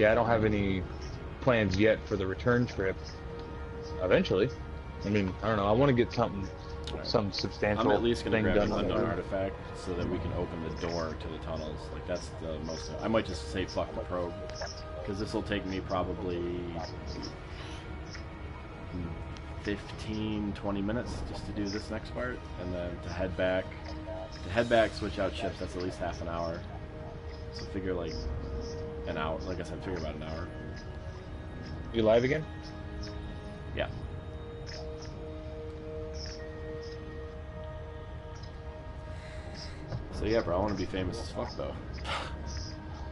yeah, I don't have any plans yet for the return trip. Eventually, I mean, I don't know. I want to get something, Right. some substantial I'm at least going to thing grab done an on unknown it. artifact so that we can open the door to the tunnels. Like, that's the most... I might just say fuck the probe. Because this will take me probably 15, 20 minutes just to do this next part. And then to head back, switch out ships, that's at least half an hour. So figure like an hour. Like I said, figure about an hour. You live again? Yeah. So yeah, bro, I want to be famous as fuck though.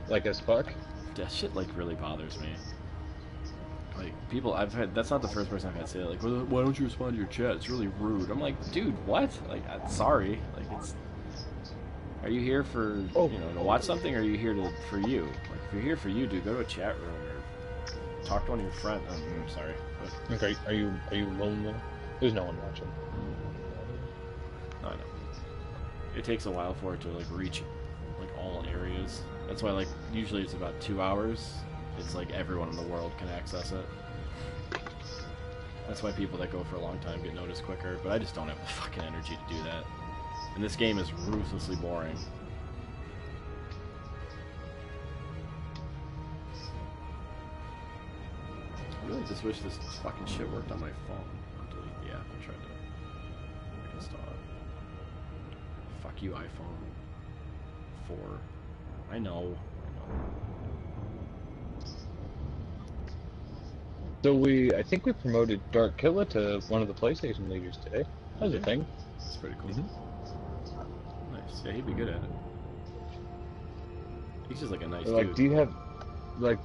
Like as fuck? That shit like really bothers me. Like people, I've had. That's not the first person I've had say it. Like, why don't you respond to your chat? It's really rude. I'm like, dude, what? Like, sorry. Like, it's. Are you here for to watch something, or are you here for you? Like, if you're here for you, dude, go to a chat room or talk to one of your friends. I'm sorry. But... Okay, are you lonely? There's no one watching. I know. It takes a while for it to like reach like all areas. That's why like usually it's about 2 hours. It's like everyone in the world can access it. That's why people that go for a long time get noticed quicker. But I just don't have the fucking energy to do that. And this game is ruthlessly boring. I really just wish this fucking shit worked on my phone. I'll delete the app and try to reinstall it. Fuck you, iPhone 4. I know. So I think we promoted Dark Killa to one of the PlayStation leaders today. That was a thing. That's pretty cool. Nice. Yeah, he'd be good at it. He's just like a nice dude. Do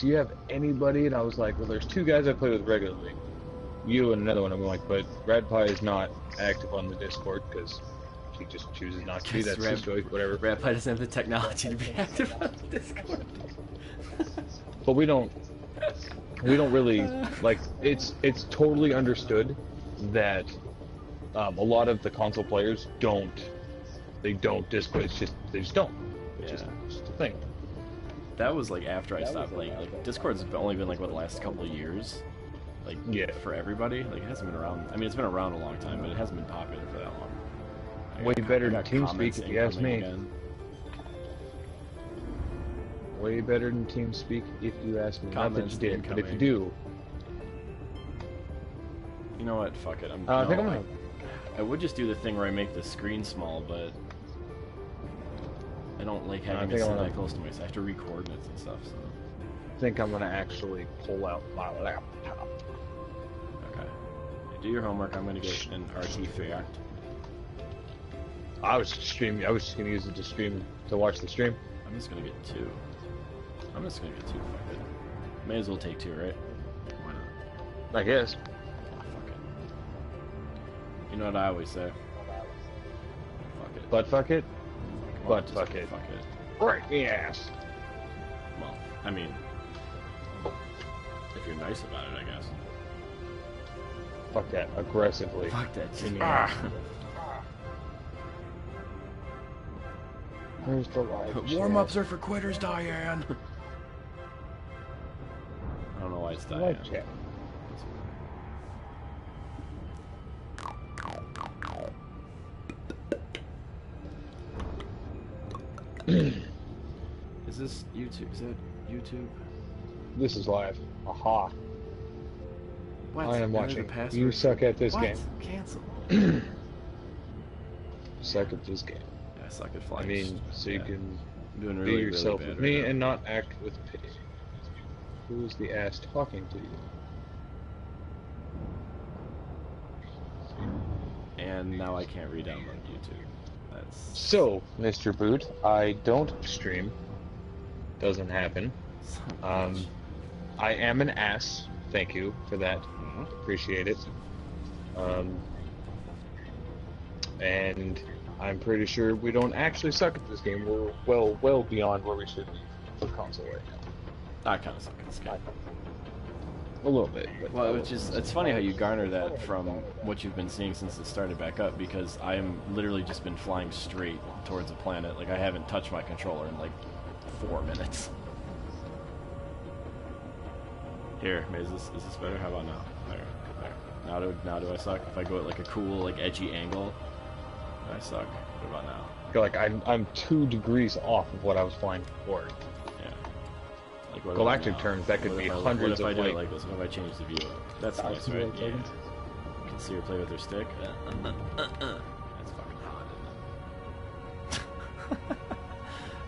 you have anybody? And I was like, well, there's two guys I play with regularly. You and another one. I'm like, but Radpie is not active on the Discord because he just chooses not to be. That's his choice, whatever. Radpie doesn't have the technology to be active on the Discord. But we don't really like. It's totally understood that a lot of the console players don't Discord. It's just they just don't. It's just a thing. That was like after I stopped playing. Like Discord's only been like the last couple of years. Like for everybody. Like it hasn't been around. I mean, it's been around a long time, but it hasn't been popular for that long. Way better than TeamSpeak, if you ask me. Way better than TeamSpeak, if you ask me. Not that you did, but if you do. You know what? Fuck it. I would just do the thing where I make the screen small, but I don't like having it sit that close to me, so I have to read coordinates and stuff. So. I think I'm gonna actually pull out my laptop. Okay. Do your homework. I'm gonna get an artifact. I was just gonna use it to watch the stream. I'm just gonna get 2. Fuck it. May as well take 2, right? Why not? I guess. Fuck it. You know what I always say? Fuck it. Butt fuck it? Well, fuck it. Fuck it. Right in the ass. Well, I mean, if you're nice about it, I guess. Fuck that. Aggressively. Fuck that shit. Where's the live Warm-ups are for quitters, Diane. I don't know why it's Diane. Live chat. Is this YouTube? Is that YouTube? This is live. Aha. What? I am watching. You suck at this game. Cancel. Suck at this game. Yeah, I suck at flying. I mean, so you can doing be yourself really with me and not act with pity. Who is the ass talking to you? And now I can't re-download YouTube. That's... So, Mr. Boot, I don't stream. Doesn't happen. I am an ass. Thank you for that. Appreciate it. And I'm pretty sure we don't actually suck at this game. We're well beyond where we should be for console right now. I kind of suck at this game. A little bit. Well, it's funny how you garner that from what you've been seeing since it started back up, because I am literally just been flying straight towards a planet. Like, I haven't touched my controller in like 4 minutes. Here, is this better? How about now? There, there. Now do I suck? If I go at like a cool, like edgy angle, I suck. What about now? I feel like I'm 2 degrees off of what I was flying before. Yeah. Like what Galactic terms, that could be hundreds of. What if I do of it like this? What if I change the view? That's nice, right? Yeah. You can see her play with her stick. That's fucking hot, isn't it?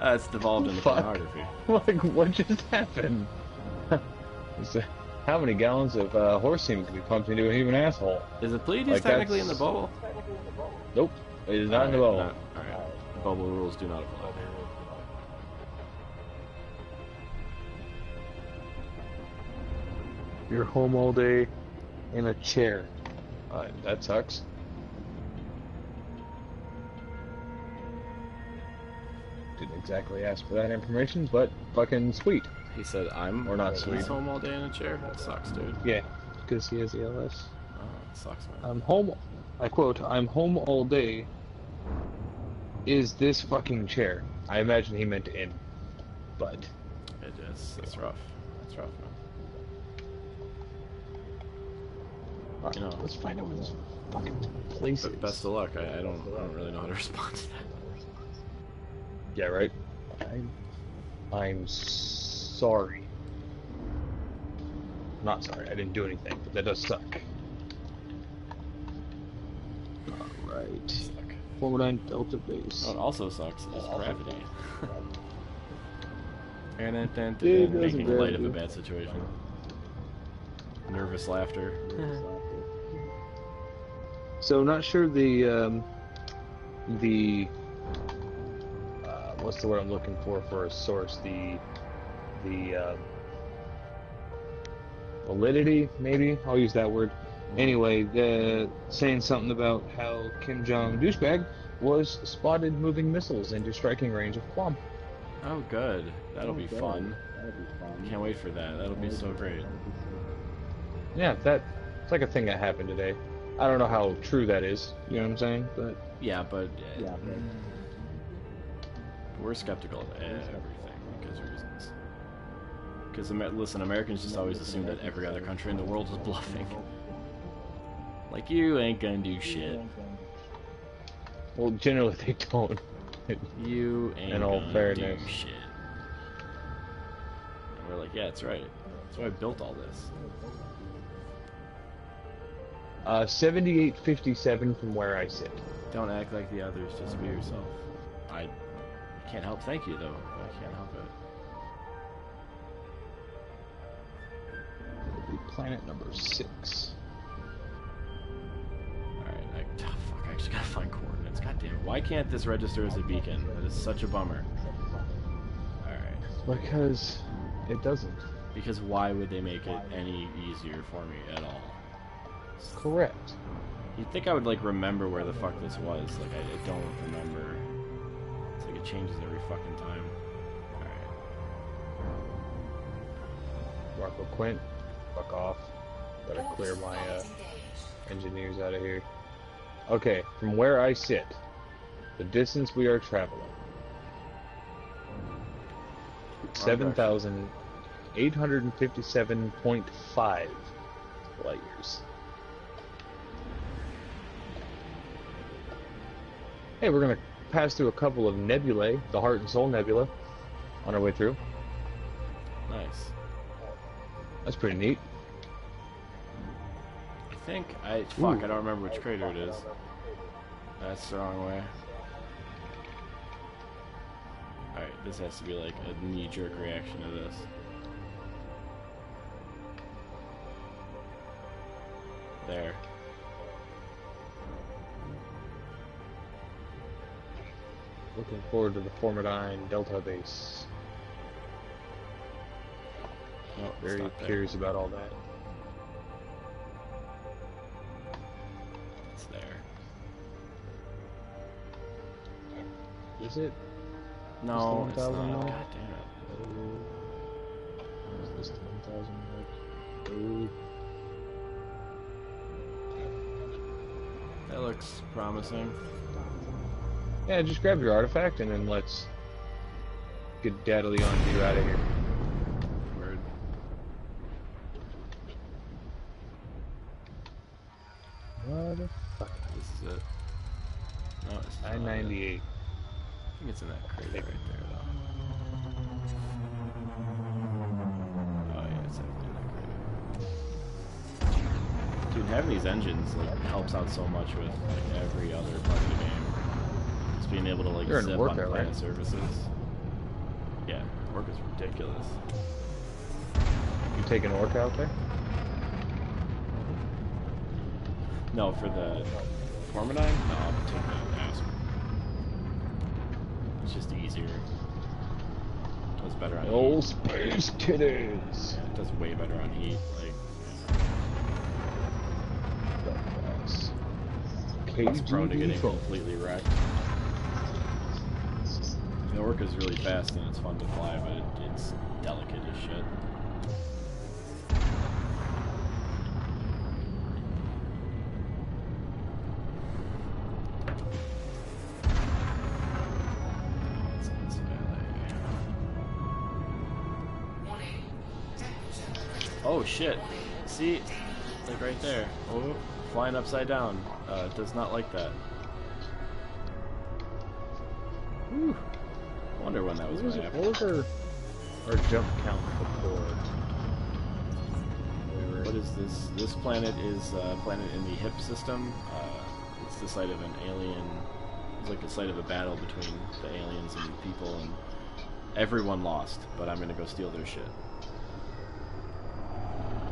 It's devolved into pornography. Like, what just happened? How many gallons of horse semen can be pumped into a human asshole? Is the Pleiades like technically in the bubble? Nope, it is not in the bubble. Alright, bubble rules do not apply. You're home all day in a chair. That sucks. Didn't exactly ask for that information, but fucking sweet. He said, or not sweet. He's home all day in a chair? That sucks, dude. Yeah, because he has ELS. Oh, it sucks, man. I'm home, I quote, I'm home all day. Is this fucking chair? I imagine he meant in, but... It's rough. It's rough, man. Right, you know, let's find out where this fucking place is. Best of luck. I don't really know how to respond to that. Yeah, right? I'm sorry. Not sorry, I didn't do anything, but that does suck. Alright. Forward 9 Delta Base. What also sucks is gravity. And then making light of a bad situation. Nervous laughter. So, not sure the what's the word I'm looking for a source? The validity, maybe? I'll use that word. Anyway, saying something about how Kim Jong douchebag was spotted moving missiles into striking range of Guam. Oh, good. That'll be fun. Can't wait for that. That'll be so great. Yeah, it's like a thing that happened today. I don't know how true that is. You know what I'm saying? But yeah, but we're skeptical of everything because of reasons. Because listen, Americans just always assume that every other country in the world is bluffing. Like, you ain't gonna do shit. Well, generally they don't. You ain't in all gonna fairness. do shit. And we're like, yeah, that's right. That's why I built all this. 7857 from where I sit. Don't act like the others, just be yourself. I can't help thank you, though. I can't help it. It'll be planet number 6. Alright, fuck, I actually gotta find coordinates. God damn it. Why can't this register as a beacon? That is such a bummer. Alright. Because it doesn't. Because why would they make it any easier for me at all? Correct. You'd think I would, like, remember where the fuck this was. Like, I don't remember. It's like it changes every fucking time. Alright. Rocco Quint, fuck off. Better clear my engineers out of here. Okay, from where I sit, the distance we are traveling, 7,857.5 light years. Hey, we're gonna pass through a couple of nebulae, the Heart and Soul Nebula, on our way through. Nice. That's pretty neat. I don't remember which crater it is. That's the wrong way. Alright, this has to be like a knee-jerk reaction to this. There. Looking forward to the Formidine Delta Base. Oh, very curious about all that. It's there. Is it? No, it's not. Mark? God damn it. Is this the 1,000 mark? That looks promising. Yeah, just grab your artifact and then let's get daddily on to you out of here. Word. Fuck. This is it. No, it's not it. 998. I think it's in that crate right there, though. Oh yeah, it's definitely in that crate. Dude, having these engines like helps out so much with like every other part of the game. Just being able to like You're in zip on workout, planet right? surfaces. Yeah, work is ridiculous. You taking orc out there? No, for the Formidine? No, I'll take the Asp. It's just easier. Does better on heat. Old space titties. Yeah, it does way better on heat. Like, it's prone to getting completely wrecked. The Orca is really fast and it's fun to fly, but it's delicate as shit. Oh shit! See, like right there. Oh, flying upside down. It does not like that. Whew. I wonder when that was going to happen. What was our jump count before? What is this? This planet is a planet in the HIP system. It's the site of an alien. It's like the site of a battle between the aliens and the people, and everyone lost. But I'm going to go steal their shit.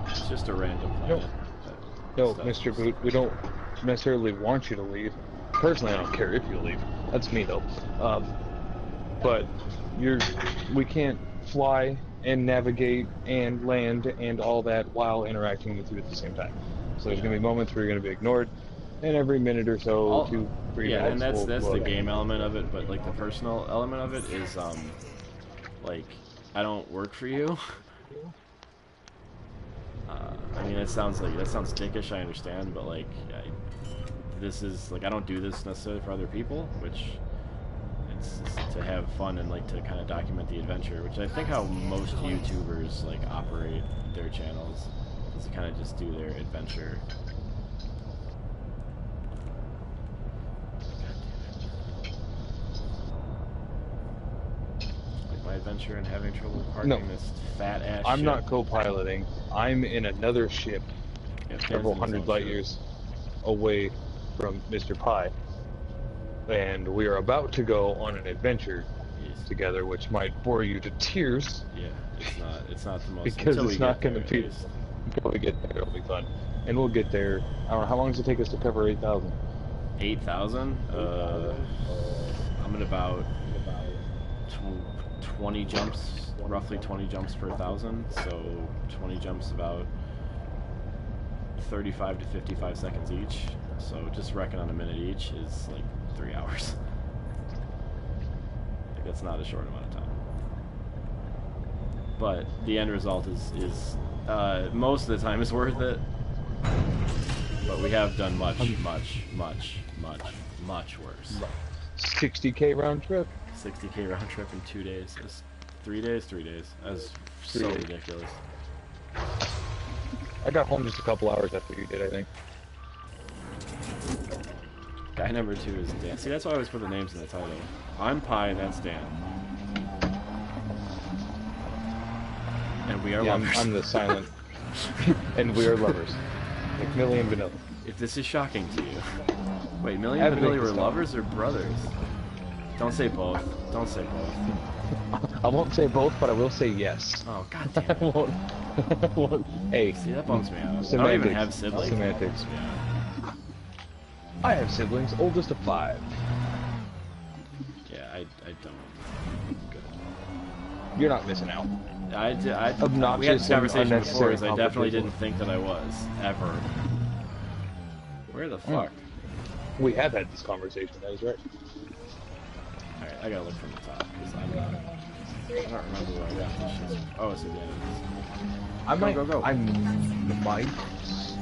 It's just a random planet. No, Mr. Boot, we don't necessarily want you to leave. Personally, I don't care if you leave. That's me, though. But we can't fly and navigate and land and all that while interacting with you at the same time. So there's going to be moments where you're going to be ignored, and every minute or so, 2-3 minutes. Yeah, and that's we'll the game element of it, but like the personal element of it is like I don't work for you. I mean, that sounds dickish. I understand, but like, this is like I don't do this necessarily for other people, which it's to have fun and like to kind of document the adventure, which I think how most YouTubers like operate their channels is to kind of just do their adventure. My adventure and having trouble parking this fat ass I'm ship. not co-piloting. I'm in another ship several hundred light years away from Mr. Pi. And we are about to go on an adventure together, which might bore you to tears. Yeah, it's not the most... Because it's not going to be... Until we get there, it'll be fun. And we'll get there. How long does it take us to cover 8,000? 8,000? I'm at about 20 jumps, roughly 20 jumps per 1,000, so 20 jumps about 35 to 55 seconds each, so just reckon on a minute each is like 3 hours. Like, that's not a short amount of time. But the end result is most of the time is worth it, but we have done much worse. 60K round trip? 60K round trip in 2 days. It's 3 days? 3 days. That was so ridiculous. I got home just a couple hours after you did, I think. Guy number 2 is Dan. See, that's why I always put the names in the title. I'm Pi, and that's Dan. And we are lovers. I'm the silent. And we are lovers. Like Millie and Vanilla. If this is shocking to you. Wait, Millie and Vanilla were lovers or brothers? Don't say both. Don't say both. I won't say both, but I will say yes. Oh, god damn it. I won't. Hey. See, that bums me out. Semantics. I don't even have siblings. Semantics. Yeah. I have siblings, oldest of 5. Yeah, I don't. Good. You're not missing out. We had this Obnoxious and conversation before, because I definitely complicated. didn't think that I was, ever. Where the fuck? We have had this conversation, that is right. Alright, I gotta look from the top, because I don't remember where I got this shit. Oh, it's at the end of this. Go. I might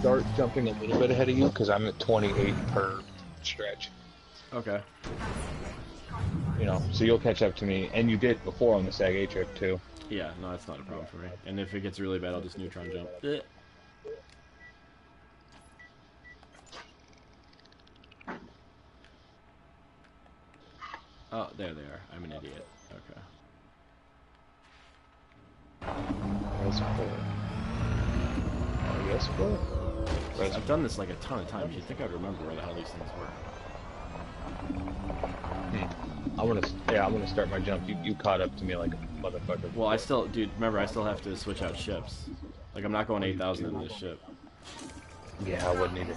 start jumping a little bit ahead of you, because I'm at 28 per stretch. Okay. You know, so you'll catch up to me, and you did before on the SAG-A trip, too. Yeah, no, that's not a problem for me. And if it gets really bad, I'll just neutron jump. Oh, there they are. I'm an idiot. Okay. Res 4. Oh, yes, 4? I've done this like a ton of times. You'd think I'd remember where the hell these things were. I'm gonna start my jump. You caught up to me like a motherfucker. Well, I still, dude, remember, I still have to switch out ships. Like, I'm not going 8,000 in this ship. Yeah, I wouldn't either.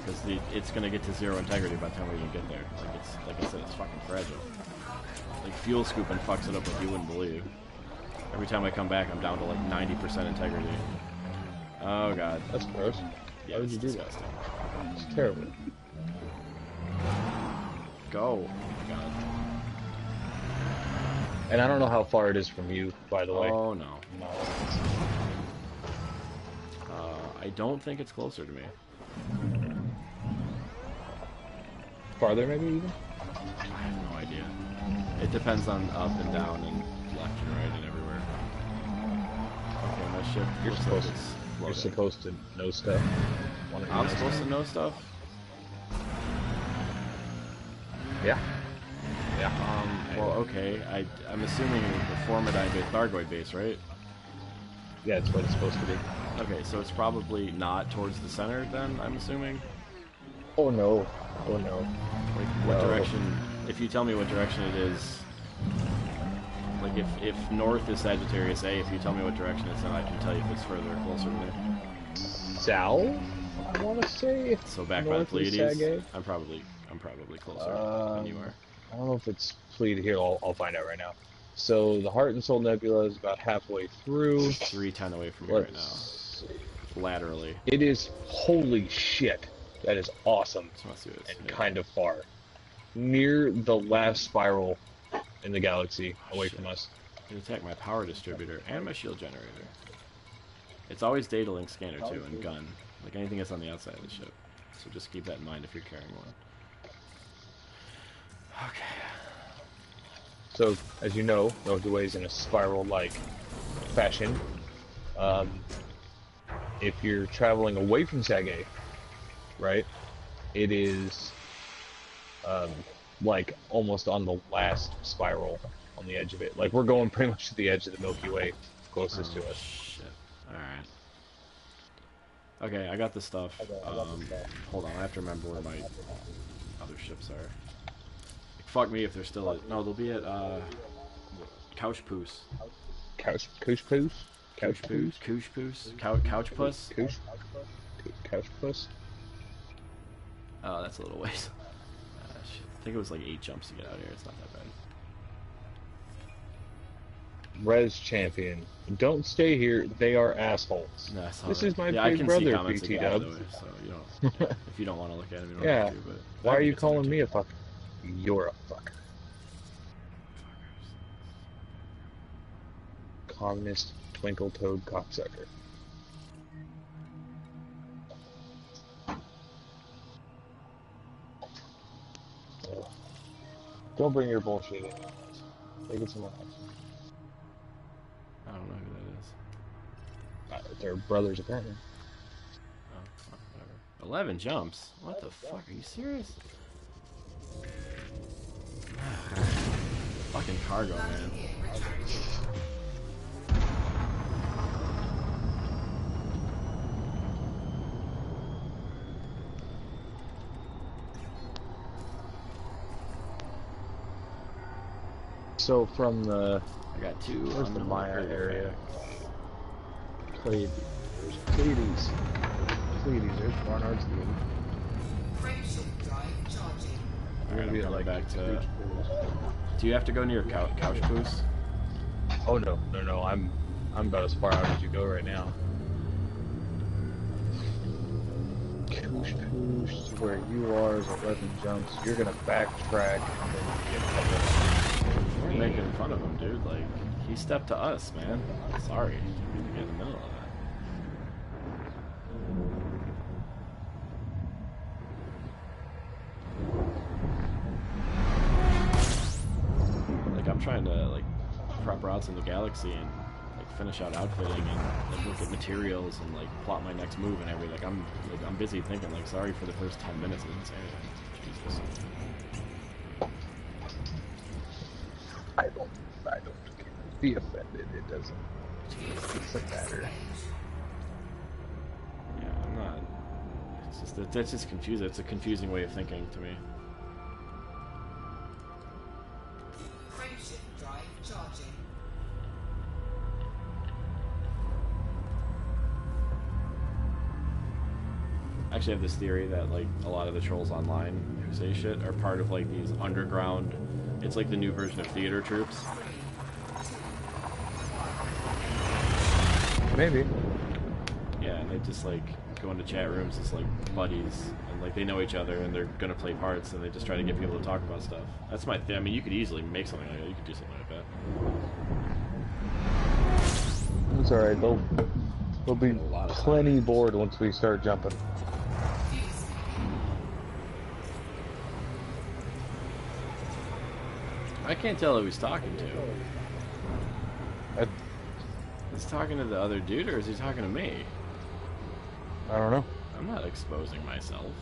Because it's going to get to 0 integrity by the time we even get there. Like, like I said, it's fucking fragile. Like, fuel scooping fucks it up like you wouldn't believe. Every time I come back, I'm down to like 90% integrity. Oh, God. That's gross. Yeah, Why would you do that? It's terrible. Go. Oh, my God. And I don't know how far it is from you, by the way. Oh, no. I don't think it's closer to me. Farther, maybe, even? I have no idea. It depends on up and down and left and right and everywhere. Okay, my ship You're supposed to know stuff. I'm supposed to know stuff? Yeah. Yeah. Well, okay. I'm assuming the Formidine base, Thargoid base, right? Yeah, it's what it's supposed to be. Okay, so it's probably not towards the center then, I'm assuming? Oh no. Oh no. Like, what direction, if you tell me what direction it is, like if north is Sagittarius A, if you tell me what direction it's in, I can tell you if it's further or closer to me. South, I want to say. So back by the Pleiades? I'm probably closer than you are. I don't know if it's Pleiades here, I'll find out right now. So the Heart and Soul Nebula is about halfway through. 310 away from me right now. Laterally. It is, holy shit, that is awesome. And kind of far. Near the last spiral in the galaxy, away from us. It attack my power distributor and my shield generator. It's always data link scanner too, and gun. Like anything that's on the outside of the ship. So just keep that in mind if you're carrying one. Okay. So, as you know, Milky is in a spiral-like fashion. If you're traveling away from Sag-A, right, it is like almost on the last spiral on the edge of it. Like we're going pretty much to the edge of the Milky Way, closest to us. Shit. Alright. Okay, I got the stuff. Hold on, I have to remember where my other ships are. Fuck me if they're still at... No, they'll be at, Couch Poos. Couch Poos? Couch Poos? Couch Poos? Couch Puss? Couch Puss? Oh, that's a little ways. I think it was like 8 jumps to get out here. It's not that bad. Res Champion. Don't stay here. They are assholes. No, this is my big brother, BT Dub. So you don't, if you don't want to look at him, you don't yeah. have to. But why are you calling me a fucker? You're a fucker. Communist twinkle toad cocksucker. Don't bring your bullshit in. Take it somewhere else. I don't know who that is. They're brothers, apparently. Oh, whatever. 11 jumps? What the fuck? Are you serious? Fucking cargo, man. So from the... I got 2 where's on the Maya area? Pleiades. There's Pleiades. Pleiades, there's Barnard's Theater. Alright, I'm coming back to... Do you have to go near Couch Poos? Oh no, I'm about as far out as you go right now. Couch Poos, where you are is 11 jumps. You're gonna backtrack and then get covered. We're making fun of him, dude. Like, he stepped to us, man. Sorry. We need to get in the middle of that. Like, I'm trying to, like, prep routes in the galaxy and, like, finish out outfitting and, like, look at materials and, like, plot my next move and everything. Like, I'm busy thinking, like, sorry for the first 10 minutes. I didn't say anything. Jesus. be offended. It doesn't matter. Yeah, I'm not. It's just that's just confusing. It's a confusing way of thinking to me. I actually have this theory that like a lot of the trolls online who say shit are part of like these underground. It's like the new version of theater troops. Maybe. Yeah, and they just like go into chat rooms as like buddies, and like they know each other, and they're gonna play parts, and they just try to get people to talk about stuff. That's my thing. I mean, you could easily make something like that. You could do something like that. It's alright. They'll be plenty bored once we start jumping. I can't tell who he's talking to. He's talking to the other dude, or is he talking to me? I don't know. I'm not exposing myself.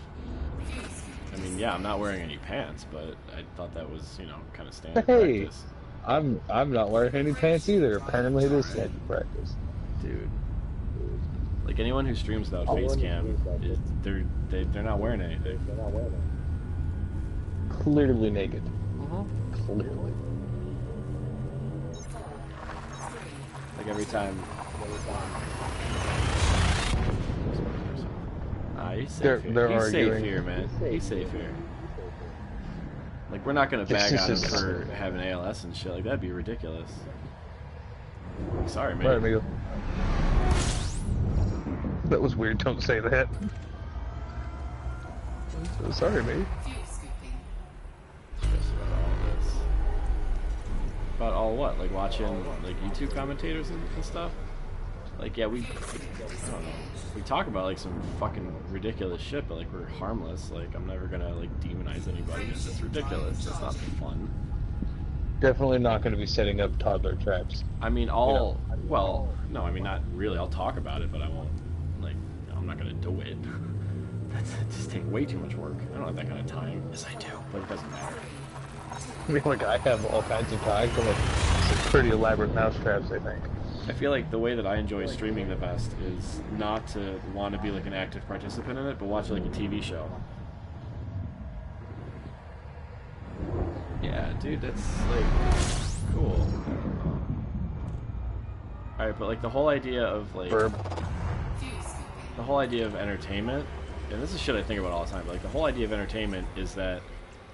I mean, yeah, I'm not wearing any pants, but I thought that was, you know, kind of standard practice. I'm not wearing any pants either. Apparently it is standard practice. Dude. Like anyone who streams without face cam, they're not wearing anything. Clearly naked. Clearly. Like every time. He's safe here. He's safe here, man. He's safe here. Like, we're not gonna bag on him for having ALS and shit. Like, that'd be ridiculous. Sorry, man. Right, amigo. That was weird. Don't say that. Sorry, mate. About all what? Like watching like YouTube commentators and stuff? Like, yeah, I don't know. We talk about like some fucking ridiculous shit, but like we're harmless. Like, I'm never gonna like demonize anybody. It's just ridiculous. It's not fun. Definitely not gonna be setting up toddler traps. I mean, well, no, I mean not really. I'll talk about it, but I won't. Like, I'm not gonna do it. That's just take way too much work. I don't have that kind of time. Yes, I do, but it doesn't matter. I mean, like, I have all kinds of time for like some pretty elaborate mouse traps, I think. I feel like the way that I enjoy streaming the best is not to want to be like an active participant in it, but watch like a TV show. Yeah, dude, that's like cool. Alright, but like the whole idea of like the whole idea of entertainment, and this is shit I think about all the time, but like the whole idea of entertainment is that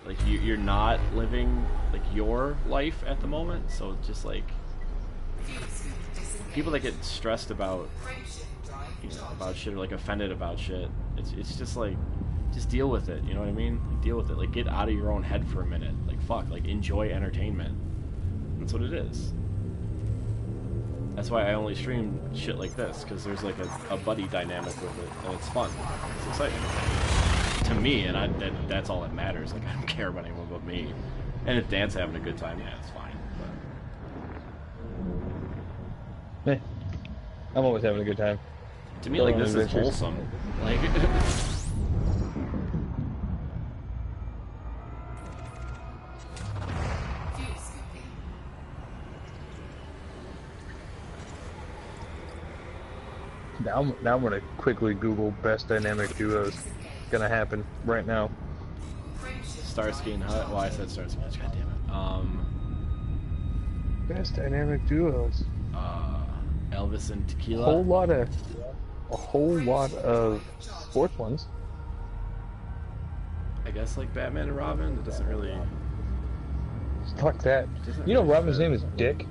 like you're not living like your life at the moment, so just like people that get stressed about, you know, about shit or like offended about shit, it's just like, just deal with it, you know what I mean? Like, deal with it, like get out of your own head for a minute, like fuck, like enjoy entertainment. That's what it is. That's why I only stream shit like this, because there's like a buddy dynamic with it, and it's fun, it's exciting to me, and that's all that matters. Like, I don't care about anyone but me. And if Dan's having a good time, yeah, it's fine. But I'm always having a good time. To me, like, this is wholesome. Like, now I'm gonna quickly Google best dynamic duos. Gonna happen right now. Starsky and Hutch. Well, I said Starsky and Hutch. God damn it. Best dynamic duos. Elvis and Tequila. A whole lot of sports ones. I guess like Batman and Robin. It doesn't really. Fuck that. You know, Robin's name is Dick.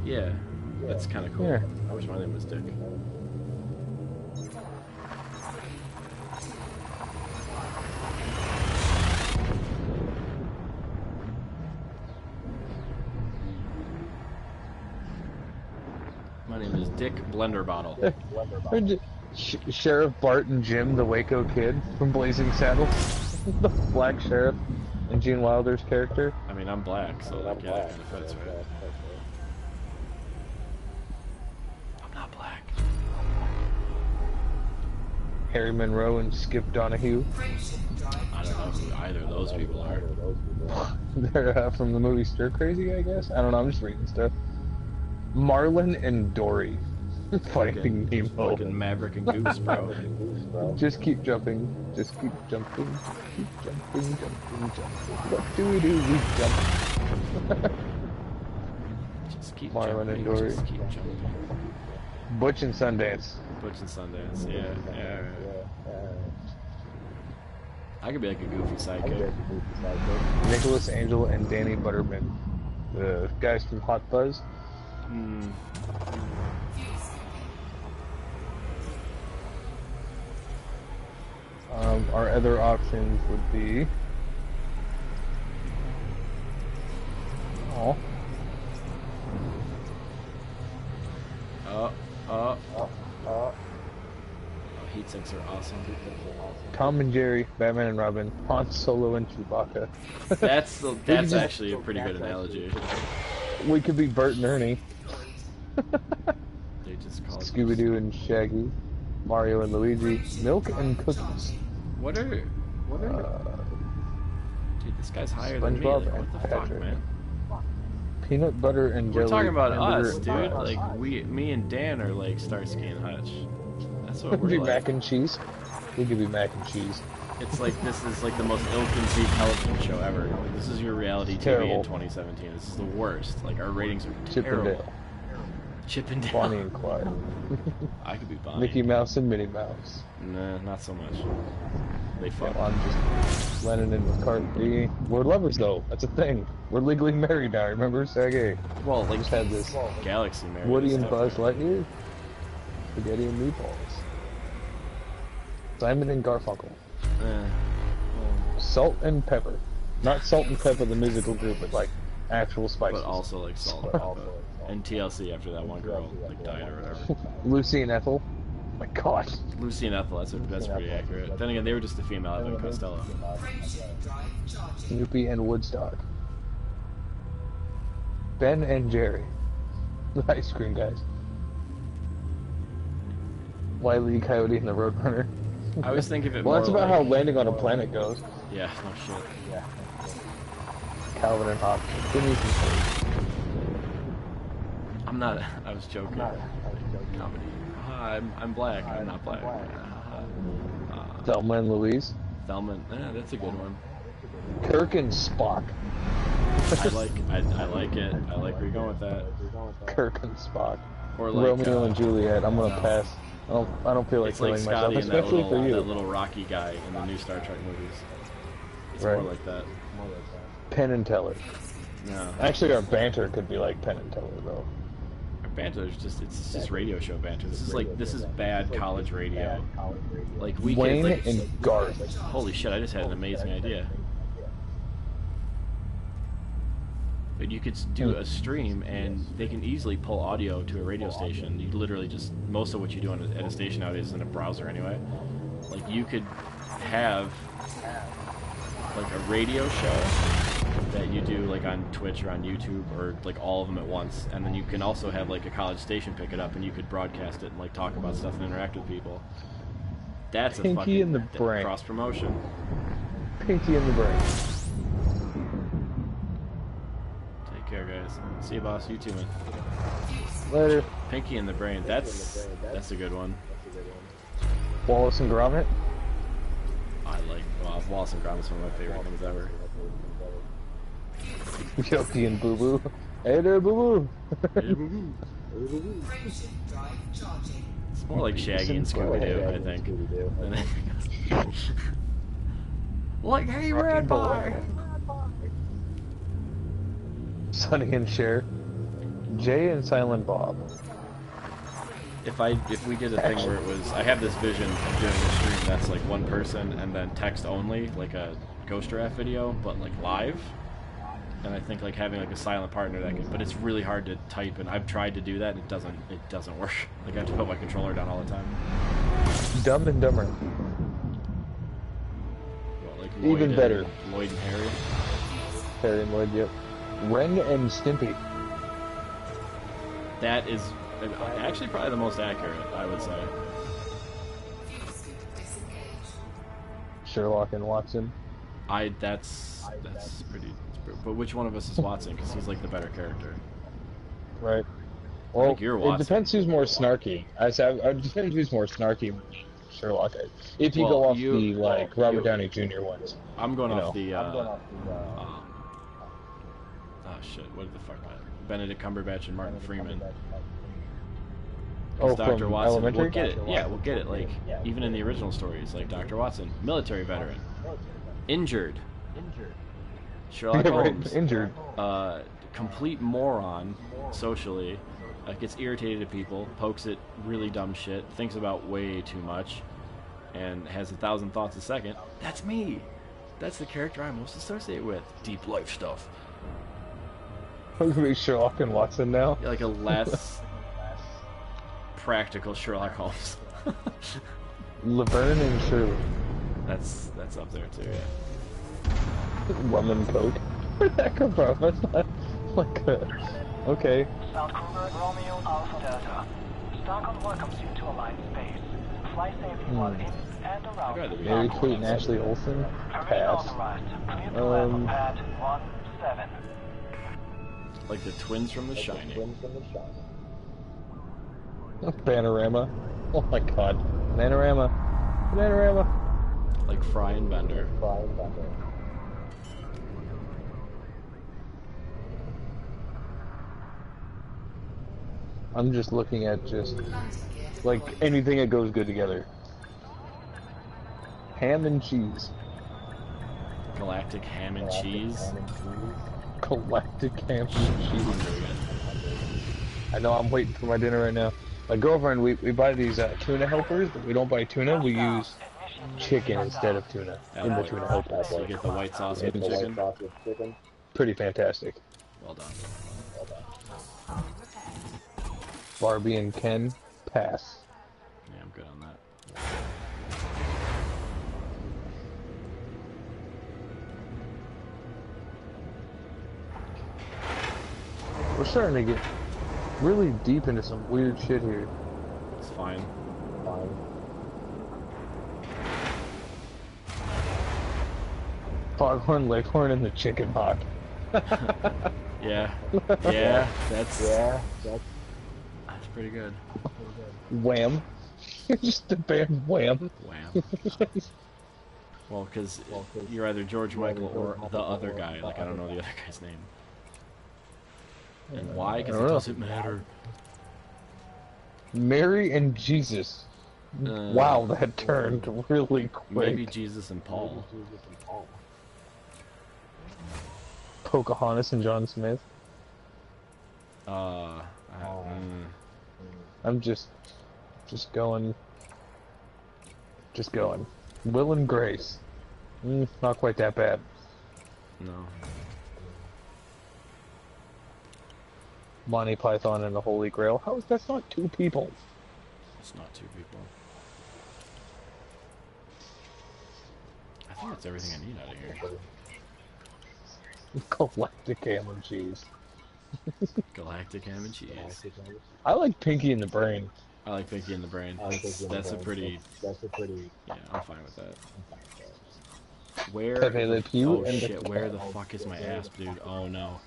Yeah, that's kind of cool. Yeah. I wish my name was Dick. My name is Dick Blender Bottle. Sheriff Bart and Jim, the Waco Kid from Blazing Saddles. The black sheriff and Gene Wilder's character. I mean, I'm black, so like, yeah, it kind of fits, right? I'm not black. Harry Monroe and Skip Donahue. I don't know who either of those people are. They're from the movie Stir Crazy, I guess. I don't know. I'm just reading stuff. Marlin and Dory fighting Nemo. Fucking Maverick and Goose, bro. Just keep jumping. Just keep jumping. Keep jumping, jumping, jumping. What do we do? We jump. Just keep Marlin jumping. and Dory. Just keep jumping. Butch and Sundance. Butch and Sundance. Yeah. I could be like a goofy sidekick. Nicholas Angel and Danny Butterman. The guys from Hot Fuzz. Hmm. Our other options would be... Oh. Heat sinks are awesome. Tom and Jerry, Batman and Robin, Han Solo and Chewbacca. That's actually a pretty good analogy. We could be Bert and Ernie. They just call it Scooby-Doo and Shaggy, Mario and Luigi, Milk and Cookies. What are dude, this guy's higher than me. SpongeBob Like, and what the fuck, Patrick. man? Peanut butter and jelly. We're talking about hamburger us, and dude. fries. Like me and Dan are like Starsky and Hutch. That's what We could be we're like. mac and cheese. We could be mac and cheese. It's like this is like the most ill-conceived television show ever. This is your reality TV Terrible. in 2017. This is the worst. Like our ratings are Chip and terrible. Dale. Chip and Dale. Bonnie and Clyde. I could be Bonnie. Mickey Mouse and Minnie Mouse. Nah, not so much. They fuck. I'm just Lennon and McCartney. We're lovers though. That's a thing. We're legally married now. Remember, Sergey? Well, like Just had this. Galaxy married. Woody and stuff, Buzz right? Lightyear. Spaghetti and meatballs. Simon and Garfunkel. Salt and Pepper. Not Salt and Pepper, the musical group, but like actual spices. But also like Salt and Pepper. And TLC after that one girl like died or whatever. Lucy and Ethel. My God. Lucy and Ethel, that's pretty accurate. Then again, they were just a female Evan and Costello. Snoopy and Woodstock. Ben and Jerry. The ice cream guys. Wile E. Coyote and the Roadrunner. I always think of it Well, more that's about like, how landing on a planet goes. yeah, no shit. Calvin and Hobbes. Phineas and Ferb. I'm not. I was joking. Comedy. I'm black. I'm not black. Thelma and Louise. Thelma. That's a good one. Kirk and Spock. I like it. I like where you're going with that. Kirk and Spock. Or like Romeo and Juliet. I'm gonna pass. I don't feel like it's like killing myself, Scotty and that especially little, for you. that little Rocky guy in the new Star Trek movies. It's Right. more like that. Penn and Teller. No. Actually, our banter could be like Penn and Teller, though. Our banter is it's just radio show banter. This is bad college radio. Like we Wayne could like, and Garth. holy shit! I just had an amazing idea. But you could do a stream, and they can easily pull audio to a radio station. You literally just most of what you do at a station nowadays is in a browser anyway. Like you could have like a radio show that you do like on Twitch or on YouTube or like all of them at once, and then you can also have like a college station pick it up and you could broadcast it and like talk about stuff and interact with people. That's Pinky a fucking in the brain. cross promotion. Pinky in the brain. Take care, guys. See you, boss. You too, man. Later. Pinky in the brain. That's a good one. Wallace and Gromit. I like Wallace and Gromit is one of my favorite things ever. Yogi and Boo Boo. Hey there, Boo It's more like Shaggy and Scooby-Doo, I think. Like, hey, Red Boy! Sonny and Cher. Jay and Silent Bob. If we did a thing where it was, I have this vision of doing a stream that's like one person and then text only, like a Ghost Giraffe video, but like live. And I think like having like a silent partner that can, but it's really hard to type, and I've tried to do that and it doesn't work. Like I have to put my controller down all the time. Dumb and Dumber. What, like Even better. Lloyd and Harry. Harry and Lloyd, yep. Ren and Stimpy. That is actually probably the most accurate, I would say. Sherlock and Watson. That's pretty. But which one of us is Watson? Because he's like the better character. Right. Well, think you're it Watson. depends who's more snarky. It depends who's more snarky with Sherlock. If you Well, go off the like Robert Downey Jr. ones. I'm going You off know. the. Oh shit! What the fuck? Benedict Cumberbatch and Martin Freeman. Oh, Dr. from Watson. Elementary? We'll get it. Yeah, we'll get it. Like even in the original stories, like Dr. Watson, military veteran, injured. Sherlock Yeah, right, Holmes, injured. Complete moron socially, gets irritated at people, pokes at really dumb shit, thinks about way too much, and has 1,000 thoughts a second. That's me. That's the character I most associate with. Deep life stuff. I'm gonna be Sherlock and Watson now. Like a less practical Sherlock Holmes. Laverne and Shirley. That's up there too. Yeah. Rum and Coke. Where'd that come from? That's not like a... Okay. Romeo Alpha Delta. Stockholm welcomes you to Alliance Space. Fly safely while in and around. Mary Kate and Ashley Olsen. Pass. Pad 17. Like the twins from The Shining. Panorama. Oh my god. Panorama. Panorama. Like Fry and Bender. I'm just looking at just like anything that goes good together. Ham and cheese. Galactic ham and cheese. Galactic ham and cheese. I know, I'm waiting for my dinner right now. My girlfriend, we buy these tuna helpers, but we don't buy tuna, we use chicken instead of tuna in the tuna helpers. So you get the white sauce with the chicken. Pretty fantastic. Well done. Barbie and Ken, pass. Yeah, I'm good on that. We're starting to get really deep into some weird shit here. It's fine. Foghorn Leghorn and the Chicken Hawk. Yeah, that's pretty good. Wham. Just the band Wham. Wham. Well, because you're either George Michael or the other guy. Like, I don't know the other guy's name. And why? Because it doesn't matter. Mary and Jesus. Wow, that turned really quick. Maybe Jesus and Paul. Pocahontas and John Smith. I'm just going. Will and Grace. Not quite that bad. No. Monty Python and the Holy Grail. How is that's not two people? It's not two people. I think that's everything I need out of here. Galactic ham and cheese. Galactic ham and cheese. I like Pinky in the Brain. I like Pinky in the Brain. That's a pretty... Yeah, I'm fine with that. Where... Pepe Le Pew Oh and shit, the... where the fuck is my asp, dude? Oh no.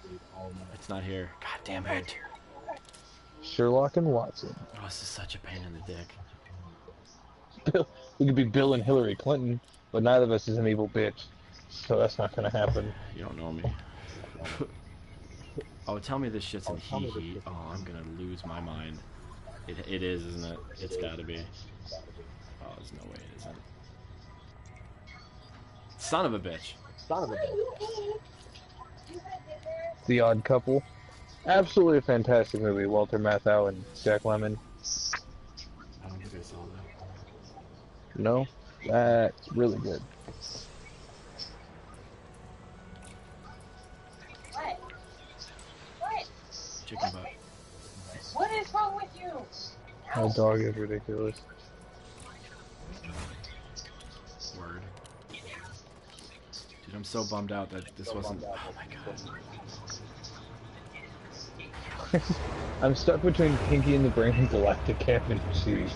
It's not here. God damn it. Sherlock and Watson. Oh, this is such a pain in the dick. We could be Bill and Hillary Clinton, but neither of us is an evil bitch. So that's not gonna happen. You don't know me. Oh, tell me this shit's in hee-hee. Oh, I'm gonna lose my mind. It is, isn't it? It's gotta be. Oh, there's no way it isn't. Son of a bitch. The Odd Couple. Absolutely a fantastic movie. Walter Matthau and Jack Lemmon. I don't think I saw that. No? That's really good. Chicken butt. What is wrong with you? My dog is ridiculous. Word. Dude, I'm so bummed out that this wasn't... Oh my god. I'm stuck between Pinky and the Brain and Galactic Ham and Cheese.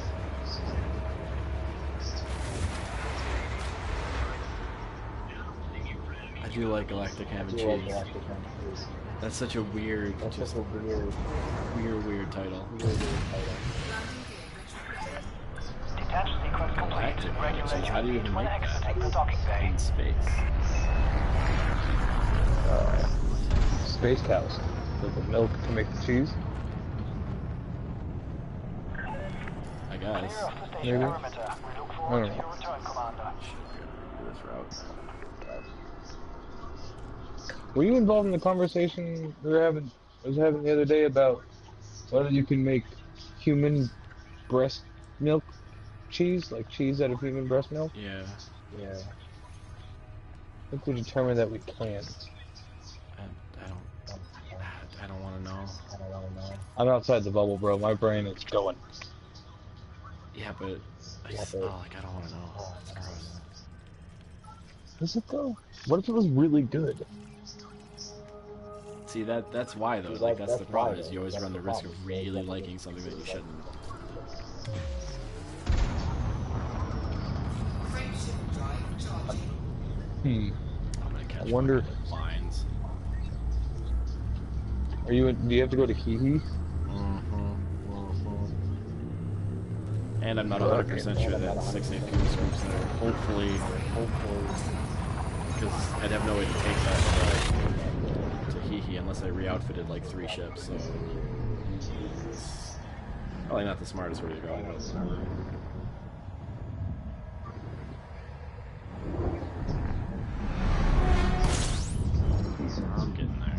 do like galactic ham and cheese. That's such a weird, just weird title. Detach sequence complete. Galactic ham and cheese. Regulate How do you your even speed when make exiting the that docking bay. in space? Space cows. The milk to make the cheese. I Clear guess. off the station Maybe. perimeter. We look I forward don't to know. your return, Commander. Do this route. Were you involved in the conversation I was having the other day about whether you can make human breast milk cheese, like cheese out of human breast milk? Yeah. Yeah. I think we determined that we can't. I don't want to know. I'm outside the bubble, bro. My brain is going. Yeah, but I just, oh, like, I don't want to know. It's gross. Is it though? What if it was really good? See, that's why, though. Like, that's the problem, is you always run the risk of really liking something that you shouldn't. I'm gonna catch wonder- fucking lines. Do you have to go to Hee? And I'm not 100% sure that 6 8 fuel scoops there. Hopefully. Because I'd have no way to take that to Hee unless I re-outfitted like 3 ships, so... It's probably not the smartest way to go, but whatever. I'm getting there.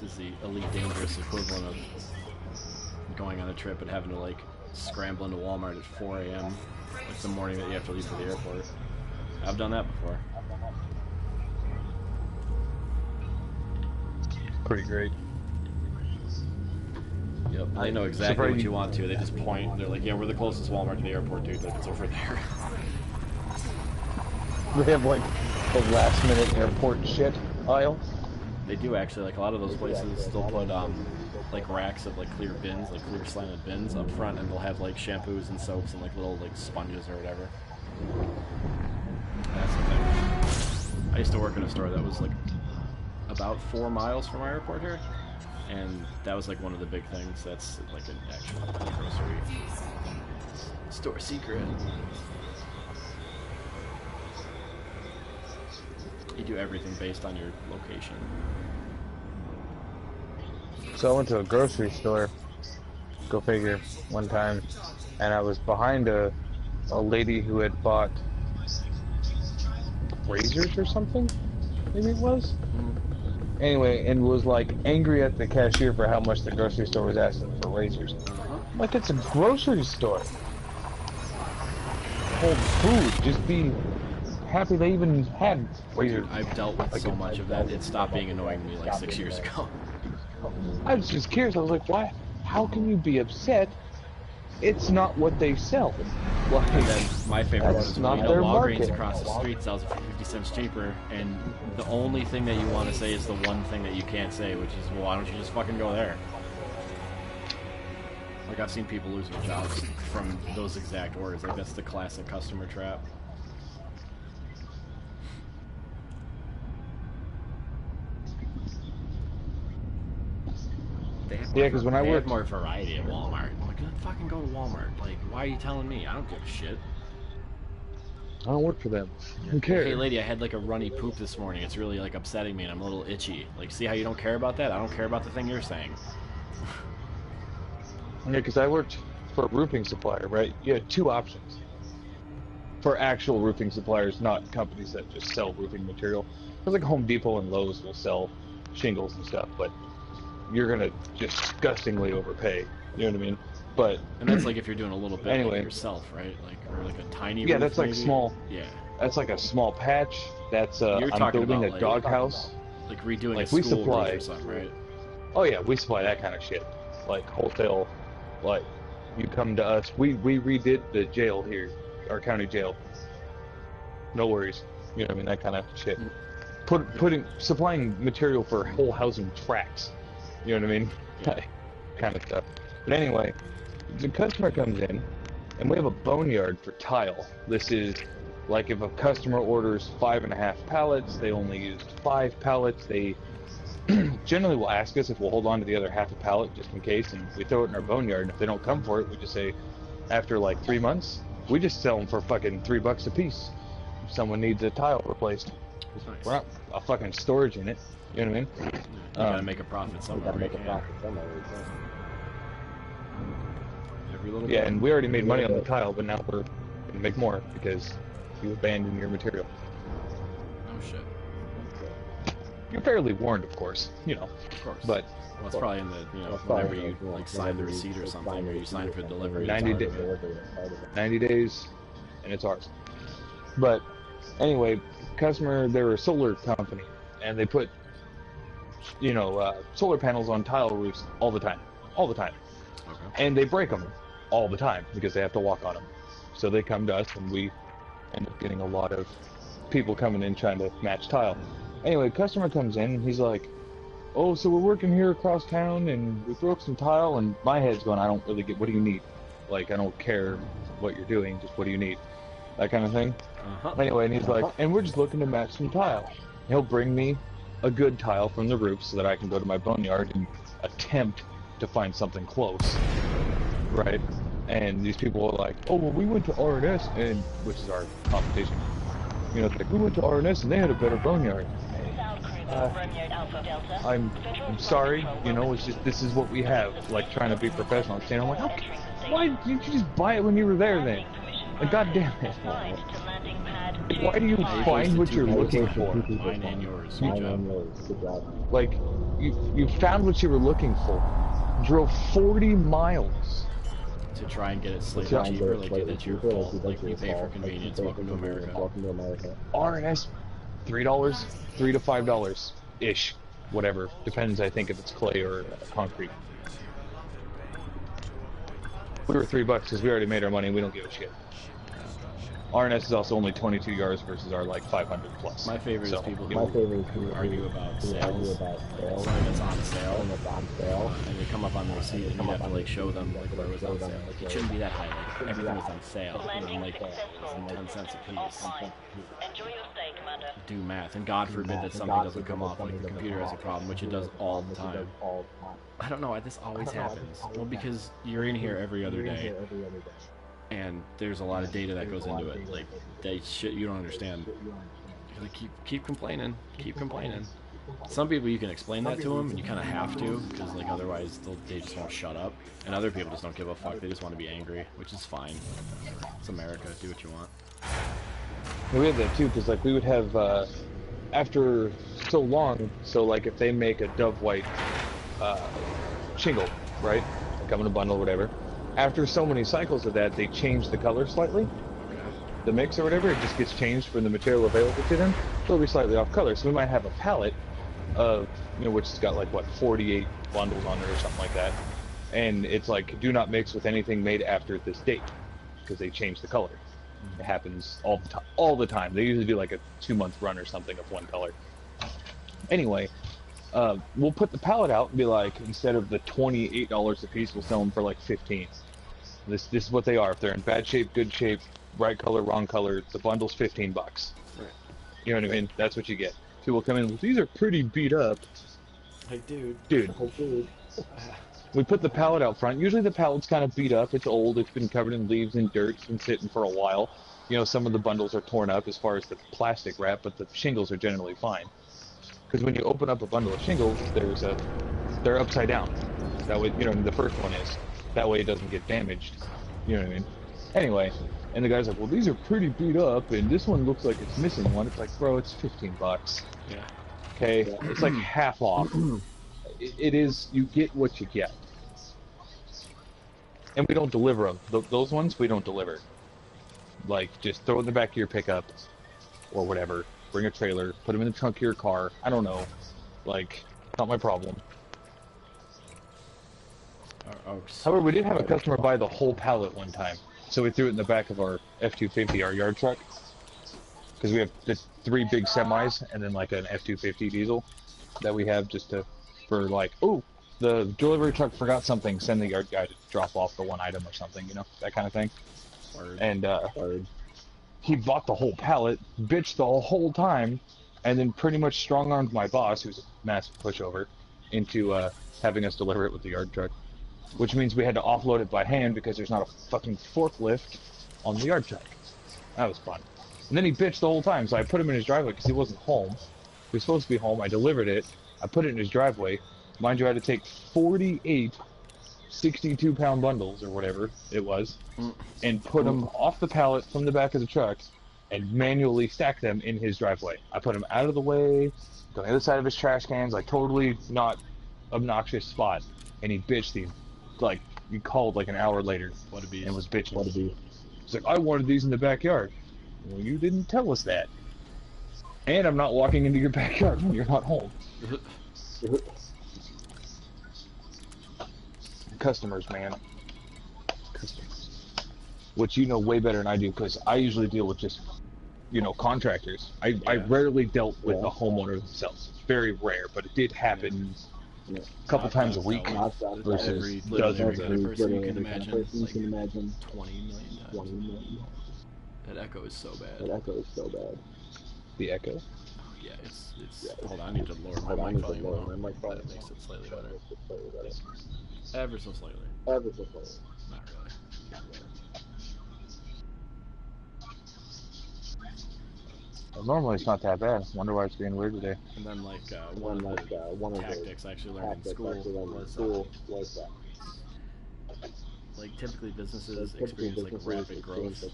This is the Elite Dangerous equivalent of going on a trip and having to like scramble into Walmart at 4 a.m. like the morning that you have to leave for the airport. I've done that before. Pretty great. Yep, they know exactly Surprised what you- you want to. They just point. They're like, "Yeah, we're the closest Walmart to the airport, dude. Like, it's over there." They have like the last minute airport shit aisle. They do actually. Like a lot of those places still put like racks of like clear bins, like clear slanted bins up front, and they'll have like shampoos and soaps and like little like sponges or whatever. That's the thing. I used to work in a store that was like about 4 miles from our airport here, and that was like one of the big things. That's like an actual grocery store secret. You do everything based on your location. So I went to a grocery store, go figure, one time, and I was behind a lady who had bought razors or something, maybe it was? Anyway, and was like angry at the cashier for how much the grocery store was asking for razors. Like, it's a grocery store. Hold food, just be happy they even had razors. I've dealt with so much of that. It stopped being annoying to me like 6 years ago. I was just curious. I was like, why? How can you be upset? It's not what they sell. Like, And then my favorite that's was not when, you know, their Walgreens market. across the street sells it for 50 cents cheaper, and the only thing that you want to say is the one thing that you can't say, which is, well, why don't you just fucking go there? Like, I've seen people lose their jobs from those exact words. Like, that's the classic customer trap. Yeah, 'cause when I They have worked- more variety at Walmart. I'm like, then fucking go to Walmart. Like, why are you telling me? I don't give a shit. I don't work for them. Who cares? Hey lady, I had like a runny poop this morning. It's really like upsetting me and I'm a little itchy. Like, see how you don't care about that? I don't care about the thing you're saying. Yeah, because I worked for a roofing supplier, right? You had 2 options. For actual roofing suppliers, not companies that just sell roofing material. Because like Home Depot and Lowe's will sell shingles and stuff, but you're gonna disgustingly overpay. You know what I mean? But And that's like if you're doing a little bit Anyway. like yourself, right? Like, or like a tiny yeah, roof, that's like maybe? small. Yeah. That's like a small patch. That's You're I'm talking building about, a like- doghouse. Like redoing Like, a we school supply- roof or something, right? Oh yeah, we supply that kind of shit. Like wholesale. Like you come to us. We redid the jail here, our county jail. No worries. You know what I mean? That kind of shit. supplying material for whole housing tracks. You know what I mean? Kind of stuff. But anyway, the customer comes in, and we have a boneyard for tile. This is like if a customer orders 5.5 pallets, they only used 5 pallets. They generally will ask us if we'll hold on to the other half a pallet just in case, and we throw it in our boneyard. And if they don't come for it, we just say, after like 3 months, we just sell them for fucking $3 a piece. If someone needs a tile replaced, Nice. we're not a fucking storage unit. You know what I mean? You gotta make a profit somewhere. Every little Yeah, bit. and we already made money on the tile, but now we're gonna make more because you abandoned your material. Oh shit. You're fairly warned, of course, you know. Of course. But well, it's probably in the whenever you like sign the receipt or something, or you sign for delivery. 90 days, and it's ours. But anyway, customer, they're a solar company, and they put, solar panels on tile roofs all the time. Okay. And they break them all the time because they have to walk on them. So they come to us, and we end up getting a lot of people coming in trying to match tile. Anyway, customer comes in, and he's like, oh, so we're working here across town, and we broke some tile, and my head's going, I don't really get, what do you need? Like, I don't care what you're doing, just what do you need? That kind of thing. Anyway, and he's like, and we're just looking to match some tile. He'll bring me a good tile from the roof so that I can go to my boneyard and attempt to find something close, right? And these people are like, oh, well, we went to R&S, and which is our competition. It's like, we went to R&S and they had a better boneyard. I'm sorry, it's just, this is what we have, like, trying to be professional. I'm like, okay, why didn't you just buy it when you were there then? Like, god damn it. Why do you find what you're looking for? Mine and yours. Good job. Like, you found what you were looking for. Drove 40 miles. To try and get it slightly cheaper, like get that your fault, like you pay for convenience. Welcome to America. R&S, $3, $3 to $5 ish, whatever. Depends, I think, if it's clay or concrete. We were $3 because we already made our money. We don't give a shit. R&S is also only 22 yards versus our like 500 plus. My favorite is people who argue about sales. Something that's on sale, and they come up on the receipt, and you have to like show them like where it was on sale. Like, it shouldn't be that high. Like, everything was on sale. And like 10 cents a piece. Do math, and God forbid that something doesn't come off. Like the computer has a problem, which it does all the time. I don't know why this always happens. Well, because you're in here every other day. And there's a lot of data that goes into it. Like, that shit you don't understand. Like, keep complaining. Keep complaining. Some people you can explain that to them, and you kind of have to, because like otherwise they just won't shut up. And other people just don't give a fuck. They just want to be angry, which is fine. It's America. Do what you want. We had that too, because like we would have after so long. So like if they make a dove white shingle, right? Come in a bundle, whatever. After so many cycles of that, they change the color slightly. The mix or whatever, it just gets changed from the material available to them. So it'll be slightly off color. So we might have a palette of, which has got like, what, 48 bundles on it or something like that. And it's like, do not mix with anything made after this date, because they change the color. It happens all the time. They usually do like a 2-month run or something of one color. Anyway, we'll put the pallet out and be like, instead of the $28 a piece, we'll sell them for like 15. This is what they are. If they're in bad shape, good shape, right color, wrong color, the bundle's $15. Right. You know what I mean? That's what you get. People come in, well, these are pretty beat up. Like, dude. We put the pallet out front. Usually the pallet's kind of beat up. It's old. It's been covered in leaves and dirt. It's been sitting for a while. Some of the bundles are torn up as far as the plastic wrap, but the shingles are generally fine. Because when you open up a bundle of shingles, they're upside down. That way, the first one is. That way it doesn't get damaged. You know what I mean? Anyway, and the guy's like, well, these are pretty beat up, and this one looks like it's missing one. It's like, bro, it's $15. Yeah. Okay? It's like half off. It is, you get what you get. And we don't deliver them. Those ones, we don't deliver. Like, just throw it in the back of your pickup, or whatever. Bring a trailer, put them in the trunk of your car. I don't know. Like, not my problem. However, we did have a customer buy the whole pallet one time. So we threw it in the back of our F-250, our yard truck. because we have the 3 big semis and then like an F-250 diesel that we have just to, for like, oh, the delivery truck forgot something, send the yard guy to drop off the one item or something, you know, that kind of thing. Word. And he bought the whole pallet, bitched the whole time, and then pretty much strong-armed my boss, who's a massive pushover, into having us deliver it with the yard truck. Which means we had to offload it by hand because there's not a fucking forklift on the yard truck. That was fun. And then he bitched the whole time, so I put him in his driveway because he wasn't home. He was supposed to be home. I delivered it. I put it in his driveway. Mind you, I had to take 48 62-pound bundles, or whatever it was, and put them off the pallet from the back of the truck and manually stack them in his driveway. I put them out of the way, on the other side of his trash cans, like totally not obnoxious spot. And he bitched like, he called like an hour later What a beast. and was bitching. What a beast. He's like, I wanted these in the backyard. Well, you didn't tell us that. And I'm not walking into your backyard when you're not home. Customers, man. Customers. Which you know way better than I do, because I usually deal with just, you know, contractors. I rarely dealt with the homeowner themselves. It's very rare, but it did happen a couple times a week versus dozens every of person you can imagine, like 20 million times. That echo is so bad. the echo. Yeah, it's hold on, I need to lower my mic volume a little. That makes it slightly better. Ever so slightly. Not really. Well, normally it's not that bad. Wonder why it's being weird today. And then like one of the tactics I actually learned in school was like typically businesses experience like rapid growth.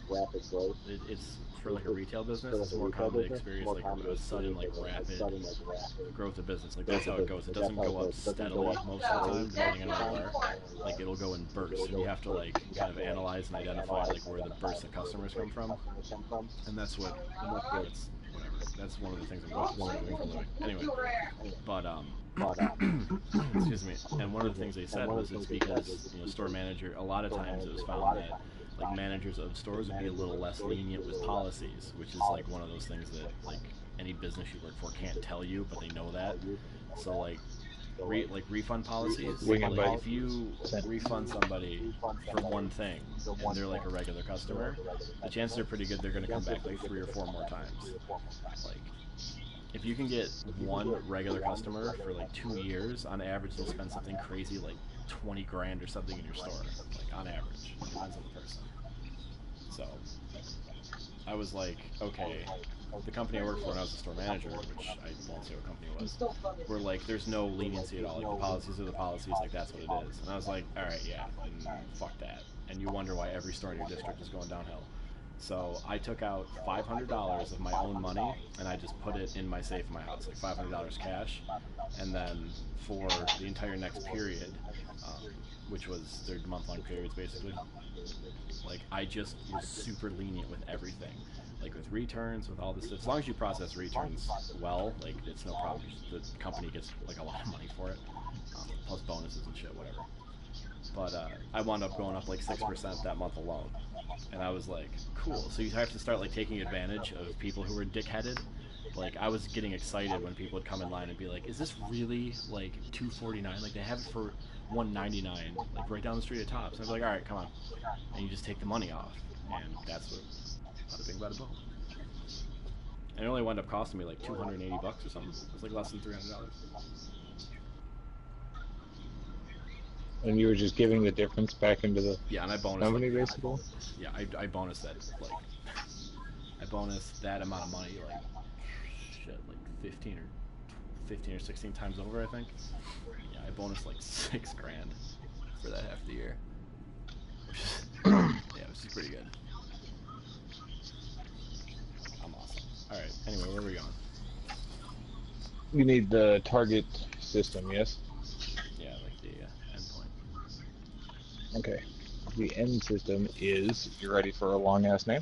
It's for like a retail business, it's more common to experience like a sudden like rapid growth of business. Like that's how it goes. It doesn't go up steadily most of the time, depending on where you are. Like it'll go in bursts, and you have to like kind of analyze and identify like where the bursts of customers come from. And that's whatever. That's one of the things I'm going to doing for a living. Anyway, but excuse me. And one of the things they said was it's because, you know, store manager. A lot of times it was found that like managers of stores would be a little less lenient with policies, which is like one of those things that like any business you work for can't tell you, but they know that. So like refund policies. Like if you refund somebody for one thing and they're like a regular customer, the chances are pretty good they're going to come back like 3 or 4 more times. Like if you can get one regular customer for like 2 years, on average they'll spend something crazy like 20 grand or something in your store, like on average. It depends on the person. So I was like, okay, the company I worked for when I was a store manager, which I won't say what company it was, were like, there's no leniency at all. Like, the policies are the policies, like, that's what it is. And I was like, alright, yeah, fuck that. And you wonder why every store in your district is going downhill. So I took out $500 of my own money, and I just put it in my safe in my house, like $500 cash. And then for the entire next period, which was their month-long periods, basically, like, I just was super lenient with everything. Like with returns, with all this stuff. As long as you process returns well, like it's no problem. The company gets like a lot of money for it, plus bonuses and shit, whatever. But I wound up going up like 6% that month alone, and I was like, cool. So you have to start like taking advantage of people who are dickheaded. Like I was getting excited when people would come in line and be like, "Is this really like $2.49? Like they have it for $1.99, like right down the street at Tops." And I was like, "All right, come on," and you just take the money off, and that's what. Bada bing, bada boom. And it only wound up costing me like $280 or something. It was like less than $300. And you were just giving the difference back into the and I bonused company, basically? Yeah, I bonused that, like, I bonused that amount of money, like, shit, like 15 or 16 times over, I think. Yeah, I bonused like $6 grand for that half of the year. Yeah, which is pretty good. Alright, anyway, where are we going? You need the target system, yes? Yeah, like the endpoint. Okay. The end system is, you ready for a long-ass name?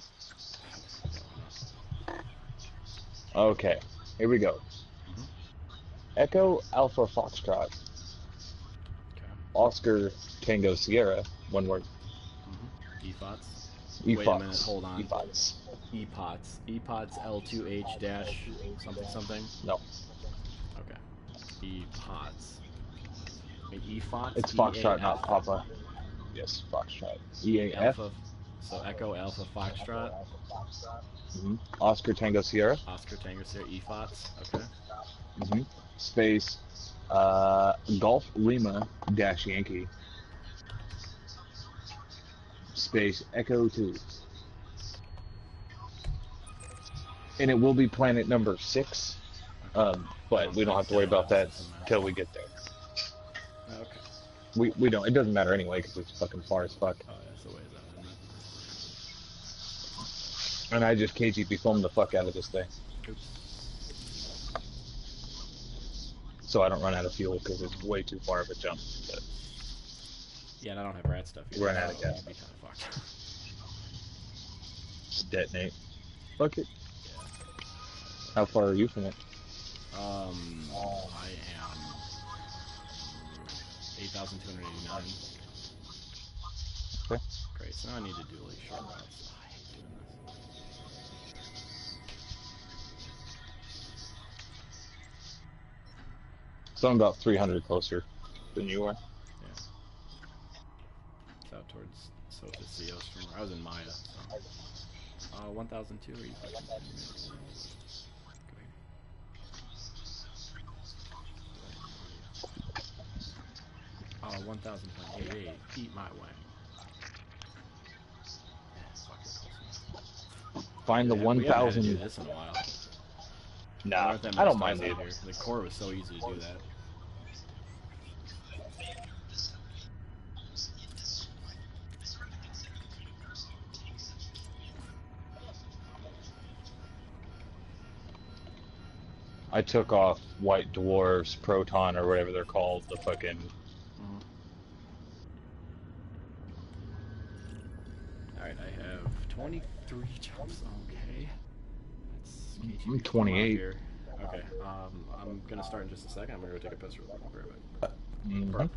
Okay, here we go. Echo Alpha Foxtrot. Okay. Oscar Tango Sierra, one word. E-Fots? E Wait a Fox. minute, hold on. E-Fox. E-Pots. E-Pots L2H dash something something? No. Okay. E-Pots. Wait, E-Fox? It's Foxtrot, E-A-F? not Papa. Yes, Foxtrot. EAF. Alpha. So Echo Alpha Foxtrot. Oscar Tango Sierra. Oscar Tango Sierra E-Fots. Okay. Space Golf Lima dash Yankee. Space Echo 2. And it will be planet number 6. But we don't have to worry about that till we get there. Okay. We don't. It doesn't matter anyway because it's fucking far as fuck. Oh, yeah, so wait, that, isn't it? And I just KGB filmed the fuck out of this thing. Oops. So I don't run out of fuel because it's way too far of a jump. But Yeah, and I don't have rat stuff either. Run out of gas. That'd be kind of fucked. just detonate. Fuck it. Yeah. How far are you from it? I am 8,289. Okay. Great, so now I need to do like short routes. Oh, I hate doing this. So I'm about 300 closer than you are. Yeah. It's out towards Sotasios from where I was in Maya. So. 1,002 or you fucking kidding me? Go here. 1,000.88. Eat my wang. Find the We haven't had to do 1,000. this in a while. Nah, There aren't that I many don't mind stars it. out here. The core was so easy to do that. I took off White Dwarfs, Proton, or whatever they're called, the fucking... Alright, I have 23 jumps. Okay. That's I'm 28. here. Okay, I'm gonna start in just a second. I'm gonna go take a piss real quick. I'll be right back.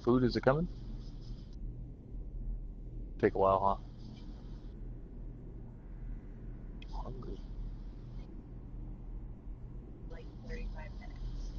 Food, is it coming? Take a while, huh? Hungry. Like 35 minutes.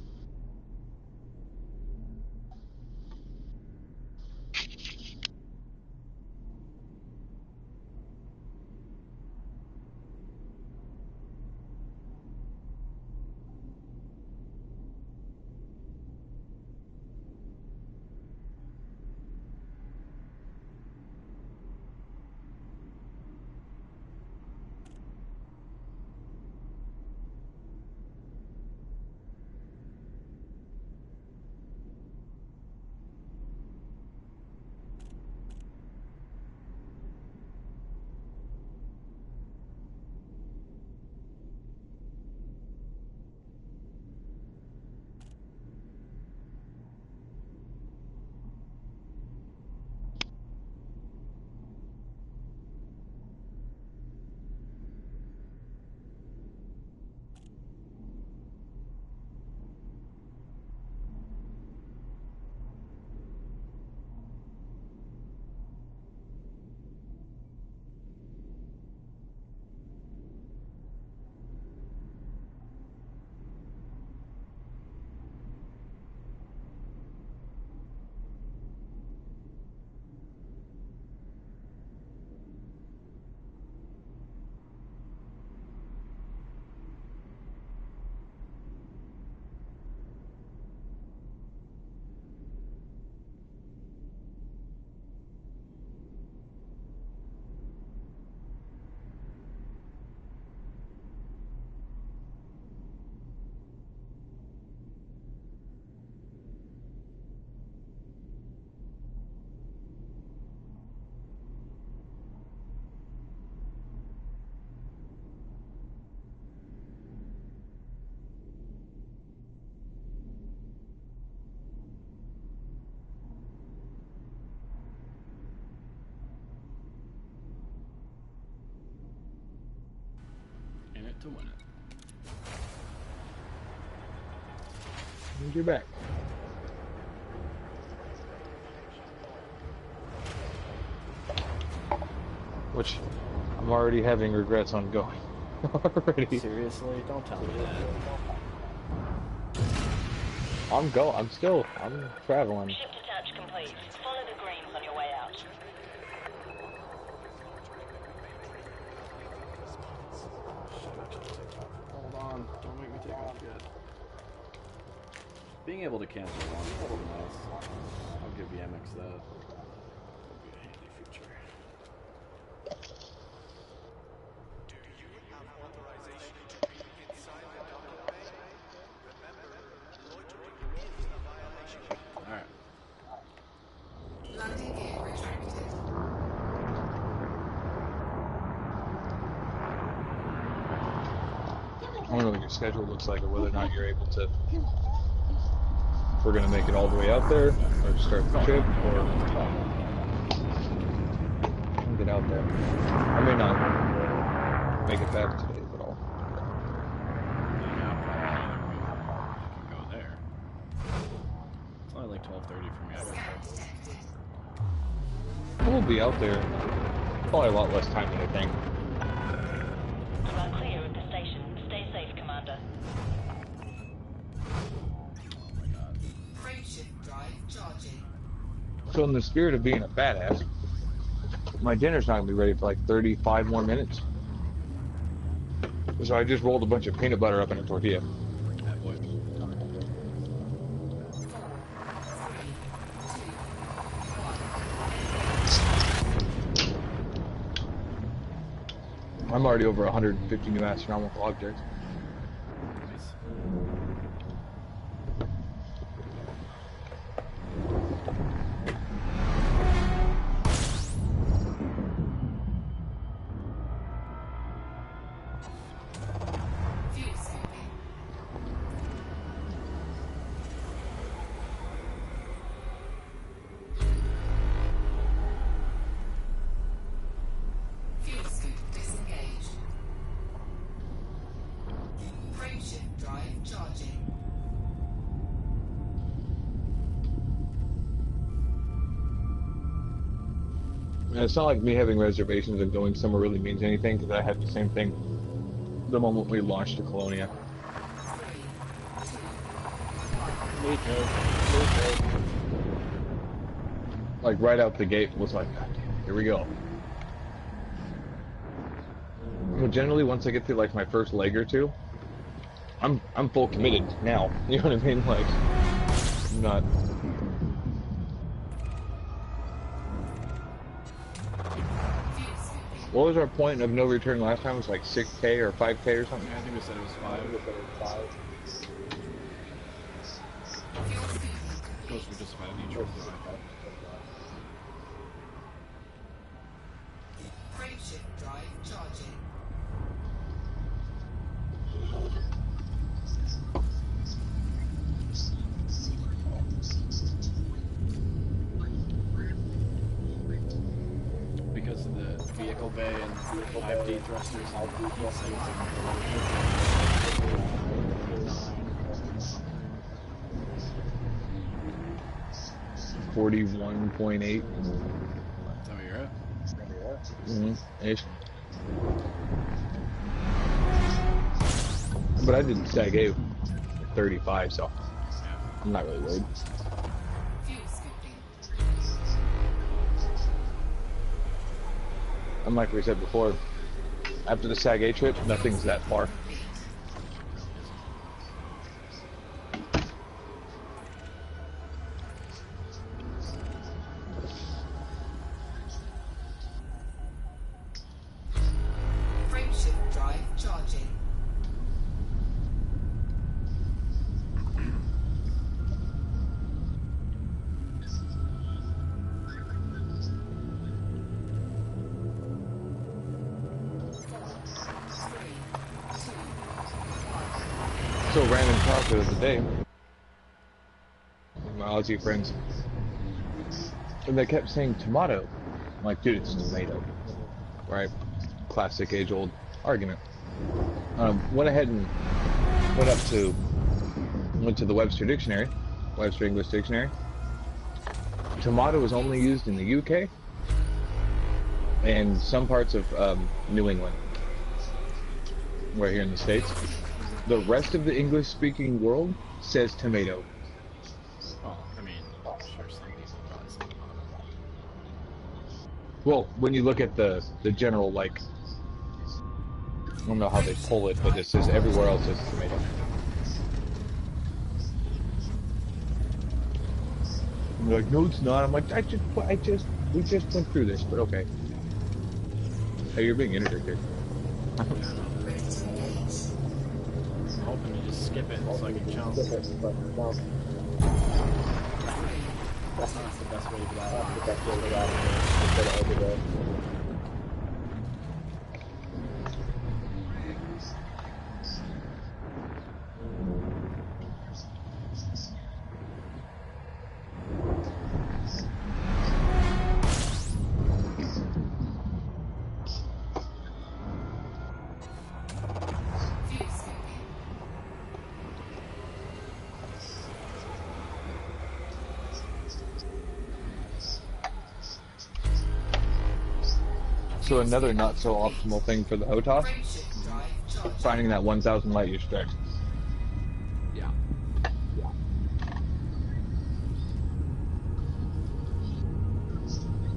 In it to win it. You're back. which I'm already having regrets on going. Already. Seriously? Don't tell me that. I'm traveling. Ship detach complete. Follow the greens on your way out. Hold on. Don't make me take off yet. Being able to cancel one is really nice. I'll give the MX that. That'll be a handy feature. Do you have authorization to be inside the docking bay? Remember, loitering is a violation. Alright. Landing gear retracted. I don't know what your schedule looks like or whether or not you're able to. If we're gonna make it all the way out there, or start the trip, or get out there. I may not make it back today at all. Yeah, I can go there. It's only like 12:30 for me. We'll be out there probably a lot less time than I think. You are clear of the station. Stay safe, Commander. Frameshift drive charging. So in the spirit of being a badass, my dinner's not gonna be ready for like 35 more minutes. So I just rolled a bunch of peanut butter up in a tortilla. That boy. I'm already over 150 new astronomical objects. Nice. Fuel scooping. Fuel scoop disengaged. Frameshift drive charging. And it's not like me having reservations and going somewhere really means anything, because I had the same thing the moment we launched to Colonia. 3, 2, 1. Like right out the gate was like, God damn, here we go. But generally, once I get through like my first leg or two, I'm full committed now. You know what I mean? Like, I'm not. Fuel scooping. What was our point of no return last time? It was like 6K or 5K or something. Yeah, I think we said it was 5. Fuel scooping Goes for just about each one. Frameshift drive charging. Because of the vehicle bay and 5D thrusters and heat sinks and 41.8. Is that where you're at? Ish. But I did Sag A 35, so I'm not really worried. Fuel scooping. And like we said before, after the Sag A trip, nothing's that far. Frameshift drive charging. So random topic of the day. My Aussie friends. And they kept saying tomato. I'm like, dude, it's tomato. Right? Classic age-old argument. Went ahead and went to the Webster Dictionary, Webster English Dictionary. Tomato is only used in the UK, and some parts of New England. We're here in the States. The rest of the English-speaking world says tomato. Oh, I mean, sure, some people probably say tomato. Well, when you look at the general, like, I don't know how they pull it, but it says everywhere else says tomato. And they're like, no, it's not. I'm like, we just went through this, but okay. Hey, you're being interrupted. I'm hoping to just skip it so I can jump. That's the best way to get out of it. Fuel scooping. So another not so optimal thing for the HOTAS, Frameshift drive charging. finding that 1,000 light year stretch. Yeah. Fuel scooping.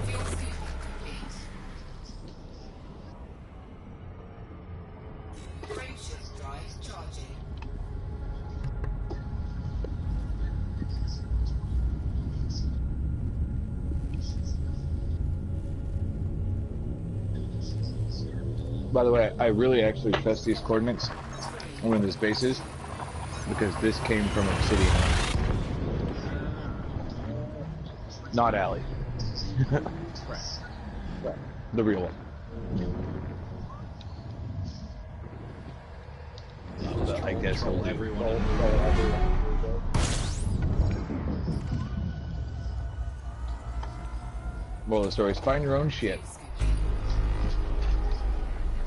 Fuel scooping complete. Frameshift drive charging. By the way, I really actually trust these coordinates on where this base is, because this came from Obsidian, not Alley. Right. The real one. But I guess he'll do. Everyone. Moral of the story is find your own shit. Fuel scooping.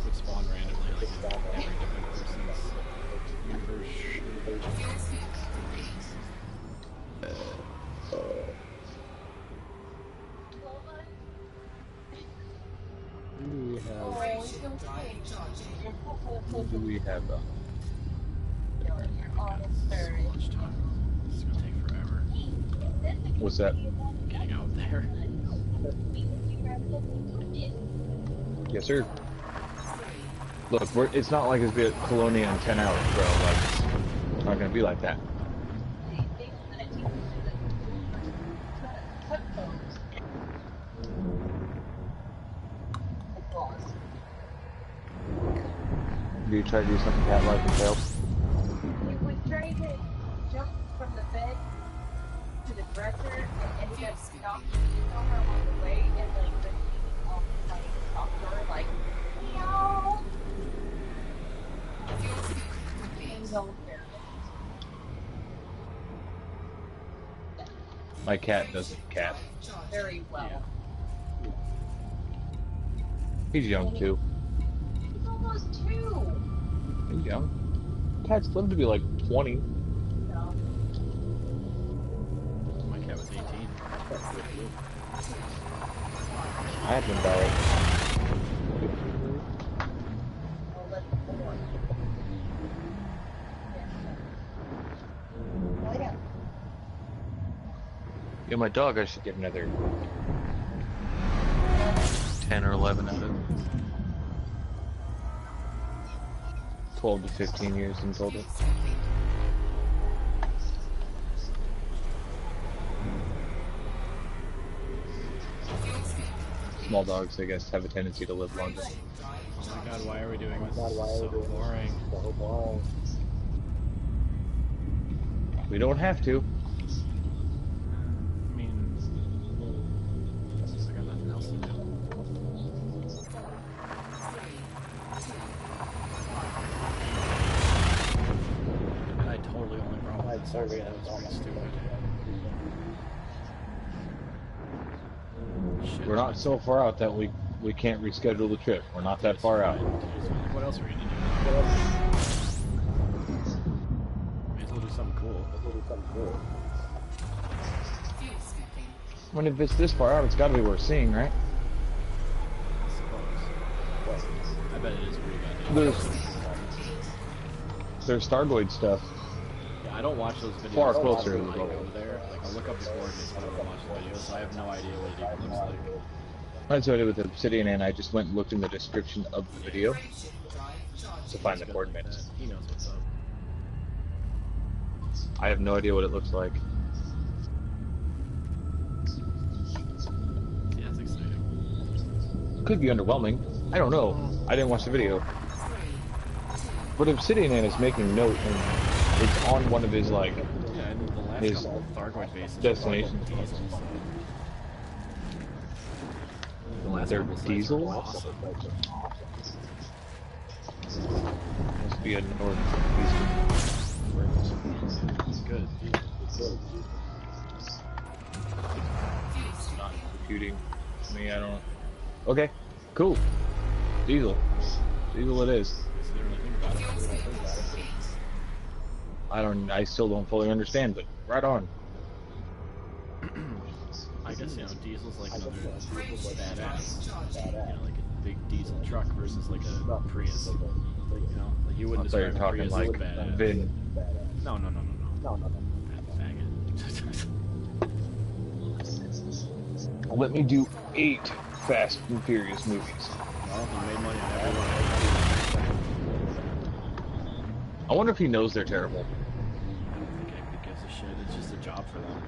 Would spawn randomly, like in every different person's universe. Fuel scooping complete. Frameshift drive charging. Who do we have? So much time. This is gonna take forever. What's that? Getting out there. Yes, sir. Look, it's not like it's been at Colonia in 10 hours, bro. Like, it's not gonna be like that. Do you try to do something cat-like and fail? We was trying to jump from the bed to the dresser and ended up knocking into her on the way, and like when she was trying to talk to her, like, meow. Fuel scooping complete. And so there. My cat doesn't cat. Charging. Very well. He's young too. He's almost 2. He's young. Cats live to be like 20. So, My cat was 18. I had been about it. we'll let the boy. Oh yeah. Yeah, my dog, I should get another 10 or 11 out of it. 12 to 15 years in total. Fuel scooping. Fuel scooping complete. Small dogs, I guess, have a tendency to live longer. Frameshift drive Oh my charging. god, why are we doing this? So boring. We don't have to. that survey. That was pretty stupid. Shit. We're not so far out that we can't reschedule the trip. We're not that far out. What else are we gonna do? May as well do something cool. Fuel scooping. I mean, if it's this far out, it's got to be worth seeing, right? I suppose. I bet it is pretty goddamn. There's Stargoid stuff. Yeah, I don't watch those videos. Far closer when as I well. go there. Like, I'll look up the coordinates when I watch the video, so I have no idea what it even looks like. That's what I did with Obsidian, and I just went and looked in the description of the video Operation drive charging. to find the coordinates. He knows what's up. I have no idea what it looks like. Yeah, it's exciting. Could be underwhelming. I don't know. I didn't watch the video. 3, 2, But Obsidian is making note, and it's on one of his, like, Yeah, and the last His couple of Thargoid bases. destination. Were diesels. The last They're couple sites diesel? were awesome. Must be a northeastern. It's good. Not computing. I mean, I don't. Okay, cool. Diesel. Diesel it is. So they really think about fuel it. scooping complete. I still don't fully understand, but right on. I guess, you know, diesel's like another Operation badass. drive charging. You know, like a big diesel truck versus like a Prius. You know, like you I wouldn't thought you were describe a talking Prius like as badass. Vin. No. Faggot. Let me do 8 Fast and Furious movies. Well, he made money on every one. I wonder if he knows they're terrible. I don't think anybody gives a shit. It's just a job for them.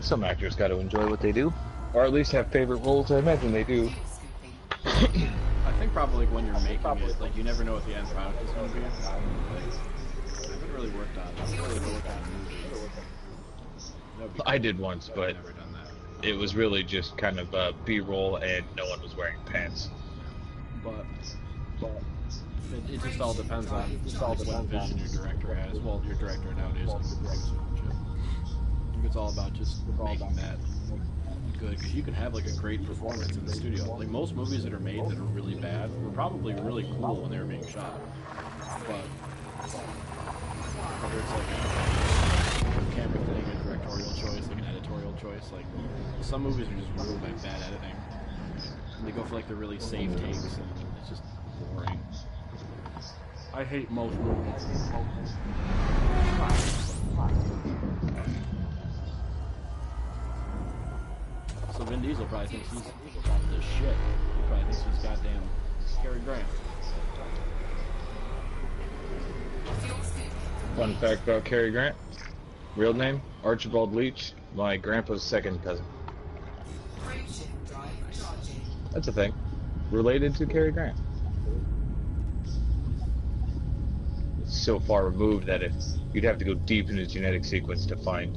Some actors got to enjoy what they do, or at least have favorite roles. I imagine they do. Fuel scooping. I think probably when you're making it, like you never know what the end product is going to be. Like, I haven't really worked on it. I've never worked on a movie. That'd be I cool. did once, but I've never done that. it was really just kind of B-roll, and no one was wearing pants. But it just all depends on what vision your director has. Well, your director nowadays is a producer and shit. I think it's all about just making that good, because you can have like a great performance in the studio. Like most movies that are made that are really bad were probably really cool when they were being shot, but whether it's like a camera thing, a directorial choice, like an editorial choice, like some movies are just ruined by bad editing. And they go for like the really safe takes, and it's just boring. I hate most movies. So Vin Diesel probably thinks he's the shit. He probably thinks he's goddamn Cary Grant. Fuel scooping. Fun fact about Cary Grant: real name Archibald Leach, my grandpa's second cousin. Operation drive charging. That's a thing. Related to Cary Grant. It's so far removed that you'd have to go deep in his genetic sequence to find,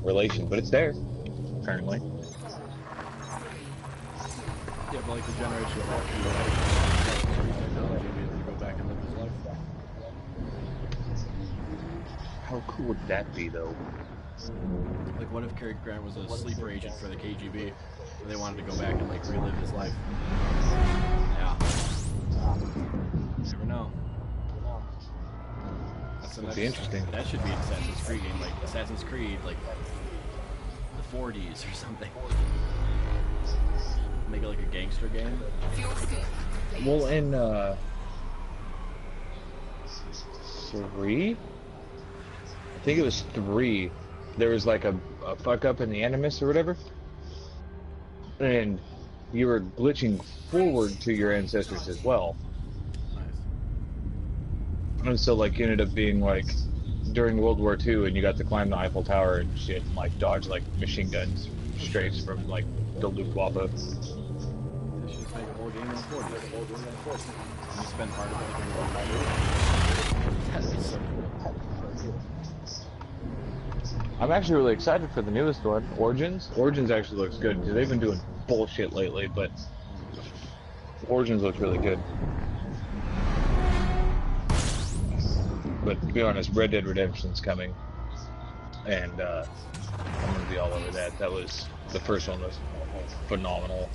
relation. But it's there, apparently. Yeah, but like the generation of technology, be able to go back and live his life. How cool would that be, though? Like, what if Cary Grant was a sleeper agent for the KGB, and they wanted to go back and like relive his life? Yeah. You never know. That's Would be interesting. That should be an Assassin's Creed game, like Assassin's Creed, like the 40s or something. Make it like a gangster game. Fuel scooping. Well, in 3, I think it was 3. There was like a fuck up in the Animus or whatever, and you were glitching forward to your ancestors as well. Nice. And so, like, you ended up being, like, during World War II, and you got to climb the Eiffel Tower and shit, and, like, dodge, like, machine guns straight from, like, the Luftwaffe. They should just make a whole game in the 40s. And you spend part of it like in World War II. That'd be so cool. I'm actually really excited for the newest one, Origins. Origins actually looks good because they've been doing bullshit lately, but Origins looks really good. But to be honest, Red Dead Redemption's coming, and I'm gonna be all over that. That was the first one was phenomenal.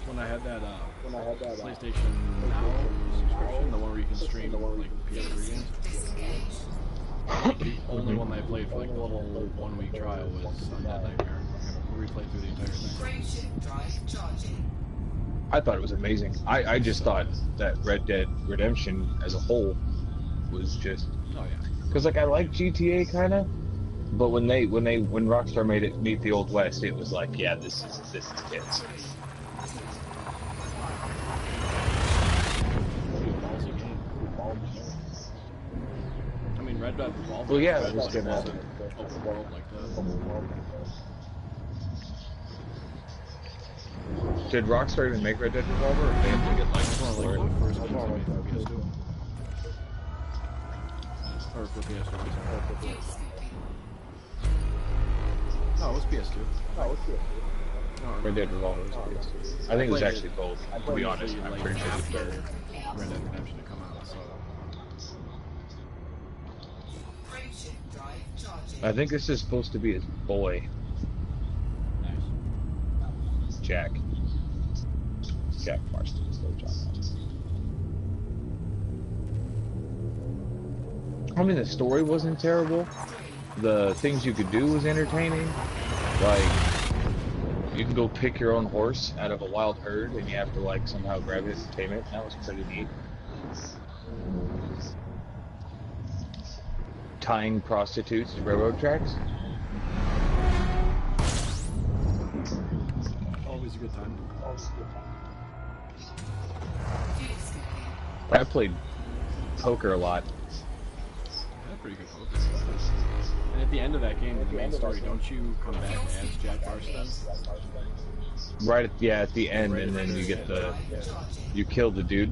When I had that PlayStation Now subscription, the one where you can stream like PS3 games, the only one that I played for like the whole 1 week trial was Undead Nightmare. I replayed through the entire thing. Frameshift drive charging. I thought it was amazing. I just thought that Red Dead Redemption as a whole was just Oh yeah. because like I like GTA kind of, but when Rockstar made it meet the Old West, it was like, yeah, this is tits. Ballsy game. I mean, Red Dead Revolver. Well, yeah, Red it was Dead gonna- wasn't open world like that. Did Rockstar even make Red Dead Revolver, or did they have to get license Well, for like it? the first games I made for PS2. Or for PS2, sorry. No, it was PS2. No, Red Dead Revolver was PS2. I think it was actually both. To be honest, I'm like pretty sure it was after both. Red Dead Redemption had come out, so Frameshift drive charging. I think this is supposed to be his boy, nice. Jack. Jack Marston is their John. I mean, the story wasn't terrible. The things you could do was entertaining. Like, you can go pick your own horse out of a wild herd, and you have to like somehow grab it and tame it. That was pretty neat. Tying prostitutes to railroad tracks. Always a good time. I played poker a lot. That's pretty good poker. And at the end of that game, in the main story, don't you come back as Jack Marston? Right at the end, and then you get you kill the dude,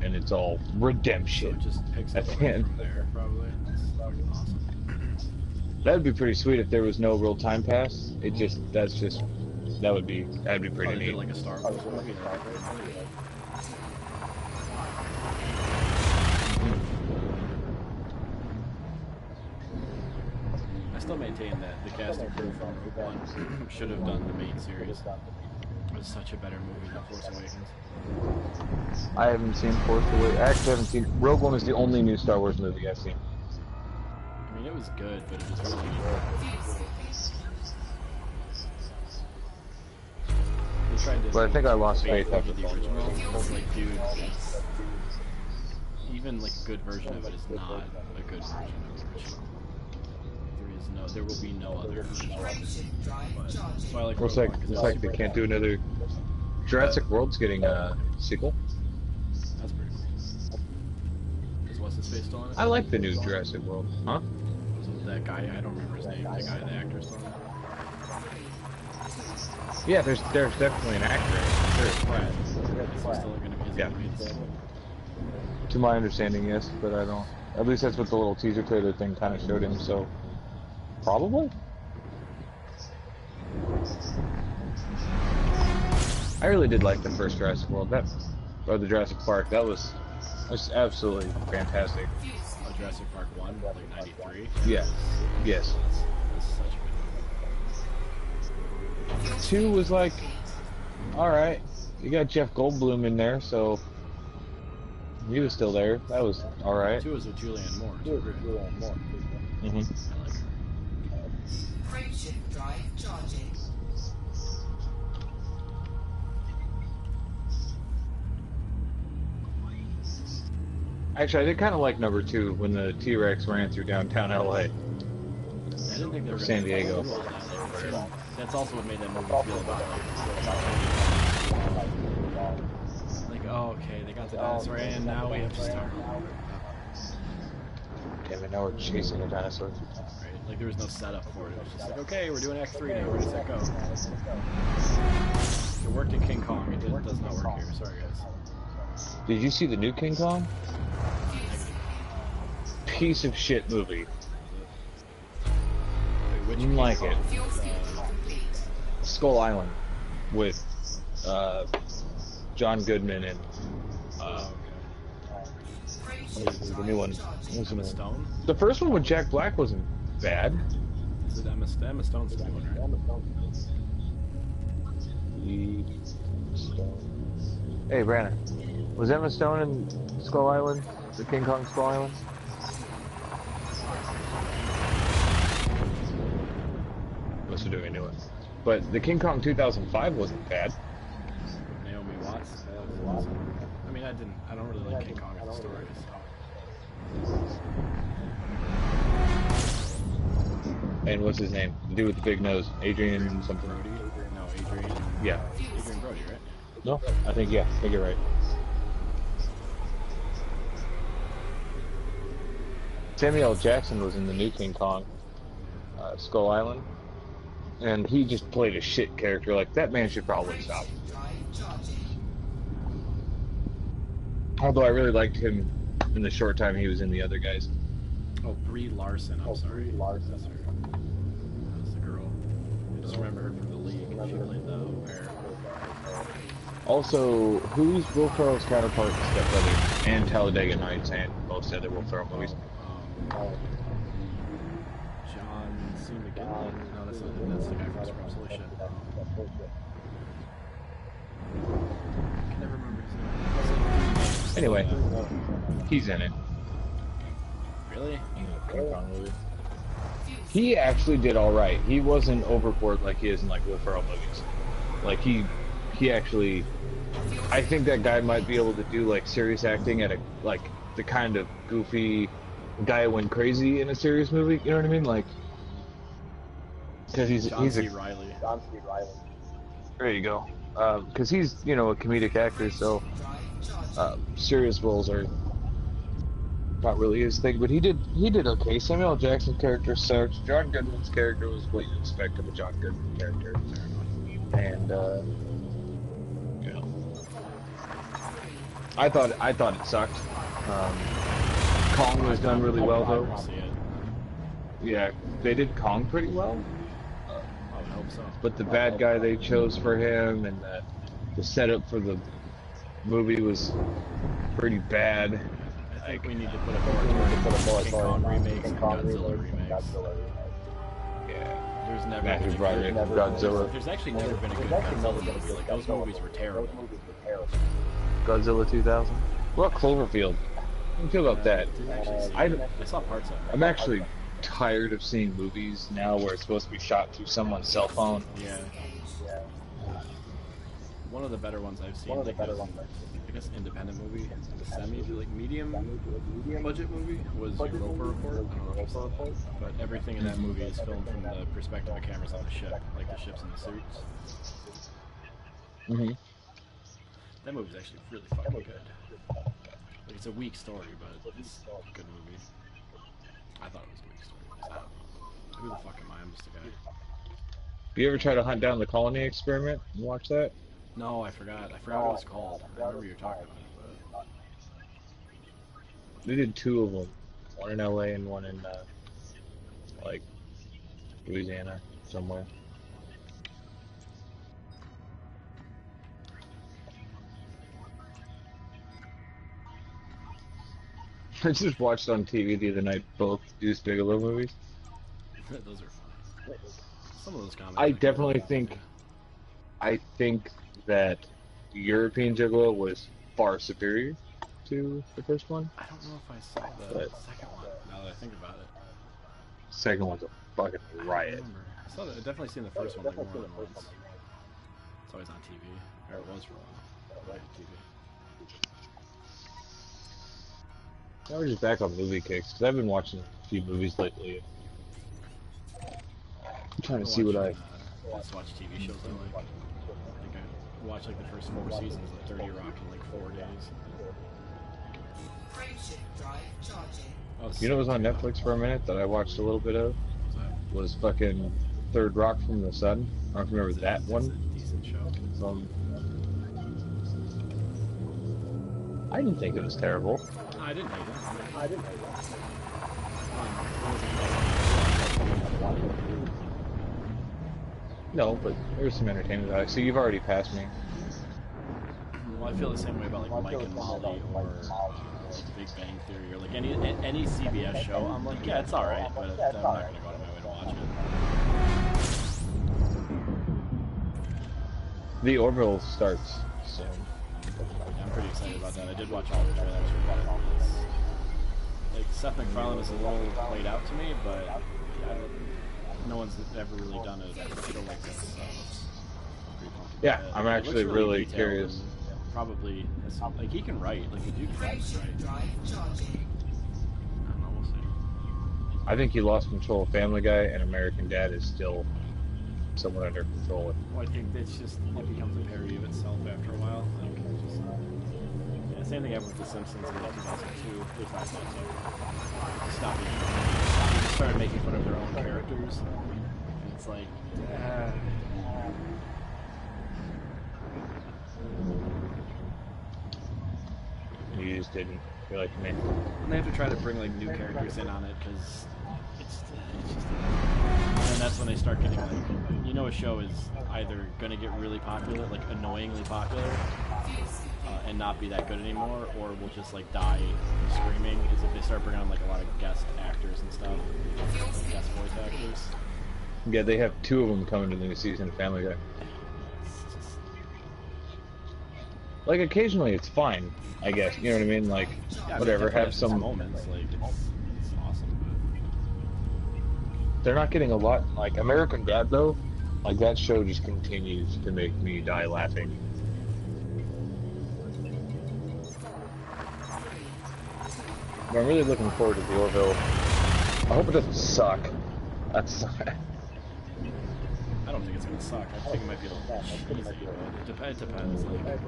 and it's all So redemption. it just picks up At the right end. from there, probably. That's fucking awesome. That'd be pretty sweet if there was no real time pass. That'd be Oh, pretty they did neat. like a Star Wars movie. I still maintain that the cast and crew from Rogue One should have done the main series. It was such a better movie than Force Awakens. I haven't seen Force Awakens. I actually haven't seen. Rogue One is the only new Star Wars movie I've seen. I mean, it was good, but it was really. They tried to. But I think I lost bait faith over after the Force original. Awakens. It's like, dude, even like a good version of it is not a good version of the original. There will be no other. Frameshift drive But charging. that's why I like Looks Rogue like One, 'cause looks like they can't do another. Jurassic World's getting a sequel. That's pretty cool. Is what's his face still on it? I like the new Jurassic World. Huh? Was it that guy? I don't remember his name. The guy, the actor still on it. Yeah, there's definitely an actor in it. Sure. Pratt. Is he still gonna be? Is he Yeah. gonna be the same? To my understanding, yes, but I don't. At least that's what the little teaser trailer thing kind of showed him. So, probably. I really did like the first Jurassic World, or the Jurassic Park. That was absolutely fantastic. Oh, Jurassic Park 1, like 93. Yeah. Yes. That's such a good movie. 2 was like, all right. You got Jeff Goldblum in there, so he was still there. That was all right. 2 is with Julianne Moore. It's great. Mm-hmm. I like her. Frameshift drive charging. Actually, I did kind of like number 2 when the T-Rex ran through downtown LA. I didn't think they were San gonna Diego. do all that. Like, that's also what made that movie feel about like, oh, okay, they got the dinosaur, and now we have to start. Damn it, now we're chasing a dinosaur. Right? Like there was no setup for it. It was just like, okay, we're doing Act 3 now. Where does that go? It worked in King Kong. It does not work here. Sorry, guys. Did you see the new King Kong? Piece of shit movie. Didn't like it. Fuel station complete. Skull Island with John Goodman and the new one. What was the Emma name? Stone? The first one with Jack Black wasn't bad. Is it Emma Stone's the new one, right? Hey, Brandon. Was Emma Stone in Skull Island? The King Kong Skull Island? Must have doing a new one. But the King Kong 2005 wasn't bad. Naomi Watts. That was awesome. I mean, I don't really like King Kong as a story. So. And what's his name? The dude with the big nose. Adrian something. Brody? No, Adrian. Yeah. Adrian Brody, right? No? I think you're right. Samuel L. Jackson was in the new King Kong, Skull Island. And he just played a shit character. Like, that man should probably stop. Although I really liked him in the short time he was in the other guys. Oh, Brie Larson. I'm sorry. That's her. That's the girl. I just remember her from The League. She played the au pair. Also, who's Will Ferrell's counterpart in Step Brothers and Talladega Nights and most other Will Ferrell movies? John C. McGinley. No, that's the guy from Scrubs. Holy shit. I can never remember his name. Anyway, he's in it. Really? He actually did all right. He wasn't overboard like he is in like Will Ferrell movies. Like he actually, I think that guy might be able to do like serious acting at a like the kind of goofy guy who went crazy in a serious movie. You know what I mean? Like, because he's John C. a Reilly. there you go. Because he's a comedic actor, so serious roles are not really his thing. But he did okay. Samuel L. Jackson's character sucked. John Goodman's character was what you expect of a John Goodman character, and I thought it sucked. Kong was done really well though. See it. Yeah, they did Kong pretty well. I would hope so. But the bad guy they chose for him and the setup for the movie was pretty bad. I think we need to put a moratorium on King Kong remakes and Godzilla remakes. Yeah. There's never Matthew been a Broderick, good, Godzilla. There's actually never been a good Godzilla movie. Like, those movies were terrible. Godzilla 2000. What about Cloverfield? How do you feel about that? Didn't actually see I- it. I saw parts of it. I'm actually tired of seeing movies now where it's supposed to be shot through someone's cell phone. Yeah. One of the better ones I've seen, like, I guess independent movie, medium budget movie was Europa Report. I don't know if you saw that, but everything in that movie is filmed from the perspective of cameras on the ship, like the ships and the suits. Mm-hmm. That movie's actually really fucking good. Like, it's a weak story, but it's a good movie. I thought it was a weak story. Who the fuck am I? I'm just a guy. You ever try to hunt down the Colony Experiment and watch that? No, I forgot. I forgot what it was called. I remember you were talking about it, but... They did two of them. One in LA and one in, like, Louisiana, somewhere. I just watched on TV the other night both Deuce Bigelow movies. Those are funny. Some of those comics. I definitely think that the European Gigolo was far superior to the first one. I don't know if I saw the second one, now that I think about it. Second one's a fucking I don't riot. remember. I've definitely seen the first one like more than once. It's always on TV. Or it was for a while. TV. Now we're just back on movie kicks, because I've been watching a few movies lately. I'm trying to see what I... Let's watch TV shows I like. I think I watched like the first 4 seasons of 30 Rock in like 4 days. Frameshift drive charging. Oh, You know what was on Netflix for a minute that I watched a little bit of? Was fucking Third Rock from the Sun. I don't remember that one. Decent show. I didn't think it was terrible. I didn't hate it. No, but there's some entertainment value. So you've already passed me. Well, I feel the same way about like Mike and Molly or Big Bang Theory or like any CBS show. I'm like, yeah, it's all right, but I'm not gonna go out of my way to watch it. The Orville starts soon. Yeah, I'm pretty excited about that. I did watch all the trailers for it. Like Seth MacFarlane is a little played out to me, but yeah, no one's ever really done a show like this. So I'm pretty pumped about Yeah, it. I'm It actually looks really detailed curious. and probably like he can write, like the dude can write. Friendship drive charging. I don't know, we'll see. I think he lost control of Family Guy, and American Dad is still somewhat under control. Well, I think it's just it becomes a parody of itself after a while. Like just, yeah, same thing happened with The Simpsons in like 2002. At least I thought so. Stop being funny. They just started making fun of their own characters, and it's like. You just didn't feel like me. And they have to try to bring like new characters in on it because it's just and that's when they start getting like a show is either gonna get really popular, like annoyingly popular, and not be that good anymore, or will just like die screaming. Is if they start bringing on like a lot of guest actors and stuff, like guest voice actors. Yeah, they have 2 of them coming to the new season of Family Guy. It's just, Like, occasionally it's fine, I guess. You know what I mean? Like, yeah, whatever, definitely have has its some... moments. Like it's awesome. They're not getting a lot... Like, American Dad, though, like, that show just continues to make me die laughing. But I'm really looking forward to the Orville. I hope it doesn't suck. That's... I don't think it's gonna suck. I think it might be a little cheesy, but it depends. Like,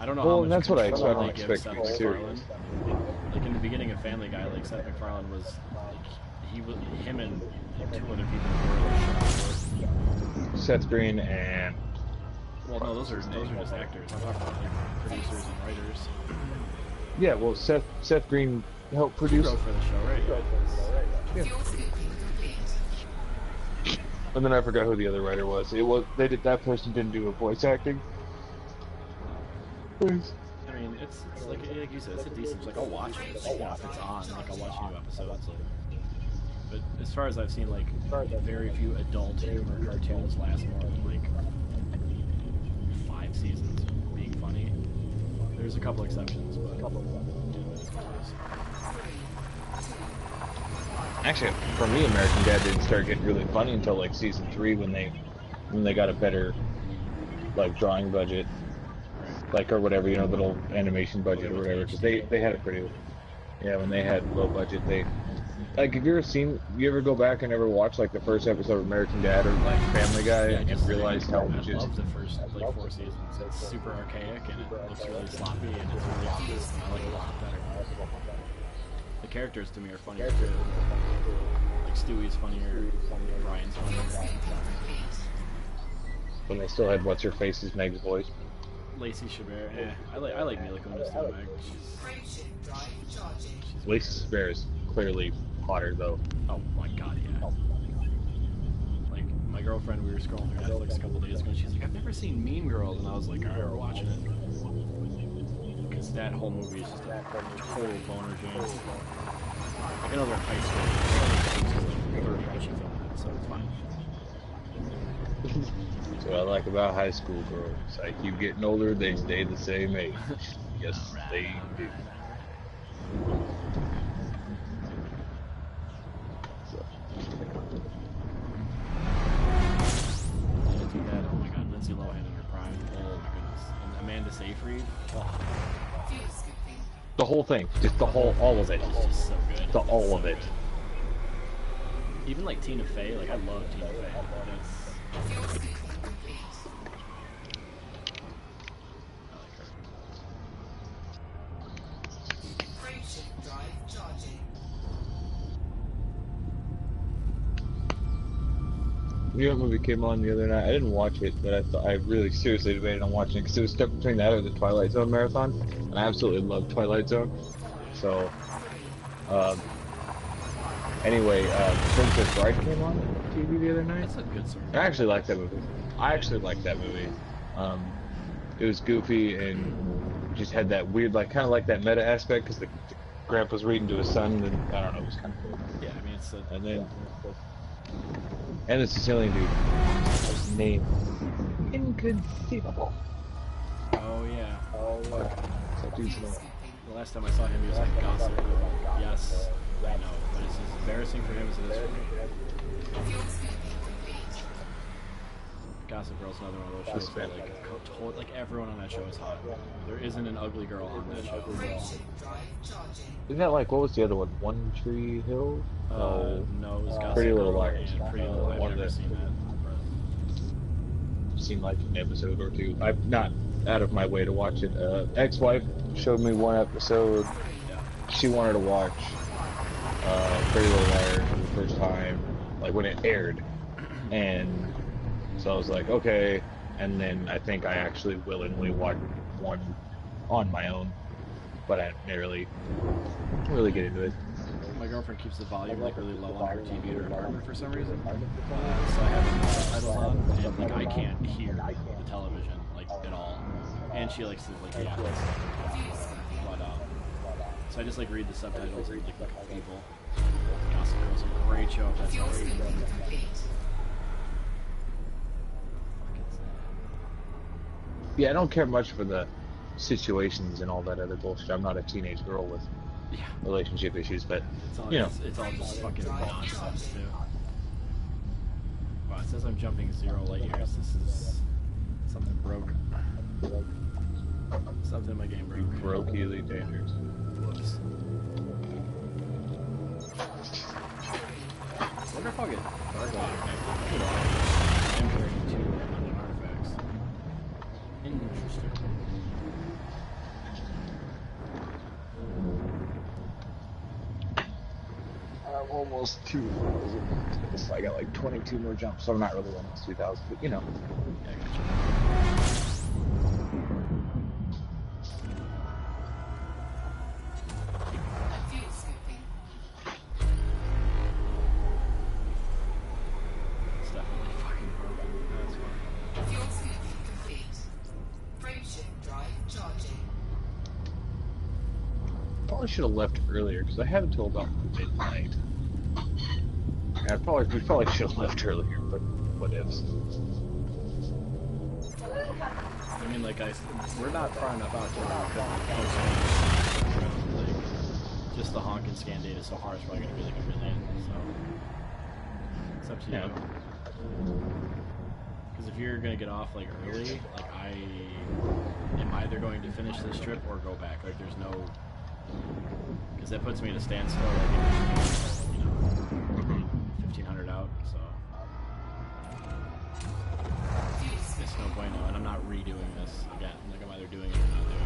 I don't know Well, how much that's what I control expect they from give expecting Seth the series. MacFarlane. Like in the beginning of Family Guy, like Seth MacFarlane was like him and like 2 other people were the show. Seth Green and... Well, no, those are just actors. I'm talking about like producers and writers. Yeah, well, Seth Green helped He produce... wrote for the show, right? Yeah. Fuel scooping complete. And then I forgot who the other writer was. That person didn't do a voice acting. I mean, it's like you said, it's a decent. Like I'll watch it. Like, yeah, if it's on, like I'll watch new episodes. Like, but as far as I've seen, like very few adult humor cartoons last more than like 5 seasons being funny. There's a couple exceptions, but Actually, for me, American Dad didn't start getting really funny until like season 3 when they got a better like drawing budget, like or whatever, the little animation budget or whatever. Because they had a pretty, yeah, when they had low budget, they like. Have you ever go back and ever watch like the first episode of American Dad or like Family Guy and realize how I just love the first like 4 seasons. It's super archaic and it looks really sloppy and it's really obvious. And I like it a lot better. The characters to me are funnier too. Like Stewie's funnier, Brian's funnier. when they still had what's her face's Meg's voice. Lacey Chabert, I like Mila Kunis too. Friendship drive charging. Lacey Chabert is clearly hotter though. Oh my god, yeah. Like my girlfriend, we were scrolling through Netflix a couple days ago, and she's like, "I've never seen Mean Girls," and I was like, "All right, we're watching it." Because that whole movie is just a total boner jam. Like I know they're in high school, it's like third grade she's on it, so it's fine. That's what I like about high school girls. I keep getting older, they stay the same age. Yes, they do. So. Too bad. Oh my god, Lindsay Lohan in her prime. Oh my goodness. And Amanda Seyfried. Oh, Fuel scooping. The whole thing, just all of it. it's just so good. All of it. Even like Tina Fey, like I love Tina Fey. That's Fuel scooping complete. I like her. Friendship drive charging. You know what movie came on the other night? I didn't watch it, but I really seriously debated on watching it because it was stuck between that or the Twilight Zone marathon, and I absolutely love Twilight Zone. So, anyway, Princess Bride came on. TV the other night. That's a good sort. I actually like that movie. I actually like that movie. It was goofy and just had that weird, like, kind of like that meta aspect because the grandpa's reading to his son, and I don't know, it was kind of cool. Yeah, I mean it's a, And then, and the Sicilian dude, his name, inconceivable. oh yeah. That dude's name. The last time I saw him, he was like Gossip Girl. Yes, I know, but it's as embarrassing for him as it is for me. Gossip Girl's another one of those shows where like everyone on that show is hot. There isn't an ugly girl on that show. Isn't that like, what was the other one? One Tree Hill? No, it was Gossip Pretty Little Girl Liars. and Pretty Little. I've One of never the- seen that. Seen like an episode or two. I'm not out of my way to watch it. Ex-wife showed me one episode. She wanted to watch Pretty Little Liars for the first time, like when it aired, and so I was like, okay. And then I think I actually willingly watched one on my own, but I didn't really get into it. My girlfriend keeps the volume like really low on her TV at her apartment for some reason. So I have the subtitles on, and like I can't hear the television like at all. And she likes to like yeah. But so I just like read the subtitles and like look at people. Gossip Girl's a great show. If that's all right. Yeah, I don't care much for the situations and all that other bullshit. I'm not a teenage girl with Yeah. relationship issues, but It's all, you know. it's all just fucking nonsense too. Wow, it says I'm jumping 0 light years. This is something broke. Something in my game broke. Brokily dangerous. Whoops. I wonder if I'll get Dark Light connected. I'm carrying 2 unknown artifacts. Interesting. I'm almost 2,000. So I got like 22 more jumps, so I'm not really almost 2,000, but you know. Yeah, I gotcha. Fuel scooping. It's definitely fucking broken. That's fine. Fuel scooping complete. Frameshift drive charging. Probably should have left earlier because I have until about midnight. We probably should have left earlier, but what ifs? I mean, like, we're not far enough out to where we couldn't post like, just the honk and scan data so far is probably going to be like 1 million, so it's up to you. Because if you're going to get off, like, early, like, I am either going to finish this trip or go back. Like, there's no... Because that puts me at a standstill, like, you know, 1,500 out, so... It's no bueno, and I'm not redoing this again. Like, I'm either doing it or not doing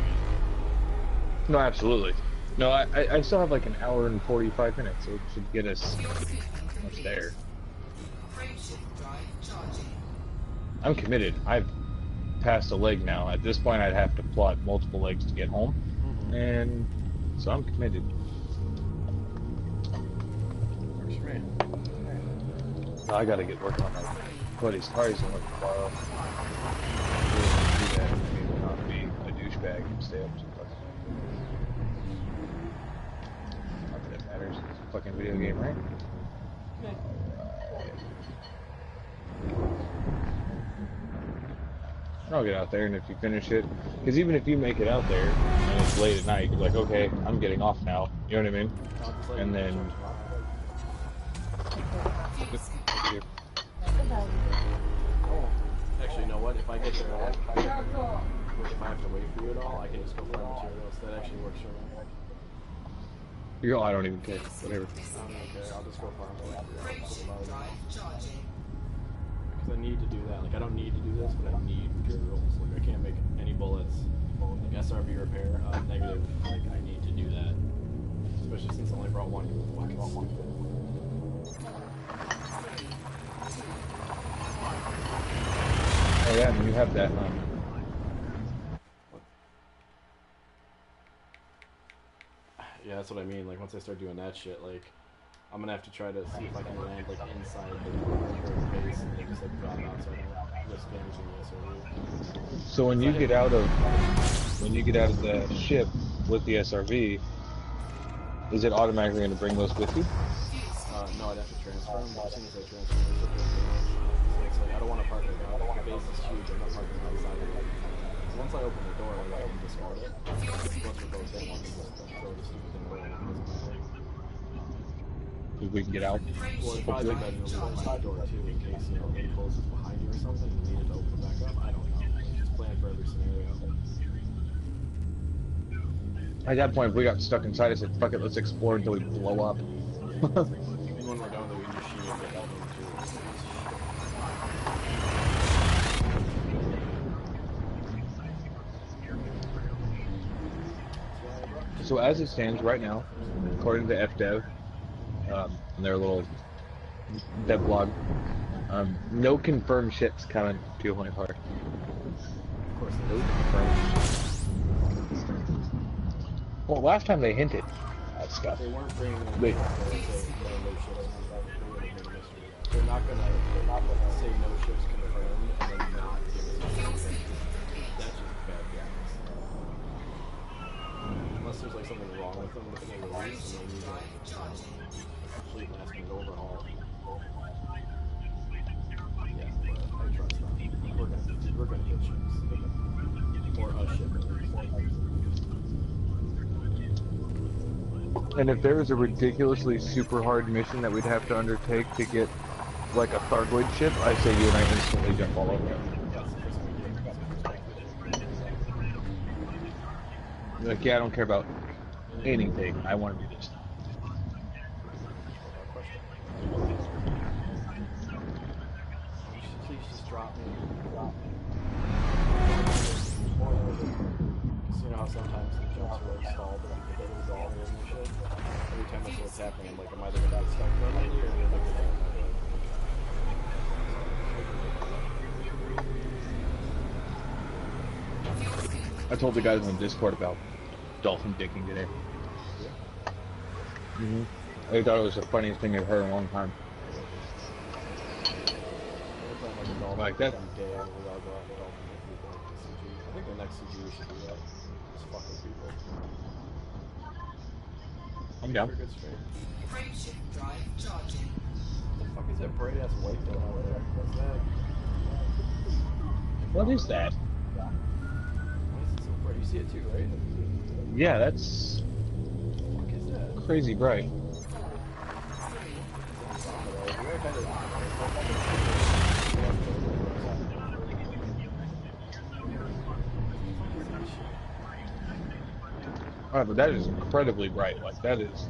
it. No, absolutely. No, I still have like an hour and 45 minutes, so it should get us almost there. Frameshift drive charging. I'm committed. I've passed a leg now. At this point, I'd have to plot multiple legs to get home, and so I'm committed. Works for me. Now I gotta get working on my buddy's tires and work tomorrow. Do that. Maybe not be a douchebag and stay up too fucking. Not that it matters. It's a fucking video game, right? I'll get out there, and if you finish it, because even if you make it out there and it's late at night, you're like, okay, I'm getting off now. You know what I mean? And then. Actually, you know what? If I get there, if I have to wait for you at all, I can just go find materials. That actually works for me. You go, I don't even care. Whatever. I don't even care. I'll just go farm away for Frameshift drive charging. because I need to do that. Like, I don't need to do this, but I need materials. Like, I can't make any bullets. Like, SRV repair, negative. Like, I need to do that. Especially since I only brought one. Fucking stupid. Oh yeah, and you have that, Yeah, that's what I mean. Like, once I start doing that shit, like, I'm gonna have to try to see if I can land like inside the perimeter of the base and then just like drop out so I don't risk damaging the SRV. So when you get out of the ship with the SRV, is it automatically going to bring those with you? No, I'd have to transfer them, but as soon as I transfer them, I should get damage. So it's like, I don't want to park it out. The base is huge, I'm not parking outside of it. So once I open the door, like, I can discard it. Once we're both in, I can just throw the stupid thing away. It doesn't matter. Because we can get out. Well, it'd probably be better to leave it by the door, too, in case, you know, it closes behind you or something, and you need it to open back up. I don't know. Just plan for every scenario. At that point, if we got stuck inside, I said, fuck it, let's explore until we blow up. And when we're done, we can just shoot it out too. So as it stands right now, according to FDev, their little dev blog, no confirmed ships coming to Honey Park. Of course, No confirmed ships. Well, last time they hinted at stuff. they weren't bringing in Wait. no ships. They're not gonna say no ships confirmed and then not give us anything. That's just bad guidance. Unless there's like something wrong with them with the release and they need like a complete last minute overhaul. Yeah, but I trust them. We're gonna get ships. Or a ship at least. And if there was a ridiculously super hard mission that we'd have to undertake to get like a Thargoid ship, I say you and I instantly jump all over it. Like, yeah, I don't care about anything. I want to do this. Please just drop me. You know how sometimes the jumps are like stalled, but I'm able to go all the way in the ship. Every time that's what's happening, I'm like, am I either gonna get stuck permanently or am I gonna get I told the guys on Discord about dolphin dicking today. They thought it was the funniest thing I've heard in a long time. Like that. I think the next CG we should do that. Just fuck with people. I'm down. Good stream. Frameshift drive charging. What the fuck is that bright ass white thing over there? What's that? What is that? Why is it so bright? You see it too, right? Yeah, that's What the fuck is that? crazy bright. Alright, but that is incredibly bright. Like, that is...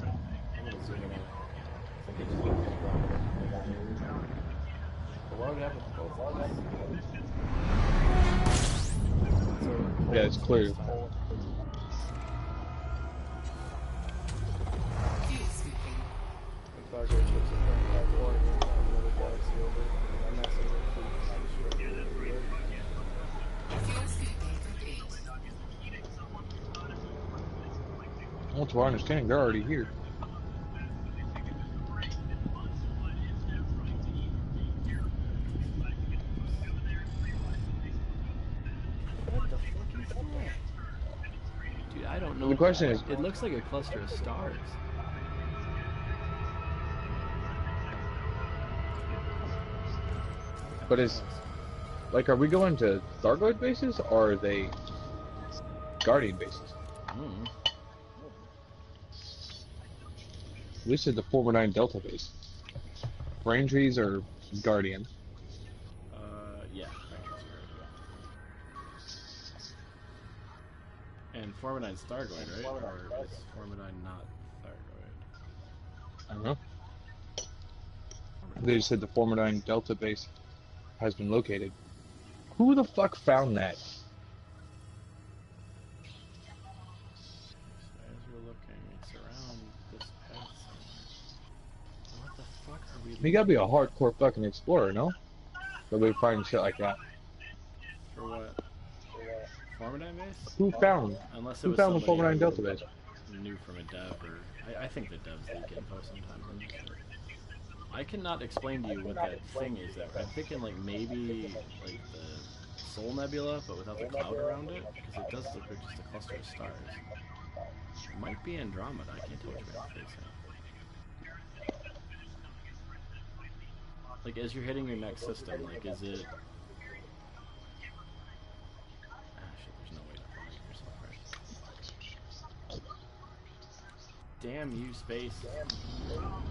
I'm gonna zoom in on it. I think it just looks like but what would happen to both of us? Yeah, it's clear. Fuel scooping. Like Thargoid ships are trying to fly another galaxy over. I'm not saying Fuel scooping complete. Well, to our understanding, they're already here. what the fuck is that? Dude, I don't know. The question is... It looks like a cluster of stars. But is... Like, are we going to Thargoid bases, or are they Guardian bases? Mm. At least at the 419 Delta base. Braintrees or Guardian? Yeah. And Formidine Stargoid, right? Or is Formidine not Stargoid? I don't know. They just said the 419 Delta base has been located. Who the fuck found that? As we're looking, it's around this path somewhere. What the fuck are we You gotta be a hardcore fucking explorer, no? That we find shit like that. For what? Formidine base? Who found? Unless it Who was found the somebody 419 Delta base? new from a dev, or I think the devs leak info sometimes. I cannot explain to you what that thing is. That I'm thinking like maybe like the Soul Nebula, but without the cloud around it, because it does look like just a cluster of stars. It might be Andromeda. I can't tell which way I'm facing. Like as you're hitting your next system, like is it? Ah shit! There's no way to find yourself right. Damn you, space.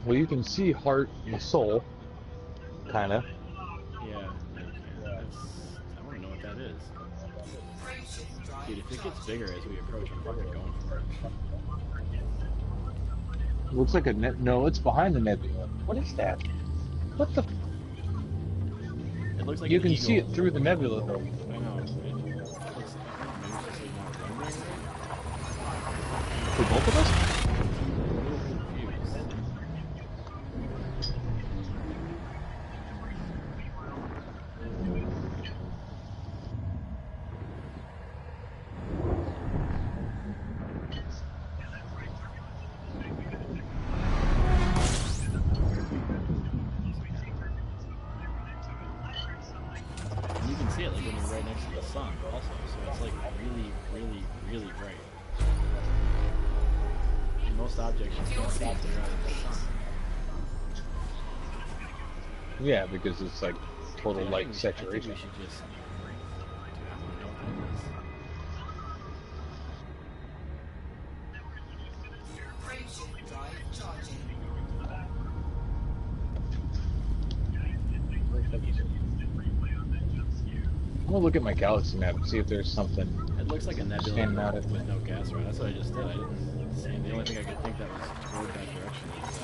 Well, you can see heart and soul, kinda. Yeah, you can. That's. I want to know what that is. Dude, if it gets bigger as we approach, I'm fucking going for it. Looks like a no, it's behind the nebula. What is that? What the? It looks like You an can eagle. see it through the nebula, though. I know. It looks. I don't know. Maybe it's just like not rendering right. For both of us? I'm a little confused. And you can see it like when you're right next to the sun, also. So it's like really, really, really bright. And most objects you can't see if they're out of the sun. Yeah, because it's like total Dude, I light think saturation. we should just. Dude, I want to know what that is. Frameshift drive charging. I'm gonna look at my galaxy map and see if there's something. It looks like a nebula Standing out with no gas around. That's what I just did. I didn't see it. The only thing I could think that was toward that direction is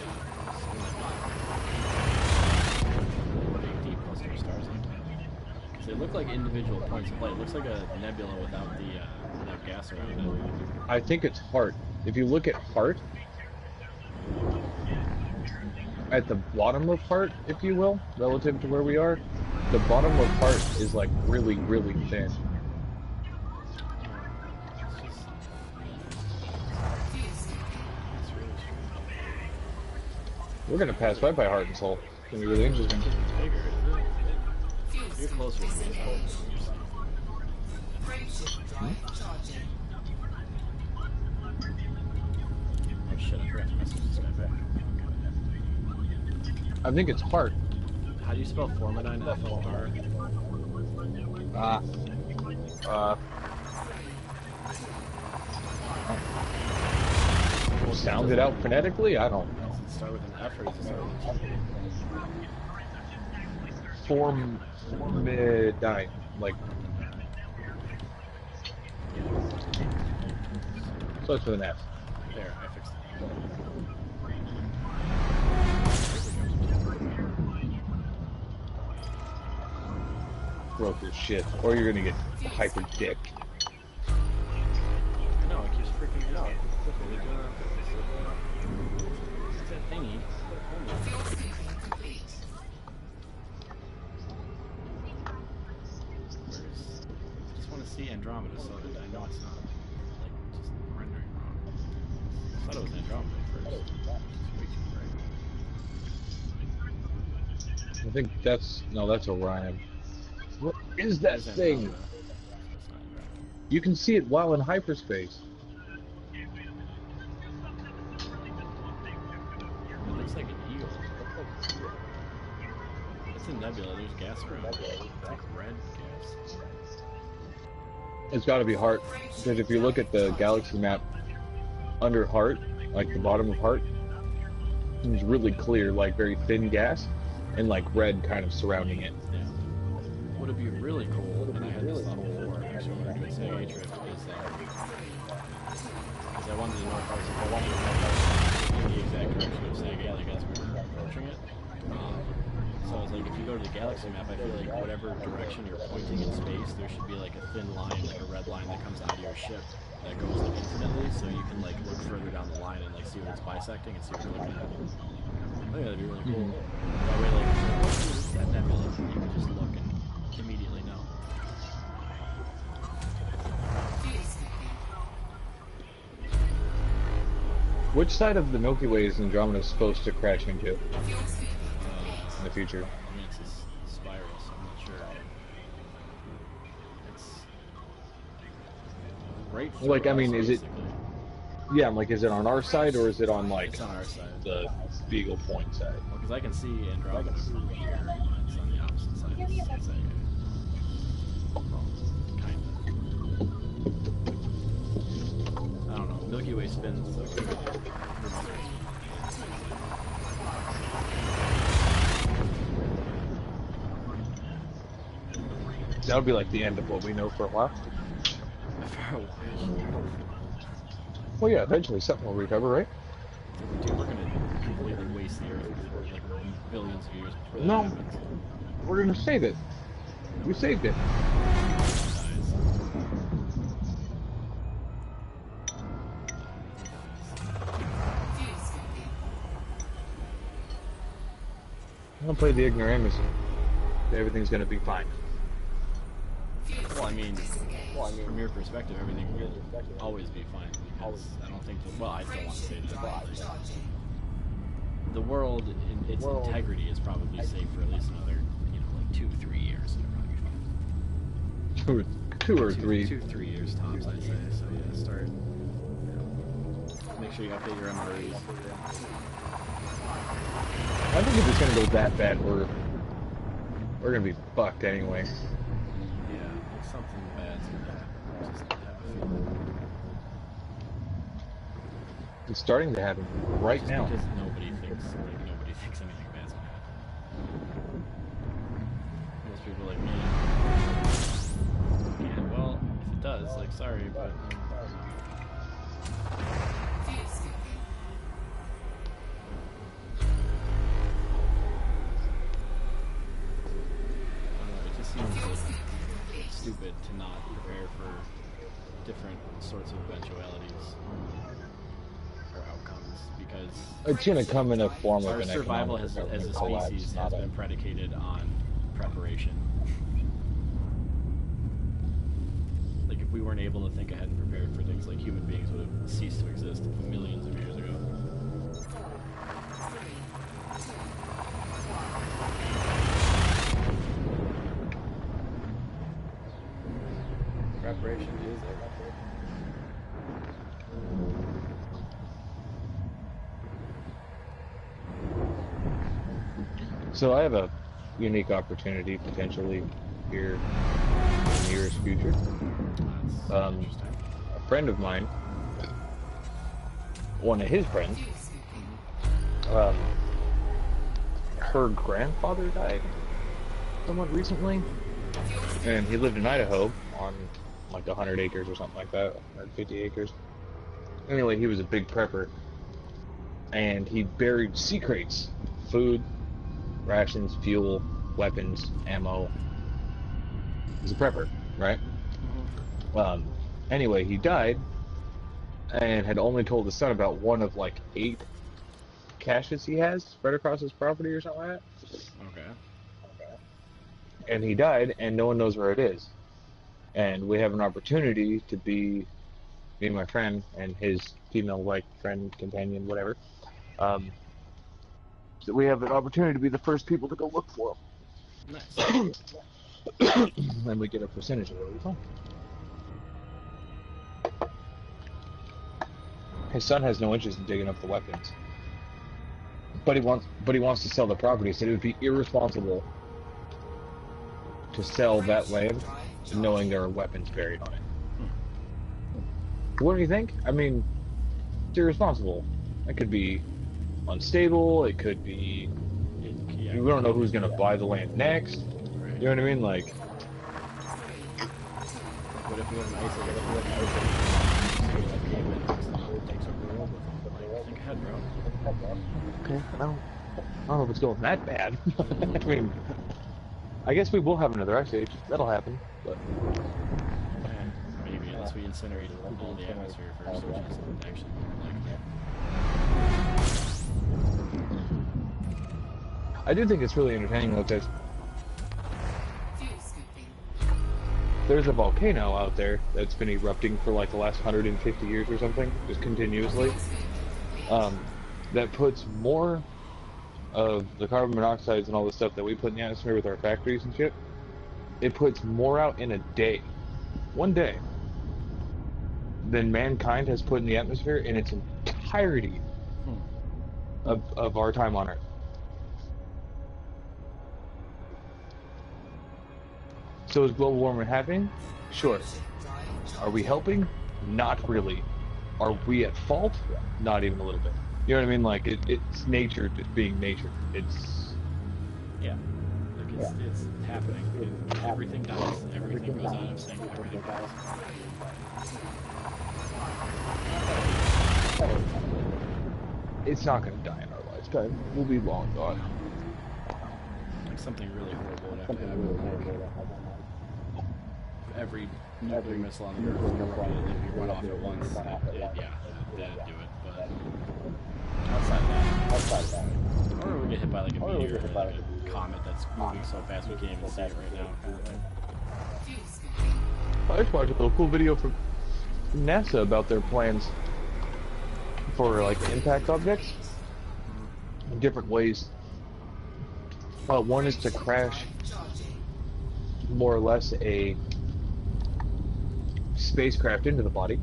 big, deep cluster of stars like that. Because they look like individual points of light. It looks like a nebula without the without gas around it. I think it's heart. If you look at heart, at the bottom of heart, if you will, relative to where we are, the bottom of heart is like really, really thin. We're gonna pass by heart and soul. It's gonna be really interesting. It's bigger, isn't it? You're closer to me. Frameshift drive charging. Oh shit, I forgot to message this guy back. I think it's heart. How do you spell Formidine? F-O-R? Sound it out phonetically? I don't know. Does it start with an F or does it start with a T? Formidine. Like. So it's with an F. There, I fixed it. Broke your shit. Or you're gonna get hyper dick. No, it keeps freaking me out. They're doing it on purpose. It's that thingy. Complete. Where's... I just want to see Andromeda so that I know it's not, like, just rendering wrong. I thought it was Andromeda at first. It's way too bright. I think that's that's Orion. What is that It's thing? Andromeda. That's not Andromeda. You can see it while in hyperspace. It looks like an eagle. It's a nebula. There's gas around it. It's like red gas. It's got to be heart, because if you look at the galaxy map under heart, like the bottom of heart, it's really clear, like very thin gas, and like red kind of surrounding it. Yeah. Would it be really cool, and I had this thought before, actually, when we were doing CIA trip, is because I wanted to know if I was in the exact direction of Sega, like as we were approaching it. So I was like, if you go to the galaxy map, I feel like whatever direction you're pointing in space, there should be like a thin line, like a red line that comes out of your ship that goes like infinitely, so you can like look further down the line and like see what it's bisecting and see what you're looking at. I think that'd be really cool. That way, like, if that nebula, you can just look and immediately know. Which side of the Milky Way is Andromeda supposed to crash into in the future? I mean, it's a spiral, so I'm not sure. It's right through Like, I us, mean, is it? basically. Yeah, I'm like, is it on our side or is it on like It's on our side. the Beagle Point side? Because I can see Andromeda from here, and it's on the opposite side. It's like, well, kind of. I don't know. Milky Way spins like That would be like the end of what we know for a while. for a while. Well, yeah, eventually something will recover, right? Dude, we're gonna completely waste the Earth before, like, billions of years before that No. happens. We're gonna save it. We saved it. I'm gonna play the ignoramus. Everything's gonna be fine. Well, I mean, from your perspective, everything will always be fine because I don't think that. Well, I don't want to say that. But the world in its integrity is probably safe for at least another, like 2-3 years. It'll probably be fine. Two or three. 2-3 years tops, I'd say. So yeah, start. Make sure you update your MREs. I think if it's gonna go that bad, we're gonna be fucked anyway. Yeah, like something bad's gonna happen. Just have a feeling. It's starting to happen right Just now. because nobody thinks anything bad's gonna happen. Most people like me. Yeah, well, if it does, like, sorry, but. It just seems like stupid to not prepare for different sorts of eventualities or outcomes because It's gonna come in a form of our an survival economic as a collapse, species not has a- been predicated on preparation. Like, if we weren't able to think ahead and prepare for things, like, human beings would have ceased to exist millions of years ago. Preparation is everything. So I have a unique opportunity potentially here in the nearest future. That's interesting. A friend of mine, one of his friends, her grandfather died somewhat recently, and he lived in Idaho on like 100 acres or something like that, 150 acres. Anyway, he was a big prepper, and he buried sea crates, food, rations, fuel, weapons, ammo. He's a prepper, right? Anyway, he died and had only told his son about one of like 8 caches he has spread across his property or something like that. Okay. And he died, and no one knows where it is. And we have an opportunity to be, me and my friend and his female like friend, companion, whatever. So we have an opportunity to be the first people to go look for him. Nice. And we get a percentage of where we find. His son has no interest in digging up the weapons, but he wants to sell the property. So it would be irresponsible to sell that land, knowing there are weapons buried on it. What do you think? I mean, it's irresponsible. It could be unstable. It could be. Yeah. We don't know who's gonna buy the land next. Right. You know what I mean? Like, What if we have an isolated takes over the world with them? Like, think ahead, bro. okay, I don't know if it's going that bad. I mean, I guess we will have another ice age. That'll happen. But Maybe, unless we incinerate all the atmosphere first, which is actually more likely. I do think it's really entertaining though, because there's a volcano out there that's been erupting for like the last 150 years or something, just continuously. that puts more of the carbon monoxides and all the stuff that we put in the atmosphere with our factories and shit. It puts more out in a day, one day, than mankind has put in the atmosphere in its entirety of our time on Earth. So is global warming happening? Sure. Are we helping? Not really. Are we at fault? Not even a little bit. You know what I mean? Like, it's nature just being nature. It's... Yeah. Like, it's happening. Everything dies. Everything goes out of sync. Everything dies. It's not going to die in our lifetime. We'll be long gone. Like, something really horrible would have to happen. Every nuclear missile on the Earth is repeatedly be run off at once. Yeah, that'd do it. But outside that, or we get hit by like a meteor or like a comet that's moving so fast we can't even see it right now. Kind of thing. I just watched a little cool video from NASA about their plans for like impact objects in different ways. One is to crash more or less a spacecraft into the body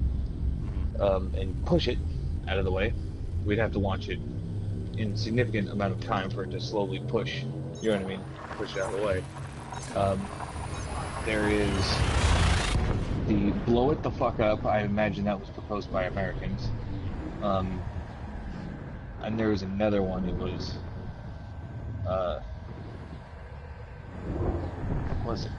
and push it out of the way. We'd have to launch it in a significant amount of time for it to slowly push, you know what I mean, push it out of the way. There is the blow it the fuck up. I imagine that was proposed by Americans. And there was another one. It was what was it?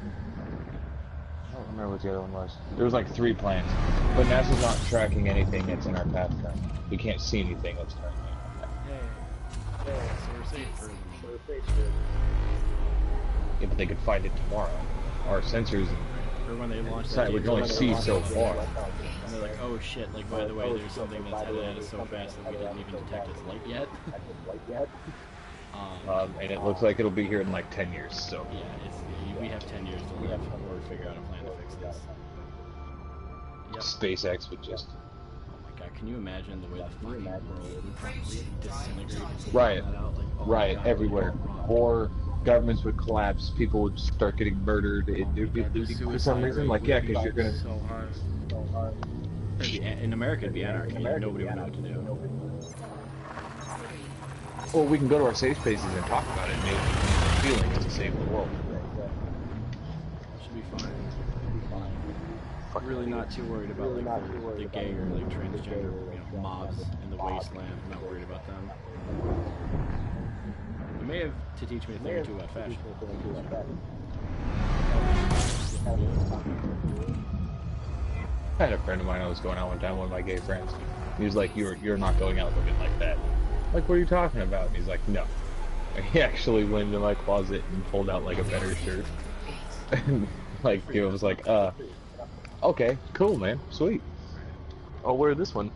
I don't remember what the other one was. There was like 3 plans, but NASA's not tracking anything that's in our path currently. We can't see anything that's currently in our path. So we're safe for Yeah, but they could find it tomorrow. Our sensors or when they launch inside, that we can only see so far. and they're like, oh shit, like by the way, there's something that's headed at us so fast that we didn't even detect its light yet. And it looks like it'll be here in like 10 years, so. Yeah, we have 10 years to live or figure out a plan to fix this. Yep. SpaceX would just... Oh my god, can you imagine the way the fucking world would probably disintegrate? if we Right. found that out? Like, oh my Right, God, everywhere. Or governments would collapse, people would start getting murdered, there'd be looting for some reason. Like, yeah, because you're gonna... So hard. In America, it'd be anarchy. Nobody would know what to do. Well, we can go to our safe spaces and talk about it, and maybe we can use our feelings to save the world. Should be fine. Really not too worried about like the gay or like transgender mobs in the wasteland. I'm not worried about them. You may have to teach me a thing or two about fashion. I had a friend of mine I was going out one time, one of my gay friends. He was like, you're not going out looking like that. Like, what are you talking about? And he's like, no. And he actually went into my closet and pulled out like a better shirt. And like, he was like, okay, cool, man, sweet. I'll wear this one.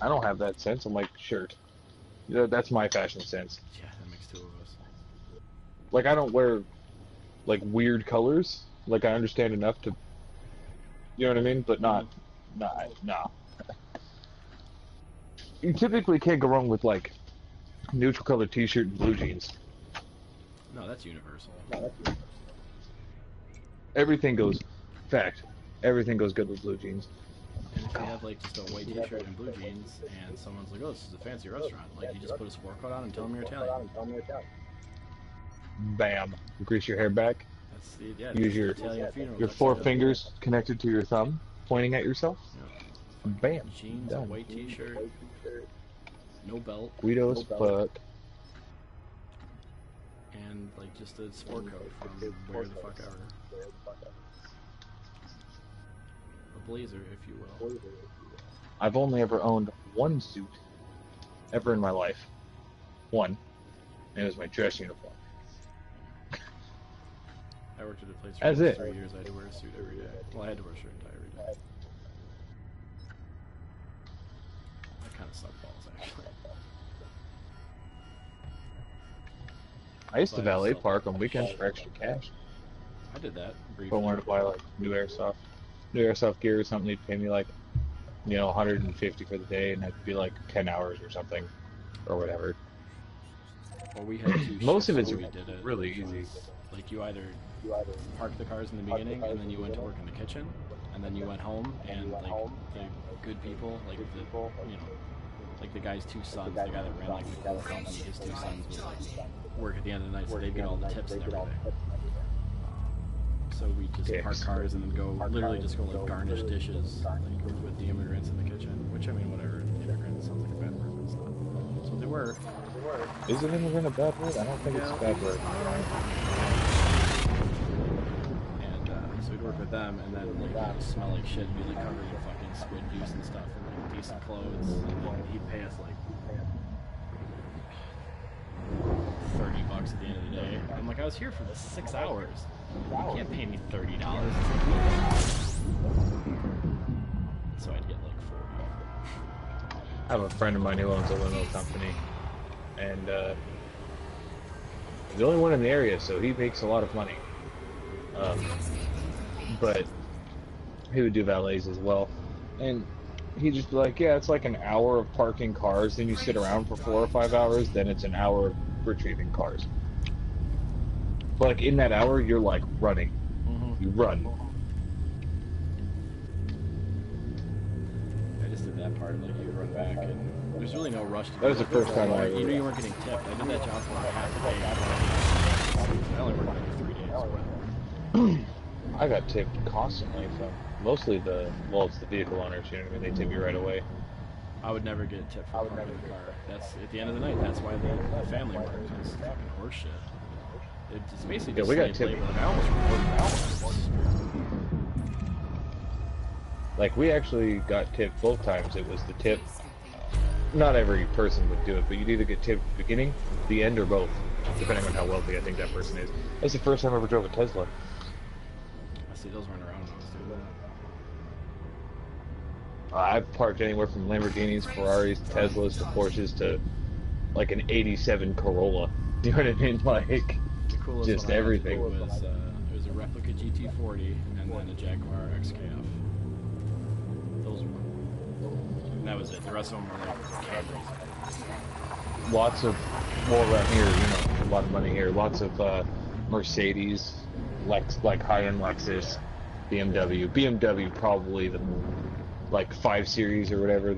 I don't have that sense. I'm like, shirt. You know, that's my fashion sense. Yeah, that makes 2 of us. Like, I don't wear like weird colors. Like, I understand enough to, you know what I mean? But nah. You typically can't go wrong with like neutral color t-shirt and blue jeans. No, that's universal. Everything goes, fact, everything goes good with blue jeans. And if you have like just a white t-shirt and blue jeans, and someone's like, "Oh, this is a fancy restaurant," like you just put a sport coat on and tell them you're Italian. Bam. Grease your hair back. That's the, yeah. Use your Italian funeral. your 4 fingers connected to your thumb, pointing at yourself. Yeah. Bam. Jeans, a Done. white t-shirt, no belt, Guido's fuck. and like just a sport coat from where the fuck ever. A blazer, if you will. I've only ever owned one suit ever in my life. One. And it was my dress uniform. I worked at a place That's for it. 3 years. I had to wear a suit every day. Well, I had to wear a shirt and tie every day. That kind of sucked balls, actually. I used to Buy valet yourself park a on weekends shirt. for extra cash. I did that If I briefly. wanted to buy like new airsoft gear or something, they'd pay me like you know, 150 for the day, and that'd be like 10 hours or something, or whatever. Well, we had two Most shifts of it's when we did it. really which easy. was, like, you either parked the cars in the beginning, and then you went to work in the kitchen, and then you went home, and like the good people, like the you know, like the guy's two sons, the guy that ran like the coal company, his two sons would like work at the end of the night, so they'd get all the tips and everything. So we just Dicks. park cars and then go, literally just go like garnish dishes, like with the immigrants in the kitchen. Which I mean, whatever. Immigrant sounds like a bad word, but it's not. So they were. Is it immigrant a bad word? I don't think it's a bad word. And so we'd work with them, and then like it'd smell like shit, and be like covered in fucking squid juice and stuff, and like decent clothes, and then he'd pay us like $30 at the end of the day. I'm like, I was here for 6 hours. You can't pay me $30. So I'd get like 40. I have a friend of mine who owns a limo company, and the only one in the area, so he makes a lot of money. But he would do valets as well, and he'd just be like, yeah, it's like an hour of parking cars, then you sit around for 4 or 5 hours, then it's an hour of retrieving cars. But like in that hour, you're like running. You run. I just did that part, like you run back, and there's really no rush to That was the first time I You ever- knew you weren't getting tipped. I did that job for like half a day. I only worked like 3 days. I got tipped constantly from mostly it's the vehicle owners, you know what I mean? They tip you right away. I would never get tipped for parking the car. That's at the end of the night. That's why the family works. It's fucking horseshit. It's basically just we got slave tipped. labor. Like I almost reported that. Like, we actually got tipped both times. It was the tip. Not every person would do it, but you'd either get tipped at the beginning, the end, or both, depending on how wealthy I think that person is. That's the first time I ever drove a Tesla. I see those run around when I was doing that. I've parked anywhere from Lamborghinis, Ferraris, Teslas, to Porsches, to like an 87 Corolla. You know what I mean? Like, The coolest just one I had to everything. do was it was a replica GT40 and then a Jaguar XKF. Those were cool. And that was it. The rest of them were like Camrys. Lots of, well, around here, you know, a lot of money here. Lots of Mercedes, like high-end Lexus, BMW. BMW probably the like 5 Series or whatever.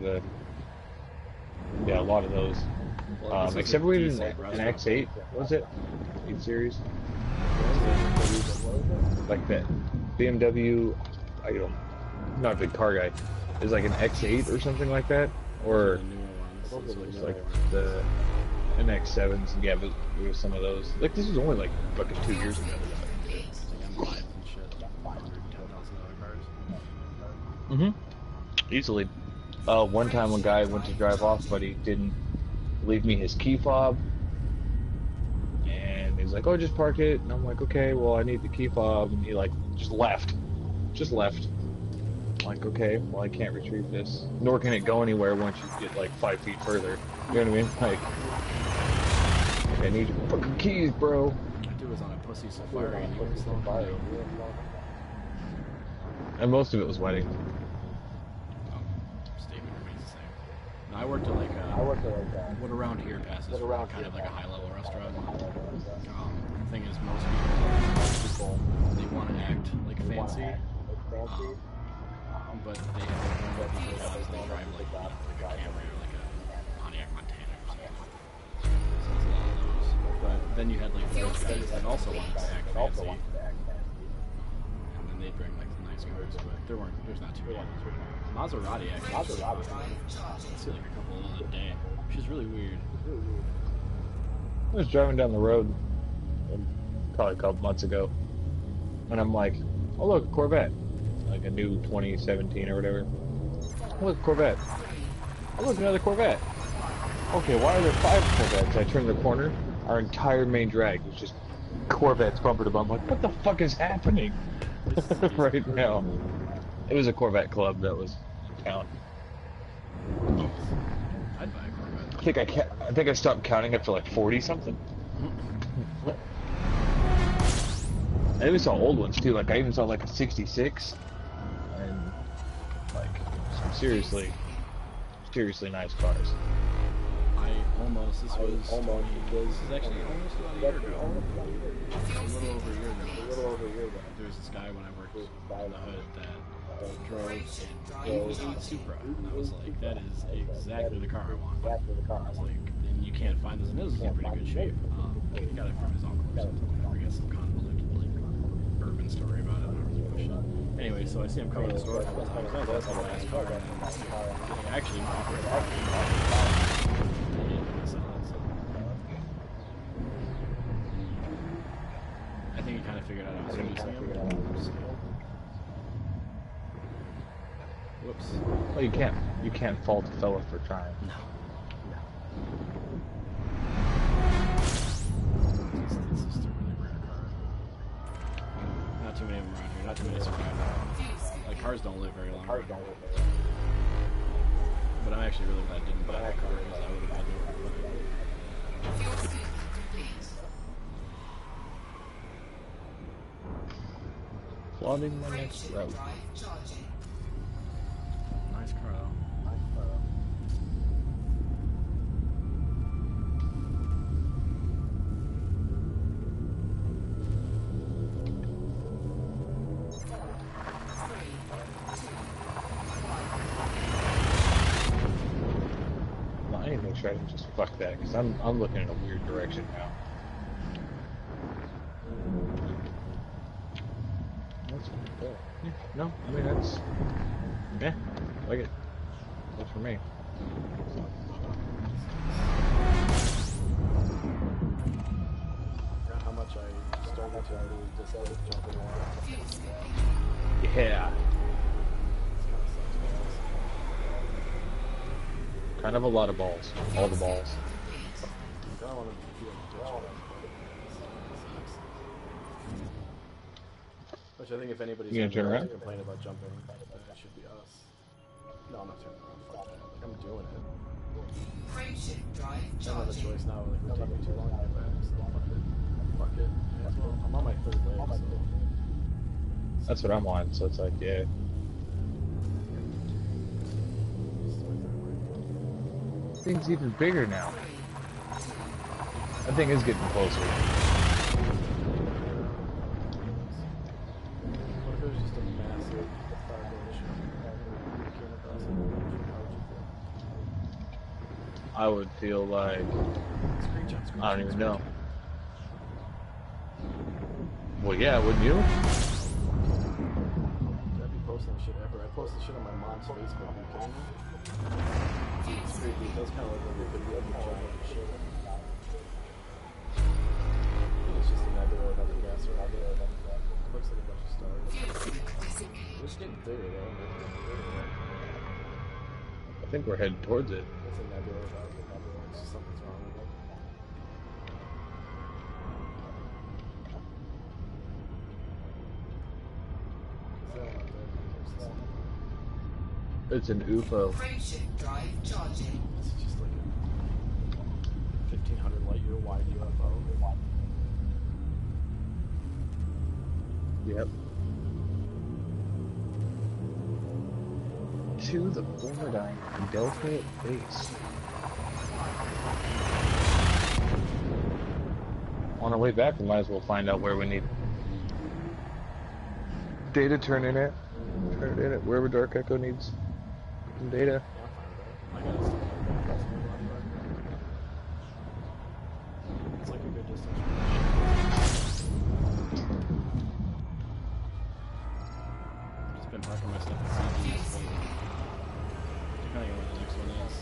A lot of those. Well, this is Except a we did decent an restaurant. X8. What was it? 8 Series. Like that BMW. I'm not a big car guy. Is like an X8 or something like that, or The newer ones. Those are it's the like newer ones. the NX7s. Yeah, but there was some of those. Like, this was only like fucking 2 years ago. It's like M5s and shit. $110,000 cars. Easily. One time, a guy went to drive off, but he didn't leave me his key fob. And he's like, "Oh, just park it." And I'm like, "Okay, well, I need the key fob." And he like just left. I'm like, okay, well, I can't retrieve this. Nor can it go anywhere once you get like 5 feet further. You know what I mean? Like, I need your fucking keys, bro. That dude was on a pussy safari and he was slowing down. And most of it was wedding. Statement remains the same. No, I worked at like what around here passes for kind of like a high-level restaurant. The thing is, most people they want to act like fancy, but they have their own jobs. They drive like a Camry or like a Pontiac Montana or something. So it's a lot of those. But then you had like those guys that also wanted to act fancy, and then they'd bring like the nice cars, but there's not too many. Maserati actually. I see like a couple of those a day. Which is really weird. I was driving down the road probably a couple months ago, and I'm like, "Oh look, Corvette, like a new 2017 or whatever. Oh look, Corvette. Oh look, another Corvette. Okay, why are there 5 Corvettes?" I turn the corner, our entire main drag was just Corvettes bumper to bumper. Like, what the fuck is happening right now? It was a Corvette club that was in town. I'd buy a Corvette. I think I stopped counting after like 40 something. And we saw old ones too. Like, I even saw like a '66 and like some seriously, seriously nice cars. I almost, this was actually almost about a year ago. A little over a year ago. There was this guy when I worked in the hood that drove a Supra. And I was like, that is exactly the car I want. I was like, and you can't find this, and it was in pretty good shape. He got it from his uncle or something. I forget, some convoluted like urban story about it. I don't really give a shit. Anyway, so I see him coming to the store a couple times. Oh, that's the last car. And then getting actually offered a car. I didn't want to sell it, so. I think he kind of figured out I was using him. Whoops. Well, you can't fault a fella for trying. No. It's just a really rare car. Not too many of them around here. Not too many survive. Like, cars don't live very long. But I'm actually really glad I didn't buy that car because I would have had to work with it. Plotting my next route. Nice car though. Well, I need to make sure I can just fuck that, because I'm looking in a weird direction now. That's cool. Yeah, no, I mean that's yeah, I like it. That's for me. How much I started to really dislike jumping around. Yeah. Kind of a lot of balls. All the balls. I don't want to be like a ditch. Which I think if anybody's You gonna turn around? complain about jumping, it should be us. No, I'm not turning around. Fuck that. Like, I'm doing it. Frameshift drive I don't have a charging. choice now. Like, we're taking too long to get back. So fuck it. Fuck it. May as well. I'm on my third leg, so. That's what I'm on, so it's like, yeah. This is my third leg. Thing's even bigger now. That thing is getting closer. What if it was just a massive fire issue? You came across it. How would you feel? I would feel like Screenshot. I don't even know. Well, yeah, wouldn't you? I'd be posting shit ever. I posted shit on my mom's Facebook. Are you kidding me? It's creepy. It does kind of look like a video of giant shit. It's just a nebula of other gas or other. It looks like a bunch of stars. It's getting bigger though. I think we're headed towards it. It's a nebula without a nebula. It's just something's wrong with it. Is that one out there? There's this one. It's an UFO. Frameshift drive charging. It's just like a 1,500 light year wide UFO. Yep. To the Florida Delta base. On our way back, we might as well find out where we need data turn in at wherever Dark Echo needs some data. Yeah, I'm fine with that. I got stuff like that. It's like a good distance. I've just been parking my stuff at CG's. Depending on what the next one is.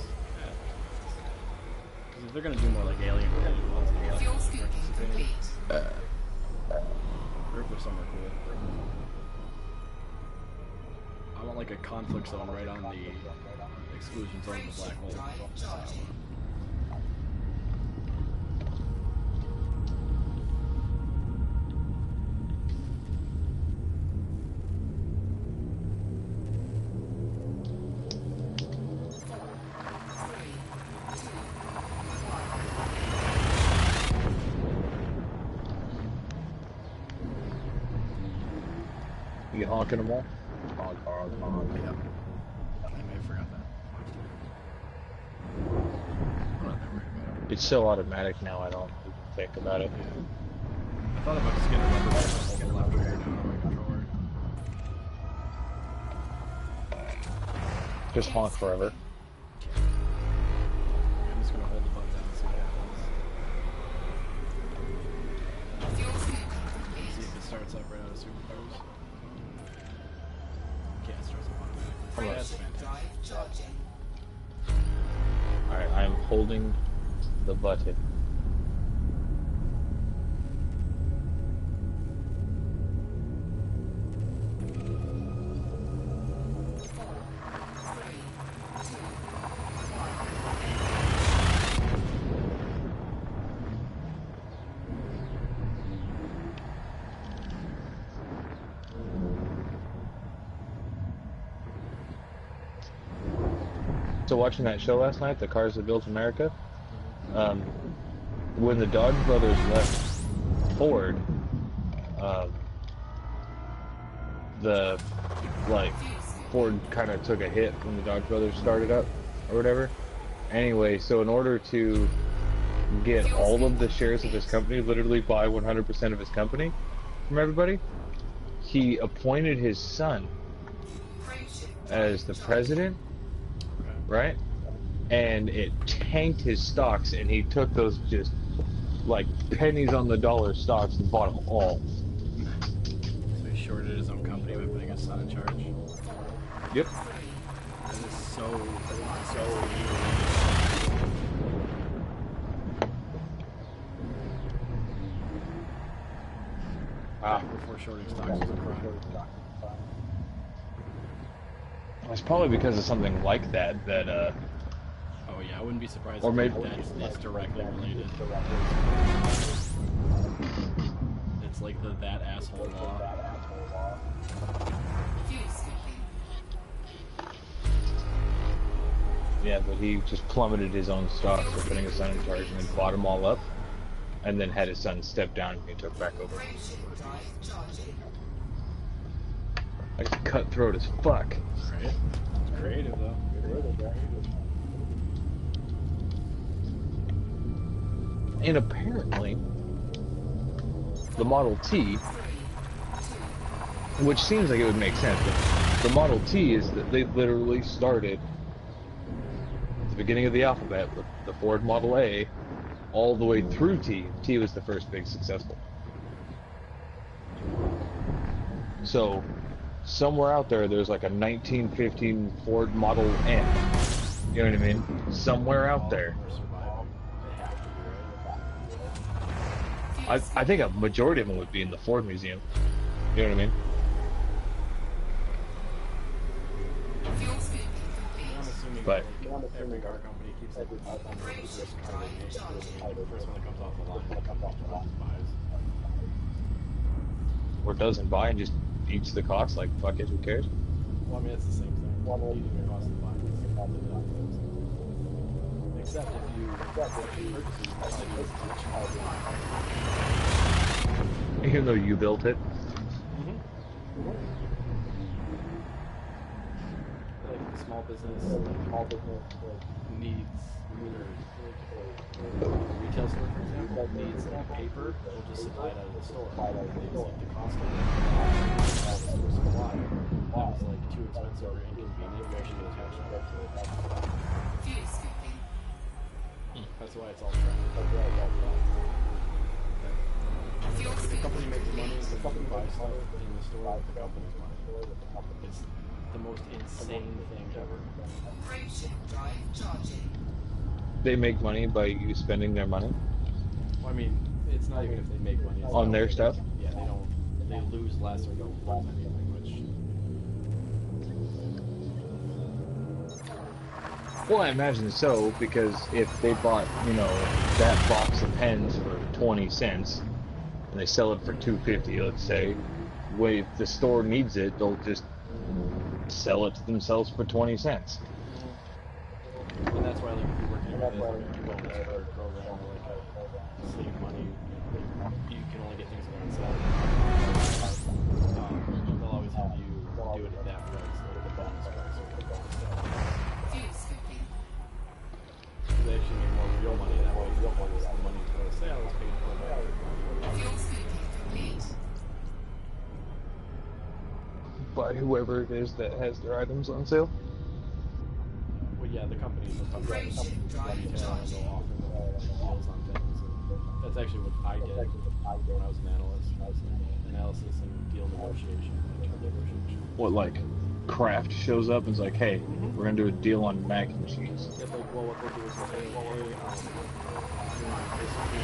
Because if they're going to do more like alien related ones, they're like Fuel scoop participating. complete. Or if there's somewhere cool. I want like a conflict zone right on the exclusion zone of the black hole. Drive charging. You honking them all? Honk, honk, honk. Yep. I may forgot that. I'm not that worried about it. It's so automatic now, I don't even think about it. I thought about just getting a rubber band and hold the left trigger down on my controller. Just honk forever. I'm just gonna hold the button down and see what happens. See if it starts up right out of supercars. Yeah, it starts up automatically. Hello. That's fantastic. Drive charging. Alright, I'm holding the button. So watching that show last night, The Cars That Built America, when the Dodge brothers left Ford, Ford kind of took a hit when the Dodge brothers started up or whatever. Anyway, so in order to get all of the shares of his company, literally buy 100% of his company from everybody, he appointed his son as the president, right? And it tanked his stocks, and he took those just like pennies on the dollar stocks and bought them all. So he shorted his own company by putting his son in charge. Yep. That is so weird. Before shorting stocks was a crime. It's probably because of something like that Oh yeah, I wouldn't be surprised Or if maybe- that's directly related. It's like that asshole law. Fuel skipping. yeah, but he just plummeted his own stocks for putting his son in charge and then bought them all up, and then had his son step down and he took back over. Frameshift drive charging. Like cutthroat as fuck. Right? It's creative though. And apparently, the Model T, which seems like it would make sense, but the Model T is that they literally started at the beginning of the alphabet with the Ford Model A all the way through T. T was the first big successful. So, somewhere out there, there's like a 1915 Ford Model N. You know what I mean? Somewhere out there. Or surviving. They have to be, right? I think a majority of them would be in the Ford Museum. You know what I mean? Fuel skipping I'm complete. assuming But- like, every car company keeps like the first car they make, the first one that comes off the line, buys. Or doesn't buy and just eats the cost, like, fuck it, who cares? Well, I mean, it's the same thing. Eating the cost of the buy. Except if you actually purchase it, you probably do it. Even though you built it. Like small business needs, or retail store, for example, needs like paper, they'll just supply it out of the store. It's like the cost of the supply. That was like too expensive or inconvenient. We actually get attached to it. Fuel skipping. That's why it's all tracked. Fuel If the skipping company makes money, complete. the company buys stuff in the store with the company's money. It's the most insane thing ever. Frameshift drive charging. They make money by you spending their money Well, I mean, it's not even if they make money. It's on not their like- stuff. Yeah, they don't. They lose less or don't lose anything, which Well, I imagine so, because if they bought, you know, that box of pens for 20 cents, and they sell it for $2.50, let's say, well, if the store needs it, they'll just sell it to themselves for 20 cents. and that's why like if you work in a business, you go on this program or like a save money, you can only get things that are on sale. They'll always have you do it at that price, like the bonus price or whatever. whoever it is that has their items on sale. Well, yeah, the companies will come to the retail and they'll offer them deals on things. And that's actually what I did when I was an analyst. I was in analysis and deal negotiation, like term negotiation. What, like, Kraft shows up and is like, hey, we're gonna do a deal on mac and cheese. Yeah, like, well, what they'll do is they'll say, hey, basically,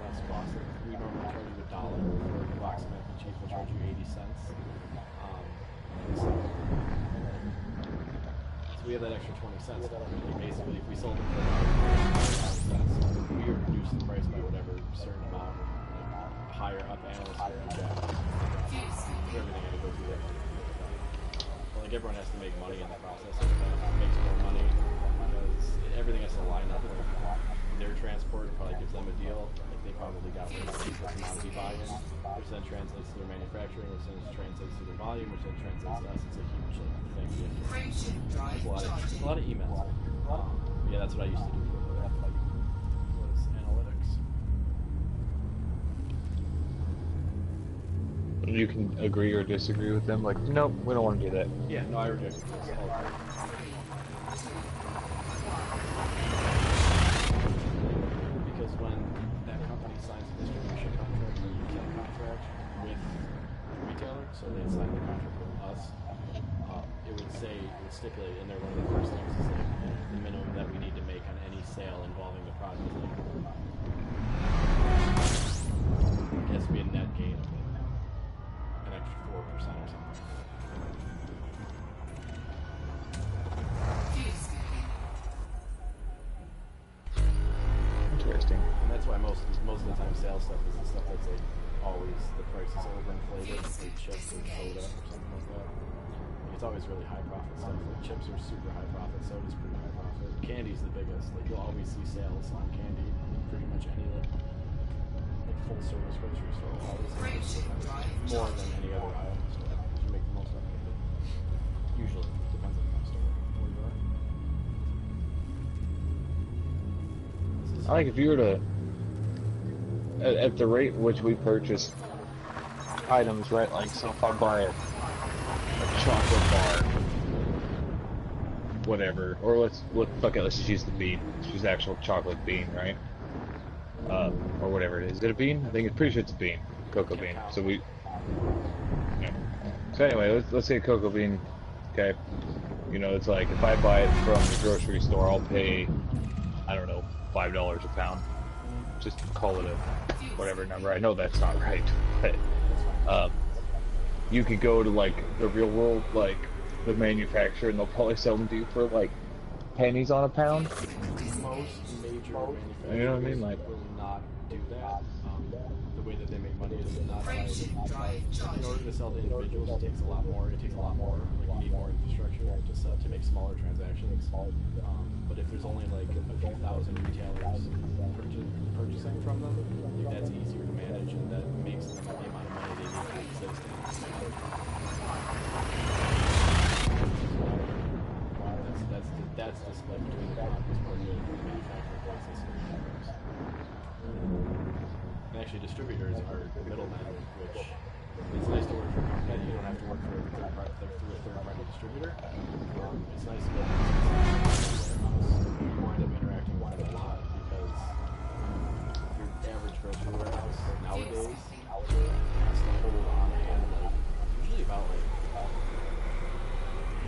less cost. Like, we normally charge you $1 for a box of mac and cheese. We'll charge you 80 cents. So we have that extra 20 cents. Like, basically, if we sold it for $5, we would reduce the price by whatever certain amount. Like, higher up analysts are project. Everything had to go through that. Well, like, everyone has to make money in the process. It makes more money because everything has to line up. Like, their transport probably gives them a deal. Like, they probably got like commodity buy-in, which then translates to their manufacturing, which then translates to their volume, which then translates to us. It's a huge thing. There's a lot of emails. Yeah, that's what I used to do for was analytics. You can agree or disagree with them, like, nope, we don't want to do that. Yeah, no, I reject it. Because when that company signs a distribution contract or a retail contract with the retailer, so they sign the contract with us, it would stipulate in there, one of the first things is like the minimum that we need to make on any sale involving the product is like, it has to be a net gain of an extra 4% or something. Interesting. And that's why most of the time sales stuff is the stuff that's like always the price is overinflated, like chips or soda or something like that. Like, it's always really high profit stuff. Like chips are super high profit, soda's pretty high profit. Candy's the biggest. Like you'll always see sales on candy in pretty much any like full service grocery store. Always more than any other aisle store. You make the most of it. Usually depends on the store where you are. I think if you were to, at the rate which we purchase items, right? Like, so if I buy a chocolate bar, whatever, or let's just use the bean. Let's use the actual chocolate bean, right? Or whatever it is. Is it a bean? I think it's pretty sure it's a bean, cocoa bean. So we, yeah. So anyway, let's say a cocoa bean. Okay, you know, it's like if I buy it from the grocery store, I'll pay, I don't know, $5 a pound. Just call it a whatever number. I know that's not right, but you could go to like the real world, like the manufacturer, and they'll probably sell them to you for like pennies on a pound. Most major manufacturers, you know what I mean? Like, will not do that. The way that they make money is not by, in order to sell to individuals, it takes a lot more. Like you need more infrastructure to make smaller transactions. But if there's only like a few thousand retailers purchasing from them, like that's easier to manage, and that makes them the amount of money they need to exist. That's the split between the commodities market and the manufacturing process of retailers. And actually, distributors are the middlemen, which it's nice to work for a company that you don't have to work for through a third-party distributor. It's nice to be able to you wind up interacting with it a lot because your average grocery warehouse nowadays has to hold on hand like usually about like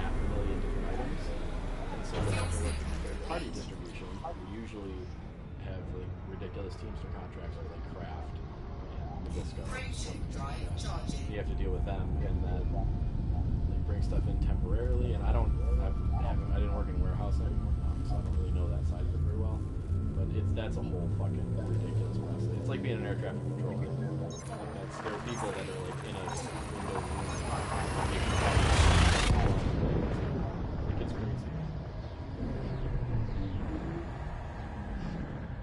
500,000 different items. And so when you work for third-party distribution, you usually have like ridiculous Teamster contracts with like Kraft and Nabisco. You have to deal with them and then like bring stuff in temporarily. And I didn't work in a warehouse anymore, so I don't really know that side of it very well. But that's a whole fucking ridiculous process. It's like being an air traffic controller. Like there are people that are like in a window room making like it's crazy.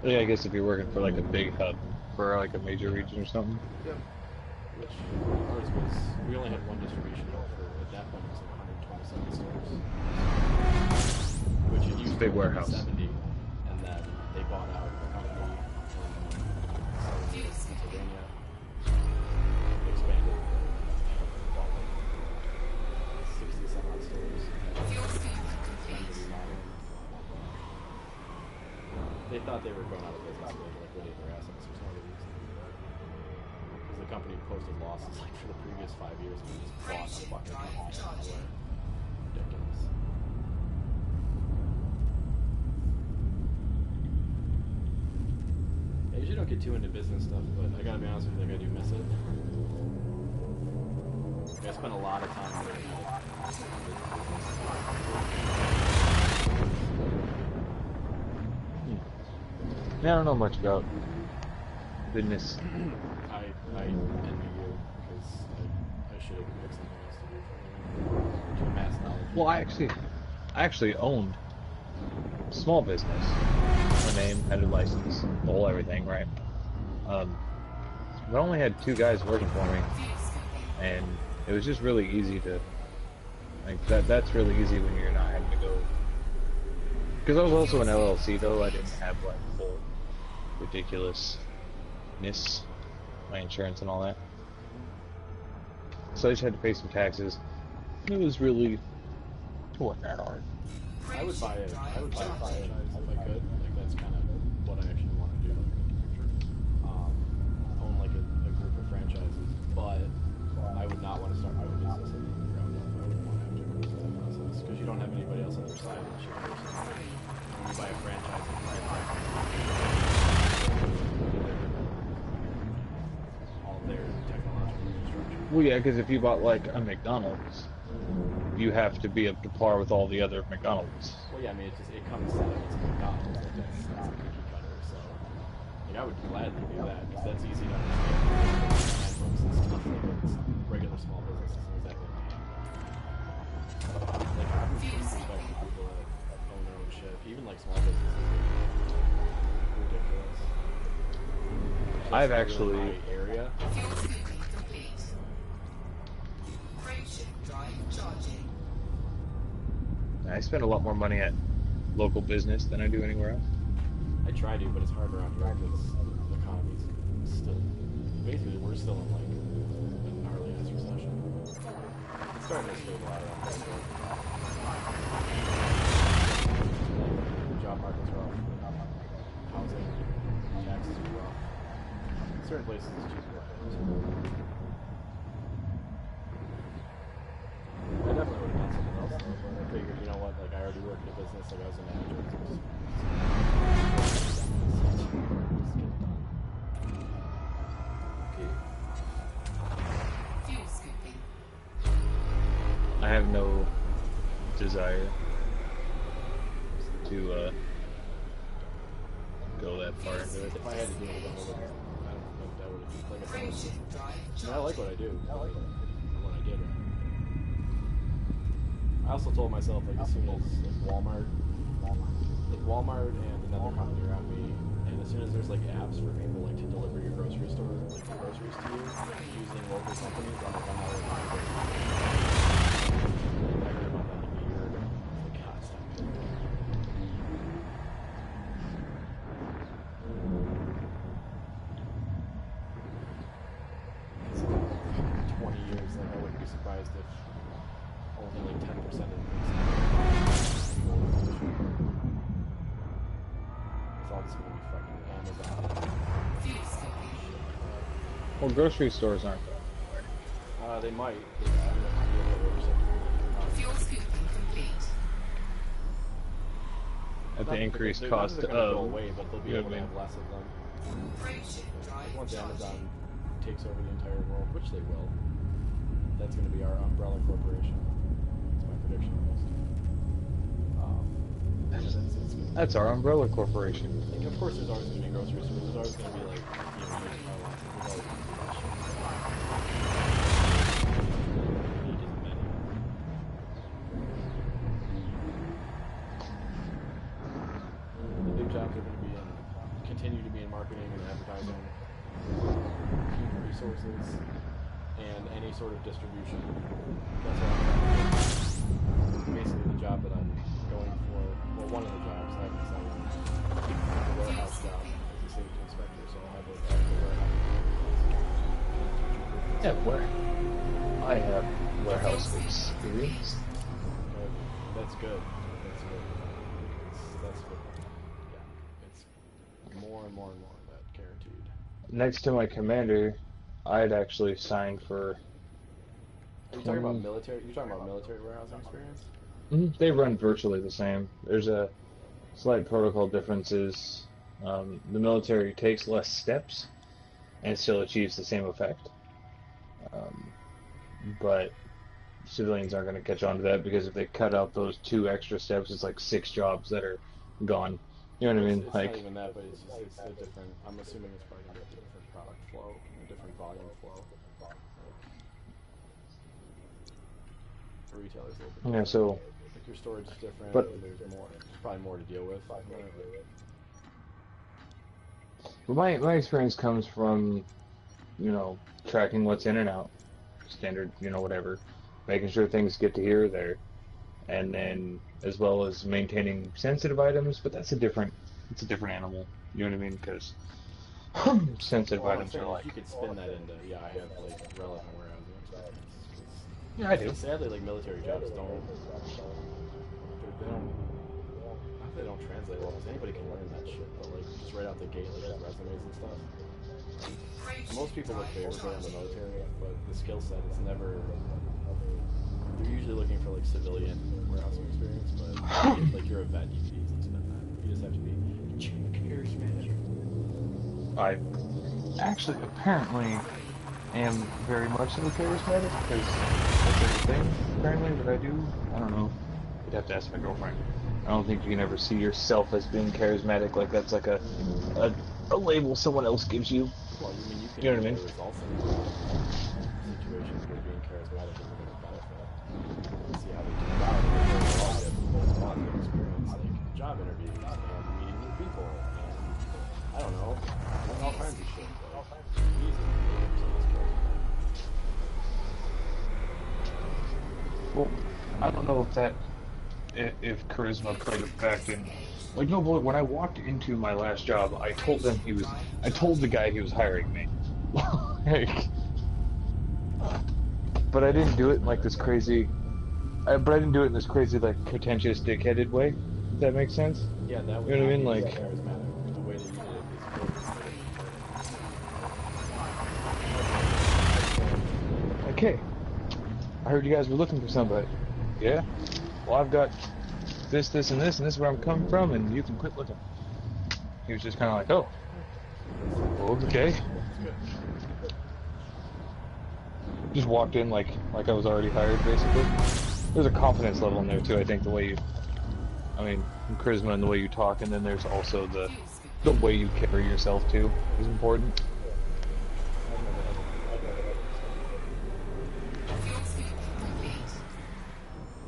yeah, I guess if you're working for like a big hub for like a major region or something. Yep. Which ours was, we only had one distribution hub for, at that point it was like 127 stores. Which it used Big to be warehouse. 70, and then they bought out a company in Southern Pennsylvania. Expanded. Bought like 60 some odd stores. They thought they were going out of business, so they liquidated their assets for some other reason. Because the company posted losses like for the previous 5 years and just bought a fucking company. Ridiculous. I usually don't get too into business stuff, but I gotta be honest with you, like, I do miss it. Like, I spent a lot of time learning how to Yeah, I don't know much about business. I envy you because I should have picked something else to do for a living. To amass knowledge. Well, I actually owned a small business. My name, had a license, the whole everything, right? But I only had 2 guys working for me, and it was just really easy to, like, that's really easy when you're not having to go. Because I was also an LLC though, I didn't have like full ridiculousness, my insurance and all that. So I just had to pay some taxes. It was really, it wasn't that hard. I would buy it. I would buy a franchise if I could. Like, that's kind of what I actually want to do in the future. Own like a group of franchises, but I would not want to start my own business from the ground up. I wouldn't want to have to go through that process because you don't have anybody else on their side that you can. When you buy a franchise, all their technological infrastructure. Well, yeah, because if you bought like a McDonald's, you have to be up to par with all the other McDonald's. Well, yeah, I mean, it comes set up. It's a McDonald's. Like, that's a cookie cutter. So, like, I would gladly do that because that's easy to understand. Handbooks and stuff like it's regular small businesses and exactly like that. Like, I would respect the people that own their own shit, even like small businesses. Ridiculous. I've That's actually. really my area. I spend a lot more money at local business than I do anywhere else. I try to, but it's hard around here because the economy's still, basically, we're still in like a gnarly ass recession. It's starting to stabilize around here. The job market's rough. Housing, taxes are rough. Certain places it's cheaper. I definitely would have done something else though, but I figured, you know what, like I already work in a business, like I was a manager, so just get it done. Okay. Fuel scooping. I have no desire to go that far into it. If I had to do it again, I don't think that would have, like I said, Approaching drive I charge. like what I do. I like what I did. I also told myself, like, as soon as like Walmart and another company around me, and as soon as there's like apps for people like to deliver your grocery store, like the groceries to you, using local companies, I'm like, I'm not working for it. I heard about that like a year ago. Like, God, stop it. It's like 20 years, like I wouldn't be surprised if only like 10% of the things. It's all just gonna be fucking Amazon. Fuel scooping. Well, grocery stores aren't going anywhere. They might. Fuel scooping complete. At the increased They're cost not gonna go of. away, but they'll be you know able what to I have less of them. Approaching drive Once Amazon charging. takes over the entire world, which they will, that's going to be our umbrella corporation. That's my prediction almost. That's our umbrella corporation. Like, of course, there's always going to be grocery stores. There's always going to be like, you know, used car lots. There's always going to be that shit. Need as many. The big jobs are going to be in, continue to be in marketing and advertising, human resources, and any sort of distribution. That's what I'm trying to do. Basically, the job that I'm going for, well, one of the jobs, I haven't decided, the warehouse job, is safety inspector, so I'll have a Yeah, where? I have warehouse experience. That's good. That's good. That's good. Yeah, it's more and more and more of that guaranteed. Next to my commander, I'd actually signed for. Are you talking about military? You're talking about military warehousing experience? They run virtually the same. There's a slight protocol differences. The military takes less steps and still achieves the same effect. But civilians aren't going to catch on to that because if they cut out those 2 extra steps, it's like 6 jobs that are gone. You know what I mean? It's Like, not even that, but it's just it's a different. I'm assuming it's probably gonna be a different product flow, a different volume flow. Like, for retailers, a little bit. yeah. So, Like your storage is different. but There's more. There's probably more to deal with. my experience comes from, tracking what's in and out, standard, whatever, making sure things get to here or there, and then as well as maintaining sensitive items. But it's a different animal. You know what I mean? Because sensitive items are like. You could spin that into I have like relevant warehousing experience. Yeah, I do. Sadly, like military jobs don't. They don't translate well because anybody can learn that shit. But like just right out the gate, like with resumes and stuff. Most people look favorably on the military, but the skill set is never. They're usually looking for like civilian warehousing experience, but like you're a vet, you can easily spend that. You just have to be charismatic. I actually apparently am very much so charismatic because that's a thing apparently that I do. I don't know. You'd have to ask my girlfriend. I don't think you can ever see yourself as being charismatic. Like that's like a label someone else gives you. Well, I mean, You know what I mean? Results in situations where being charismatic is a bit of benefit. See how they do it out. There's a lot of experience, like job interviews and meeting new people, and I don't know, doing all kinds of shit. Well, I don't know if charisma played a factor in. Like, no, boy, when I walked into my last job, I told the guy he was hiring me. Like, but I didn't do it in like this crazy, like, pretentious, dickheaded way, if that makes sense. Yeah, that would You know what I mean? Like, charismatic. The way that you did it is okay, I heard you guys were looking for somebody. Yeah? Well, I've got this, and this is where I'm coming from, and you can quit looking. He was just kind of like, oh, okay. Just walked in like I was already hired, basically. There's a confidence level in there, too, I think, charisma and the way you talk, and then there's also the way you carry yourself, too, is important.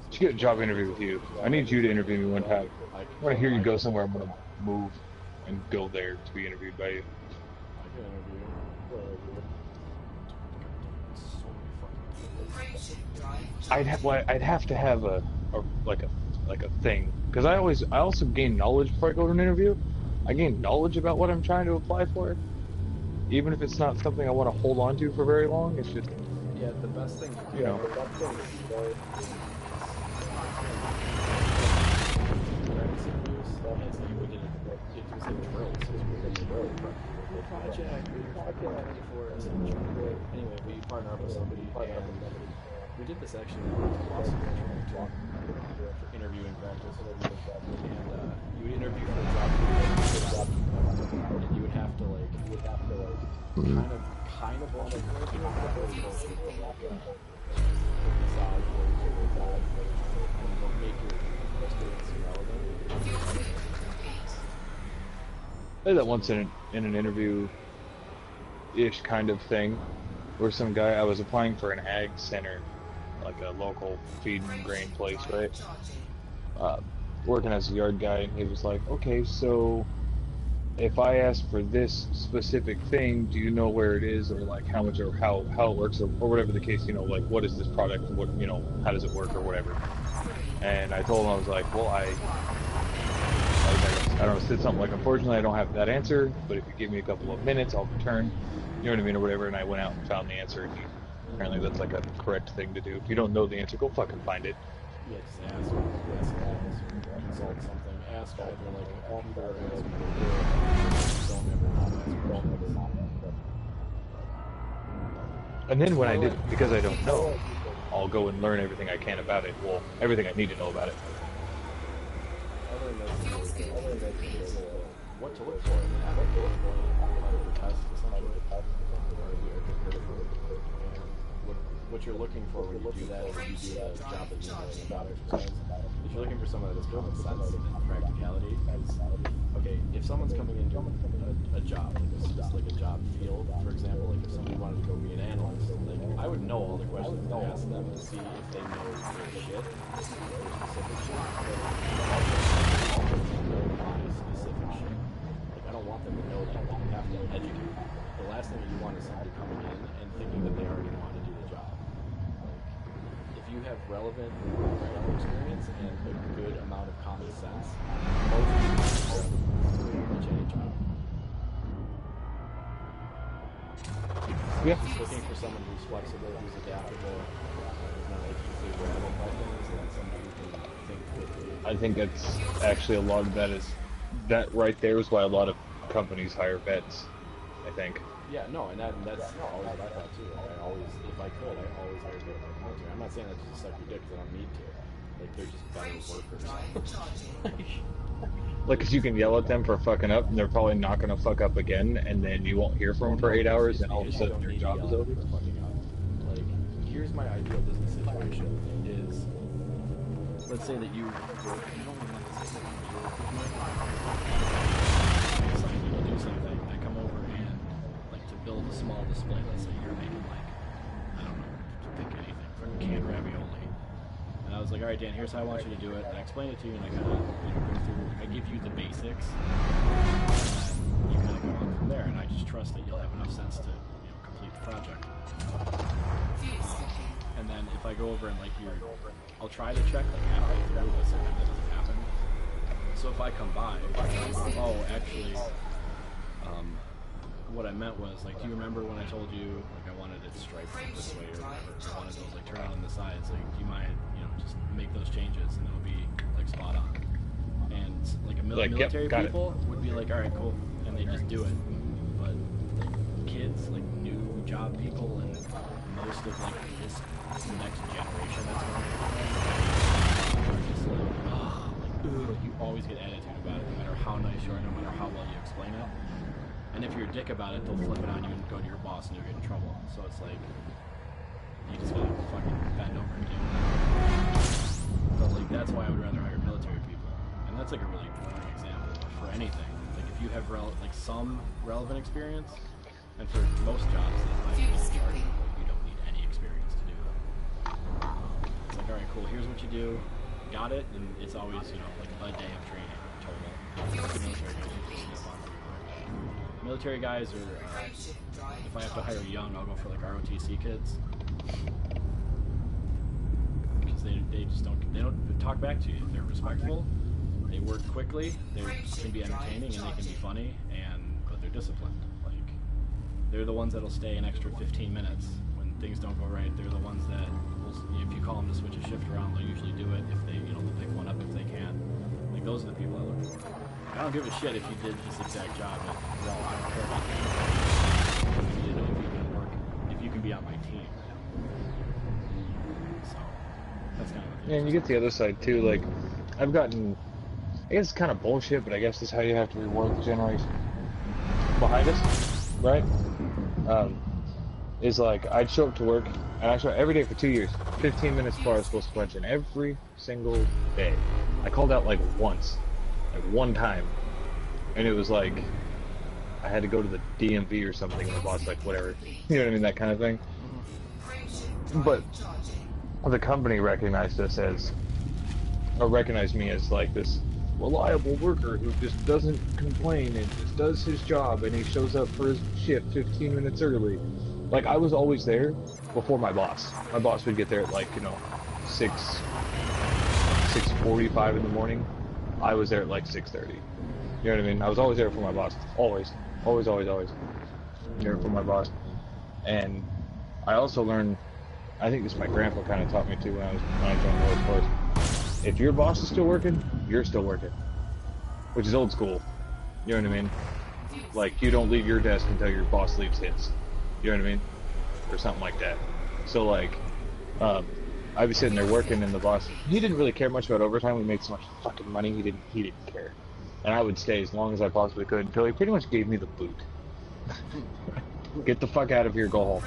I should get a job interview with you. I need you to interview me one time. I want to hear you go somewhere. I'm going to move and go there to be interviewed by you. I'd have to have a thing, because I also gain knowledge before I go to an interview. I gain knowledge about what I'm trying to apply for, even if it's not something I want to hold on to for very long. It's just the best thing. Anyway, we partner up with somebody, and we did this actually when I was in Boston for interviewing practice, and you would interview for a job, and you would have to kind of bullshit for it, but not really bullshit, massage and make your experience irrelevant. I did that once in an interview-ish kind of thing, where some guy, I was applying for an ag center, like a local feed and grain place, right? Working as a yard guy, and he was like, okay, so if I ask for this specific thing, do you know where it is, or like how much, or how it works, or whatever the case, like what is this product, what, how does it work, or whatever. And I told him, I was like, well, I was like, I don't know, said something like, unfortunately I don't have that answer, but if you give me a couple of minutes, I'll return. You know what I mean, or whatever. And I went out and found the answer. And apparently that's like a correct thing to do. If you don't know the answer, go fucking find it. Yeah, just ask guys or consult something. Ask either like a computer or ask people. Don't ever not ask questions. And then when I did, because I don't know, I'll go and learn everything I can about it. Well, everything I need to know about it. Other than those, what to look for in the part of the test, essentially. What you're looking for when you do that is you do a job that you know about exercise. If you're looking for someone that has common sense and practicality, because, okay, if someone's coming into a job, like a job field, for example, like if somebody wanted to go be an analyst, like I would know all the questions to ask them to see if they know their shit, their specific shit, but also know my specific shit. Like I don't want them to know that. You have to educate them. The last thing that you want is somebody coming in and thinking that they already know how to do the job. If you have relevant experience and a good amount of common sense, most people can do pretty much any job. Yeah. Just looking for someone who's flexible, who's adaptable, who's not like easily rattled by things, and somebody who can think quickly. I think it's actually a lot of that is, that right there is why a lot of companies hire vets, I think. Yeah, no, and that's always what I thought too. Like I always, if I could, I always hire people in the military. I'm not saying that just to suck your dick, because I don't need to. Like they're just better workers. Like, cause you can yell at them for fucking up, and they're probably not gonna fuck up again, and then you won't hear from them for 8 hours, and all of a sudden your job is over. Like, here's my ideal business situation: is let's say that you don't even like to say that I assign you to do something. I come over and like to build a small display. Let's say you're making like I don't know, pick anything from canned ravioli. And I was like, all right, Dan, here's how I want you to do it. And I explain it to you, and I kind of go through. I give you the basics, and you kind of go on from there. And I just trust that you'll have enough sense to complete the project. And then if I go over and like I'll try to check like halfway through, but sometimes that doesn't happen. So if I come by, oh, actually, what I meant was like, do you remember when I told you like I wanted it striped this way, or I wanted those like turn out on the sides? Like, do you mind, just make those changes, and it'll be like spot on. And like military yep, people would be like, all right, cool, and they just do it. But like kids, like new job people, and most of like this next generation that's going to are just like, oh, like, ugh, you always get attitude about it, no matter how nice you are, no matter how well you explain it. And if you're a dick about it, they'll flip it on you and go to your boss, and you'll get in trouble. So it's like, you just gotta fucking bend over and do it. But like, that's why I would rather hire military people. And that's like a really boring example, but for anything. Like, if you have some relevant experience, and for most jobs, that might be the argument, like, you don't need any experience to do that. It's like, alright, cool, here's what you do, got it, and it's always, like a day of training total. The military guys usually slip on through. Military guys are, if I have to hire young, I'll go for like ROTC kids. Because they just don't talk back to you. They're respectful, they work quickly, they can be entertaining, and they can be funny, but they're disciplined. Like, they're the ones that'll stay an extra 15 minutes when things don't go right. They're the ones that, if you call them to switch a shift around, they'll usually do it. If they, they'll pick one up if they can. Like, those are the people I look for. I don't give a shit if you did this exact job, but well, I don't care about that. I need to know if you can work, if you can be on my team. So, that's kind of Yeah, and you get the other side too, like, I've gotten, I guess it's kind of bullshit, but I guess this is how you have to reward the generation behind us, right? Is like, I'd show up to work, and I show up every day for 2 years, 15 minutes before I was supposed to punch in, every single day. I called out like once. Like one time, and it was like I had to go to the DMV or something, and the boss like, whatever, you know what I mean, that kind of thing. But the company recognized me as like this reliable worker who just doesn't complain and just does his job, and he shows up for his shift 15 minutes early. Like, I was always there before my boss. My boss would get there at like 6:45 in the morning. I was there at like 6:30. You know what I mean? I was always there for my boss. Always. Always, always, always. There for my boss. And I also learned, I think this my grandpa kind of taught me too when I joined the workforce. If your boss is still working, you're still working. Which is old school. You know what I mean? Like, you don't leave your desk until your boss leaves his. You know what I mean? Or something like that. So, like, I'd be sitting there working, and the boss, he didn't really care much about overtime. We made so much fucking money, he didn't care. And I would stay as long as I possibly could until he pretty much gave me the boot. Get the fuck out of here, go home.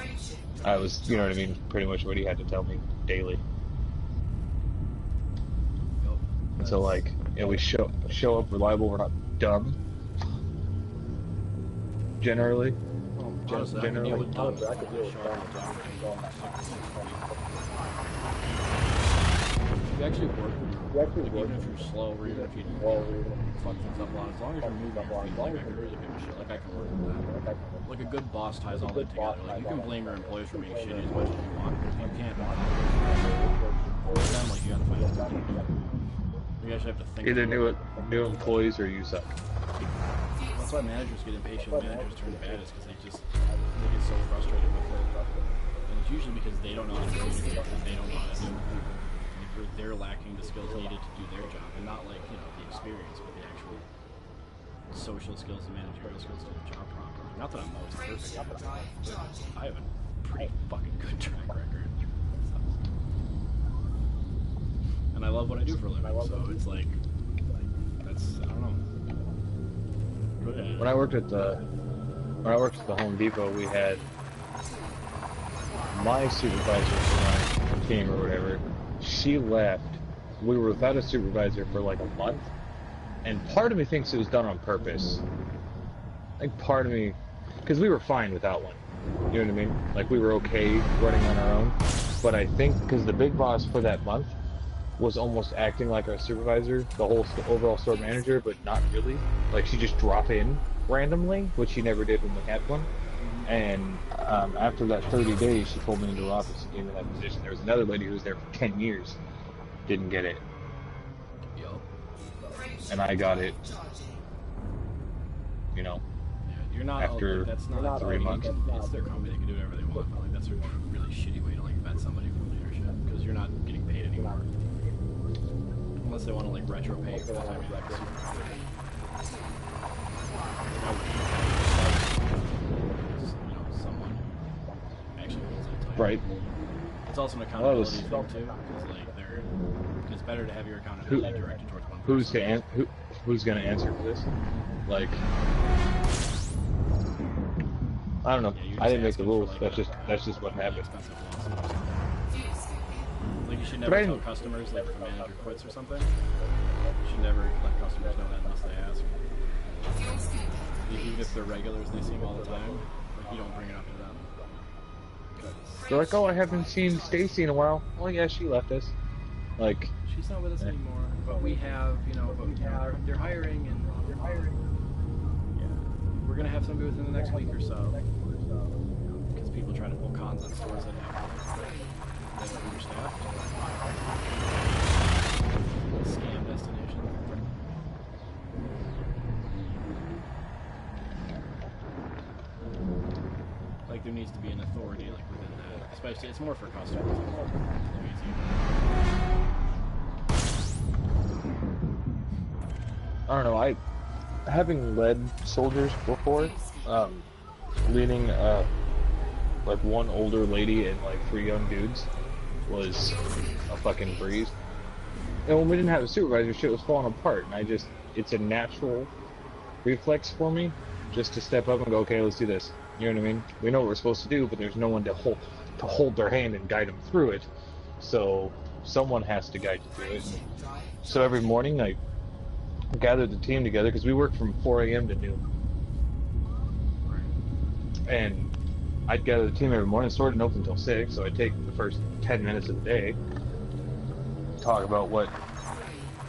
I was, you know what I mean, pretty much what he had to tell me daily. And so, like, yeah, we show up reliable, we're not dumb. Generally. Honestly, I can deal with dumb. You actually work. Even if you're slow, or even if you fuck things up a lot, as long as you're moving your feet, like I can really give a shit. Like I can work with that. Like a good boss ties all that together. Like you can blame your employees for being shitty as much as you want, but you can't. For them, like you gotta find out. You actually have to think. Either new employees or you suck. That's why managers get impatient. Managers turn bad is because they get so frustrated with it. And it's usually because they don't know how to communicate. They don't know how to do it. They're lacking the skills needed to do their job, and not like, you know, the experience, but the actual social skills and managerial skills to do the job properly. Not that I'm always perfect, but I have a pretty fucking good track record. And I love what I do for a living, so it's like that's, I don't know. When I worked at the Home Depot, we had my supervisor for my team or whatever. She left. We were without a supervisor for like a month, and part of me thinks it was done on purpose. Like part of me, because we were fine without one. You know what I mean? Like we were okay running on our own. But I think because the big boss for that month was almost acting like our supervisor, the whole overall store manager, but not really. Like she just drop in randomly, which she never did when we had one. And after that 30 days, she pulled me into her office and gave me that position. There was another lady who was there for 10 years, didn't get it. And I got it, you know, yeah, you're not, after that's not 3 months. It's their company, they can do whatever they want, but like that's a really shitty way to like vet somebody for leadership, because you're not getting paid anymore. Unless they want to like retro pay you for the time you're like a supervisor. Right. It's also an accountability thing too, because like it's better to have your accountability directed towards one person. Who's gonna answer for this? Like, I don't know. Yeah, I didn't make the rules. like That's just what happened. Like you should never tell customers like if a manager quits or something. You should never let customers know that unless they ask. Even if they're regulars, they see them all the time. Like you don't bring it up to them. They're like, oh, I haven't seen Stacy in a while. Oh yeah, she left us. Like, she's not with us anymore. But we have, you know, they're hiring and yeah, we're gonna have somebody within the next week or so. Because people try to pull cons on stores that have understaffed. Scam destination. Like there needs to be an authority like within that. Especially it's more for customers. I don't know. Having led soldiers before, leading like one older lady and like 3 young dudes was a fucking breeze. And when we didn't have a supervisor, shit was falling apart. And it's a natural reflex for me just to step up and go, okay, let's do this. You know what I mean? We know what we're supposed to do, but there's no one to hold their hand and guide them through it. So someone has to guide you through it. So every morning I gathered the team together because we worked from 4 a.m. to noon. And I'd gather the team every morning. Store didn't open until 6, so I'd take the first 10 minutes of the day, talk about what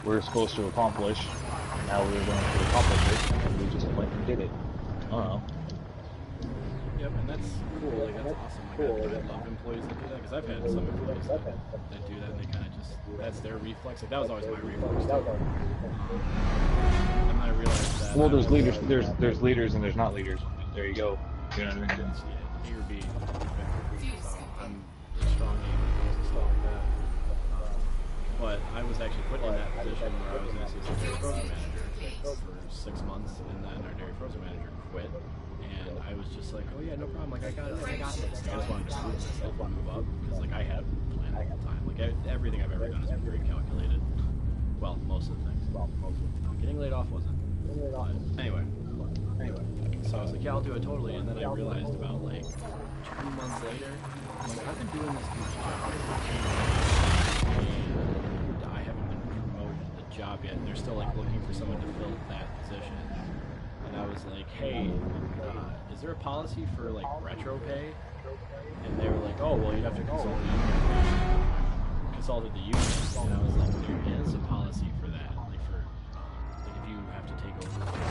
we're supposed to accomplish and how we were going to accomplish it, and we just went and did it. I don't know. Yep, and that's cool. Like that's awesome. Like I love employees that do that because I've had some employees that do that and they kind of just that's their reflex. Like that was always my reflex too. And I realized that. Well, there's leaders. There's leaders and there's not leaders. There you go. You know what I mean? A or B. So I'm a strong game and stuff like that. But I was actually put in that position where I was an assistant dairy frozen manager for 6 months, and then our dairy frozen manager quit, and I was just like, oh yeah, no problem, like I got this. Like, I just wanted to prove myself and move up, because like I had a plan the whole time. Like everything I've ever done has been very calculated. Well, most of the things. Getting laid off wasn't. But anyway. So I was like, yeah, I'll do it totally, and then I realized about like 2 months later, I'm like, I've been doing this huge job, and I haven't been promoted to the job yet. They're still like looking for someone to fill that position. And I was like, hey, is there a policy for like retro pay? And they were like, oh, well, you'd have to consult the union. Consulted the union, and I was like, there is a policy for that, like for like if you have to take over as a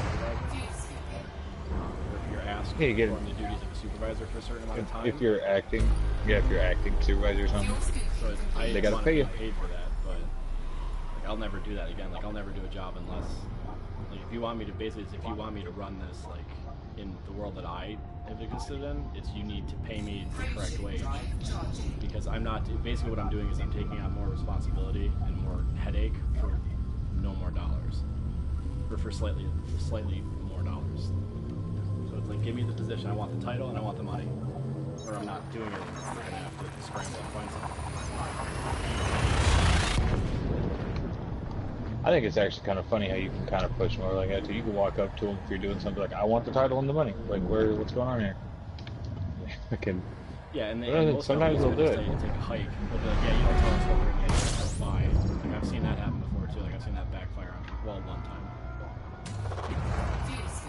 supervisor, or if you're asked to perform the duties of a supervisor for a certain amount of time. If you're acting, if you're acting supervisor or something, so they gotta pay you. Paid for that, but like I'll never do that again. Like I'll never do a job unless, like, if you want me to basically, if you want me to run this like in the world that I have existed in, it's you need to pay me the correct wage, because I'm not. Basically, what I'm doing is I'm taking on more responsibility and more headache for no more dollars, or for slightly more dollars. So it's like, give me the position, I want the title, and I want the money, or I'm not doing it. We're gonna have to scramble and find something. I think it's actually kind of funny how you can kind of push more like that too. You can walk up to them if you're doing something like, I want the title and the money. Like, what's going on here? I can. Yeah, and sometimes they'll do it. Take a hike. They'll be like, yeah, you don't tell us what we're gonna do, so fine. Like I've seen that happen before too. Like I've seen that backfire on one time.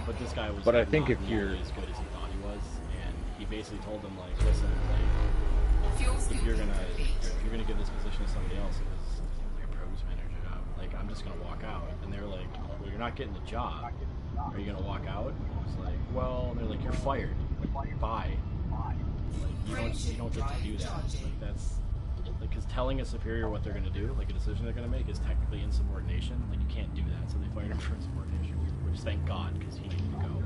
But this guy was. But I think if not you're as good as he thought he was, and he basically told them like, listen, like if you're gonna give this position to somebody else, it was like a produce manager job. Like I'm just gonna walk out, and they were like, well, you're not getting the job. Are you gonna walk out? And I was like, well, and they're like, you're fired. Like, bye. Like you don't get to do that. Like that's like, because telling a superior what they're gonna do, like a decision they're gonna make, is technically insubordination. Like you can't do that. So they fired him for insubordination, which thank God, because he needed to go.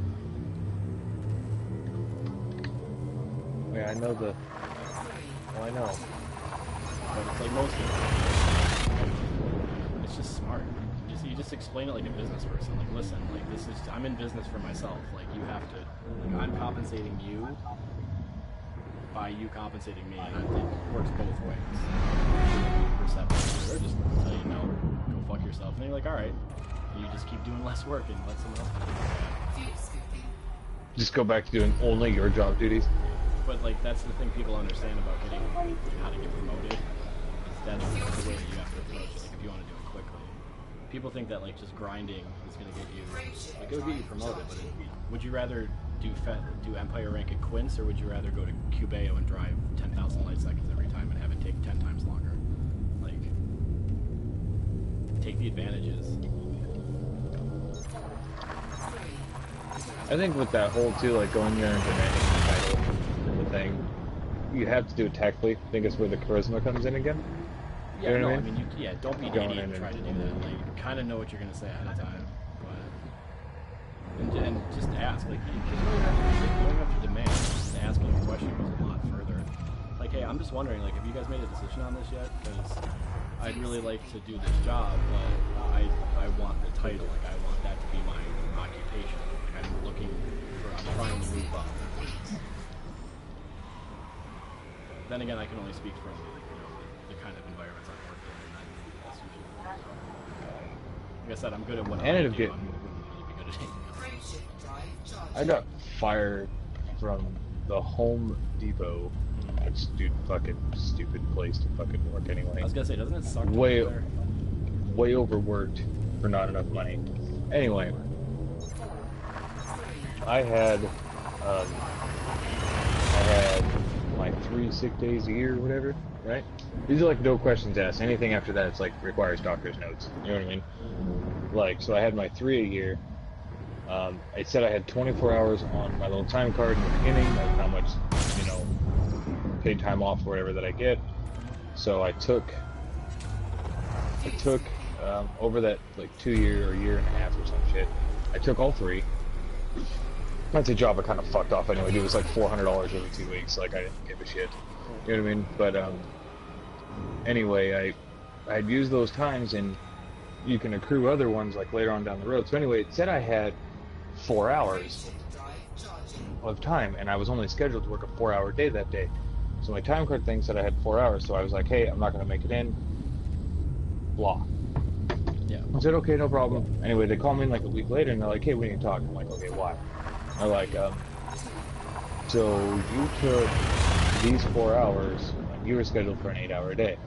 Yeah, I know the. Well, I know. But it's like most of it. It's just smart. You just explain it like a business person. Like, listen, like this is, I'm in business for myself. Like you have to, like, I'm compensating you by you compensating me, and I think it works both ways. Or just tell you no, go fuck yourself, and you're like, all right, and you just keep doing less work and let someone else do it. Just go back to doing only your job duties. But like that's the thing people understand about getting, like, how to get promoted. Is that's the way that you have to approach it. Like if you want to do it quickly, people think that like just grinding is going to get you, like it would get you promoted. But would you rather do Empire rank at Quince, or would you rather go to Cubeo and drive 10,000 light seconds every time and have it take 10 times longer? Like, take the advantages. I think with that whole too, like going there and demanding the title and the thing, you have to do it tactfully. I think it's where the charisma comes in again. Yeah, you know no, what I mean? don't be an Going idiot in and try to and- do that. Like, kind of know what you're going to say ahead of time. And just ask, like, you don't have to demand. Just asking a question goes a lot further. Like, hey, I'm just wondering, like, have you guys made a decision on this yet? Because I'd really like to do this job, but I want the title. Like, I want that to be my occupation. Like, I'm trying to move up. Then again, I can only speak from, the kind of environments I've worked in, and that's usually so. Like I said, I'm good at what I do. I'm really good at it. I got fired from the Home Depot. Which, dude, fucking stupid place to fucking work anyway. I was gonna say, doesn't it suck? Way overworked for not enough money. Anyway, I had my 3 sick days a year or whatever, right? These are like no questions asked. Anything after that, it's like requires doctor's notes. You know what I mean? Like, so I had my 3 a year, It said I had 24 hours on my little time card in the beginning of how much, you know, paid time off or whatever that I get. So I took over that like 2 year or year and a half or some shit. I took all 3. That's a job I kind of fucked off anyway. It was like $400 over 2 weeks. Like I didn't give a shit. You know what I mean? But anyway, I'd use those times and you can accrue other ones like later on down the road. So anyway, it said I had 4 hours of time, and I was only scheduled to work a 4-hour day that day. So my time card thing said I had 4 hours. So I was like, hey, I'm not gonna make it in. Blah. Yeah. I said, okay, no problem. Anyway, they call me in like a week later, and they're like, hey, we need to talk. I'm like, okay, why? They're like, so you took these 4 hours, and you were scheduled for an 8-hour day.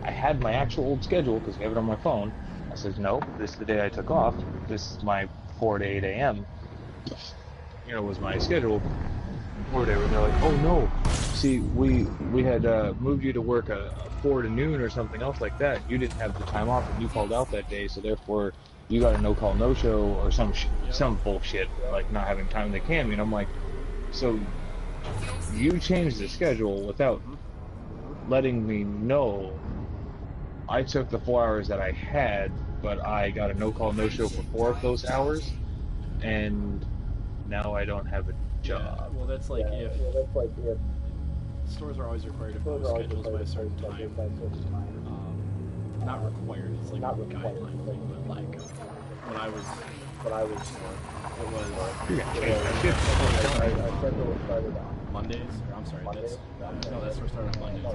I had my actual old schedule, because we have it on my phone. I said, no, this is the day I took off. This is my 4 to 8 a.m. You know, was my schedule. Or whatever. And they're like, oh, no. See, we had moved you to work a 4 to noon or something else like that. You didn't have the time off, and you called out that day, so therefore you got a no-call, no-show, or some bullshit, like not having time to cam. And I'm like, so you changed the schedule without letting me know. I took the 4 hours that I had, but I got a no-call, no-show for 4 of those hours, and now I don't have a job. Yeah, well, that's like if stores are always required to post schedules by a certain time. Not required, it's like a guideline thing, but like when I was, it was Mondays, or I'm sorry, that's no, that store started on Mondays.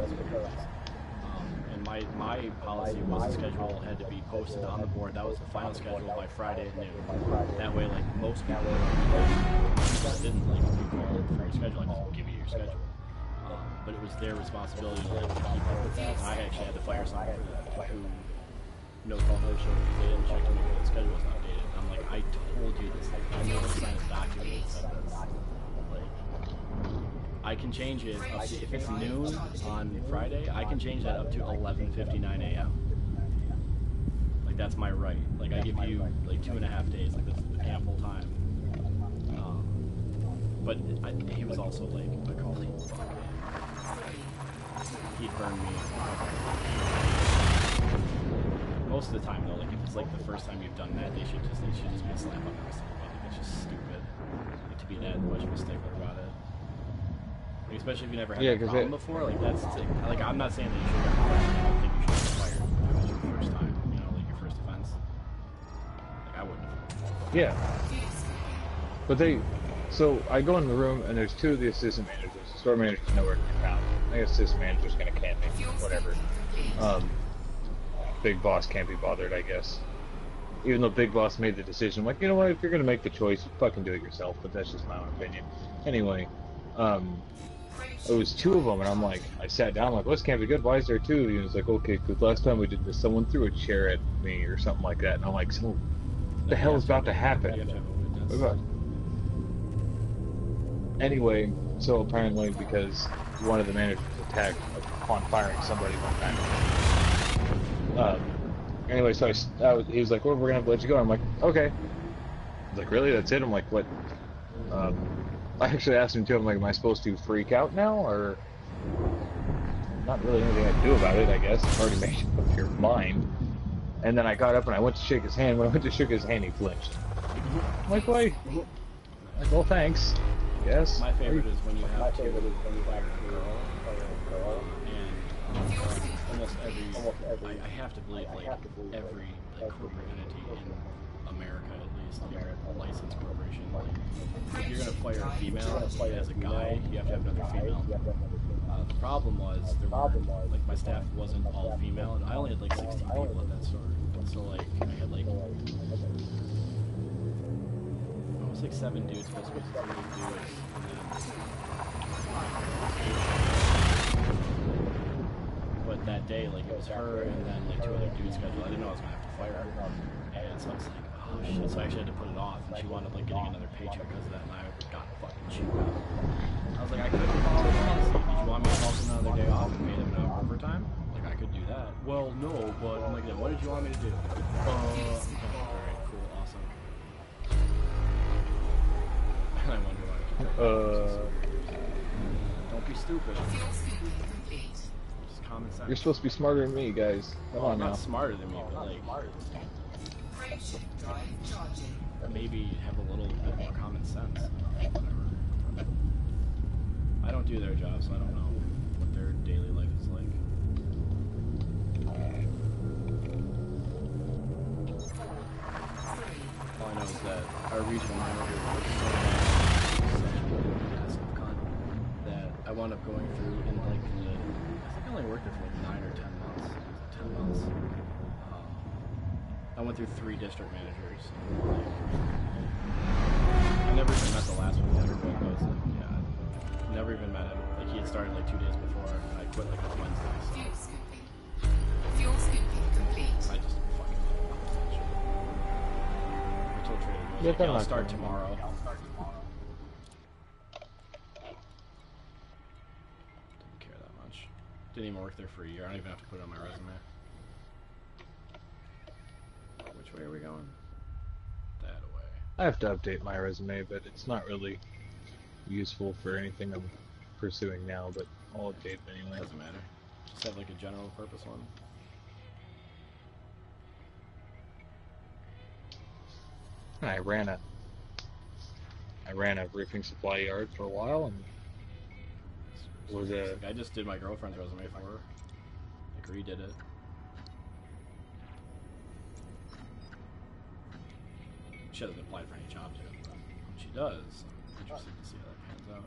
And my policy was the schedule had to be posted on the board. That was the final schedule by Friday at noon. That way, like most people didn't like recall for your schedule. I just give you your schedule. But it was their responsibility to like keep up with that. And I actually had to fire someone for that who no call no show because they didn't check to make sure the schedule was updated. I'm like, I told you this. Like, I made them sign a document that said this. Like, I can change it up to, if it's noon on Friday, I can change that up to 11:59 a.m. Like that's my right. Like I give you like 2.5 days. Like that's ample time. But he was also like a colleague. He'd burn me. Most of the time though, like if it's like the first time you've done that, they should just be a slap on the wrist. Like it's just stupid to be that much of a stickler about it. Like, especially if you never had a problem before, like that's like I'm not saying that you should get fired. I don't think you should get fired if it was your first time, you know, like your first offense. Like I wouldn't have. Yeah. But so I go in the room and there's 2 of the assistant managers. The store manager's nowhere to be found. I guess the assistant manager's gonna can me, whatever. Big boss can't be bothered, I guess. Even though Big Boss made the decision, I'm like, you know what, if you're gonna make the choice, you fucking do it yourself, but that's just my own opinion. Anyway, it was 2 of them, and I'm like, I sat down, like, well, this can't be good, why is there 2? And he was like, okay, because last time we did this, someone threw a chair at me, or something like that, and I'm like, so, what the hell is about to happen? Anyway, so apparently, because one of the managers was attacked upon firing somebody one time. Anyway, so he was like, well, we're gonna have to let you go. I'm like, okay. He's like, really? That's it? I'm like, what? I actually asked him too, I'm like, am I supposed to freak out now, or not really anything I can do about it, I guess. You've already made up your mind. And then I got up and I went to shake his hand. When I went to shake his hand, he flinched. I'm like, why? Like, well, thanks. Yes. My favorite is when you have to fire a girl, and almost every, I have to believe, like, every corporate entity in America, at least, like, a licensed corporation, like, if you're going to fire a female as a guy, you have to have another female. The problem was, there were, like, my staff wasn't all female, and I only had, like, 16 people at that store. So, like, I had, like, almost, like, 7 dudes, supposed to be 3 dudes, and but that day, like, it was her and then, like, 2 other dudes scheduled. I didn't know I was going to have to fire her. And so I was like, oh, shit. So I actually had to put it off, and she wound up, like, getting another paycheck because of that, and I got fucking chewed out. I was like, I couldn't follow the policy. Did you want me to call them another day off and pay them no overtime? Like, I could do that. Well, no, but I'm like, then what did you want me to do? Okay, alright, cool, awesome. I wonder why. Don't be stupid. Fuel scooping complete. Just common sense. You're supposed to be smarter than me, guys. Come Well, on not now. smarter than me, but like Frameshift drive charging. maybe have a little bit more common sense. Whatever. I don't do their job, so I don't know what their daily life is like. All I know is that our regional manager was so bad, that I wound up going through in like the, I think I only worked there for like 9 or 10 months. 10 months. I went through 3 district managers. Like, I never even met the last one. Never even met him. Like he had started like 2 days before. I quit like on Wednesday. So Fuel scooping. Fuel scooping complete. I just fucking love that shit. I told Trader, I was Yeah, like, they're I'll not start coming. tomorrow. Didn't care that much. Didn't even work there for a year. I don't even have to put it on my resume. Which way are we going? That way. I have to update my resume, but it's not really useful for anything I'm pursuing now, but I'll update it anyway. Doesn't matter. Just have like a general purpose one. I ran a roofing supply yard for a while, and was a Like, I just did my girlfriend's resume for her. Like redid it. She hasn't applied for any jobs yet, but when she does, I'm interested to see how that pans out.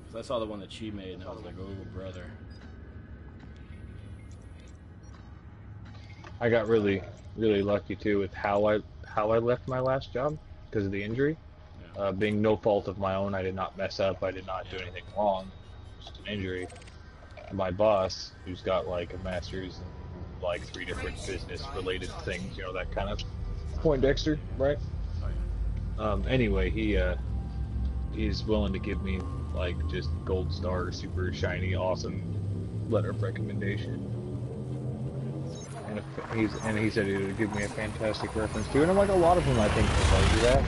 Because I saw the one that she made, and I was like, oh, brother. I got really lucky too with how I left my last job because of the injury. Yeah. Being no fault of my own, I did not mess up. I did not do anything wrong. Just an injury. My boss, who's got like a master's in like 3 different business-related things, you know, that kind of Poindexter, right? Oh, yeah. Anyway, he's willing to give me like just gold star, super shiny, awesome letter of recommendation. And he said he would give me a fantastic reference too. And I'm like, a lot of them I think will tell you that,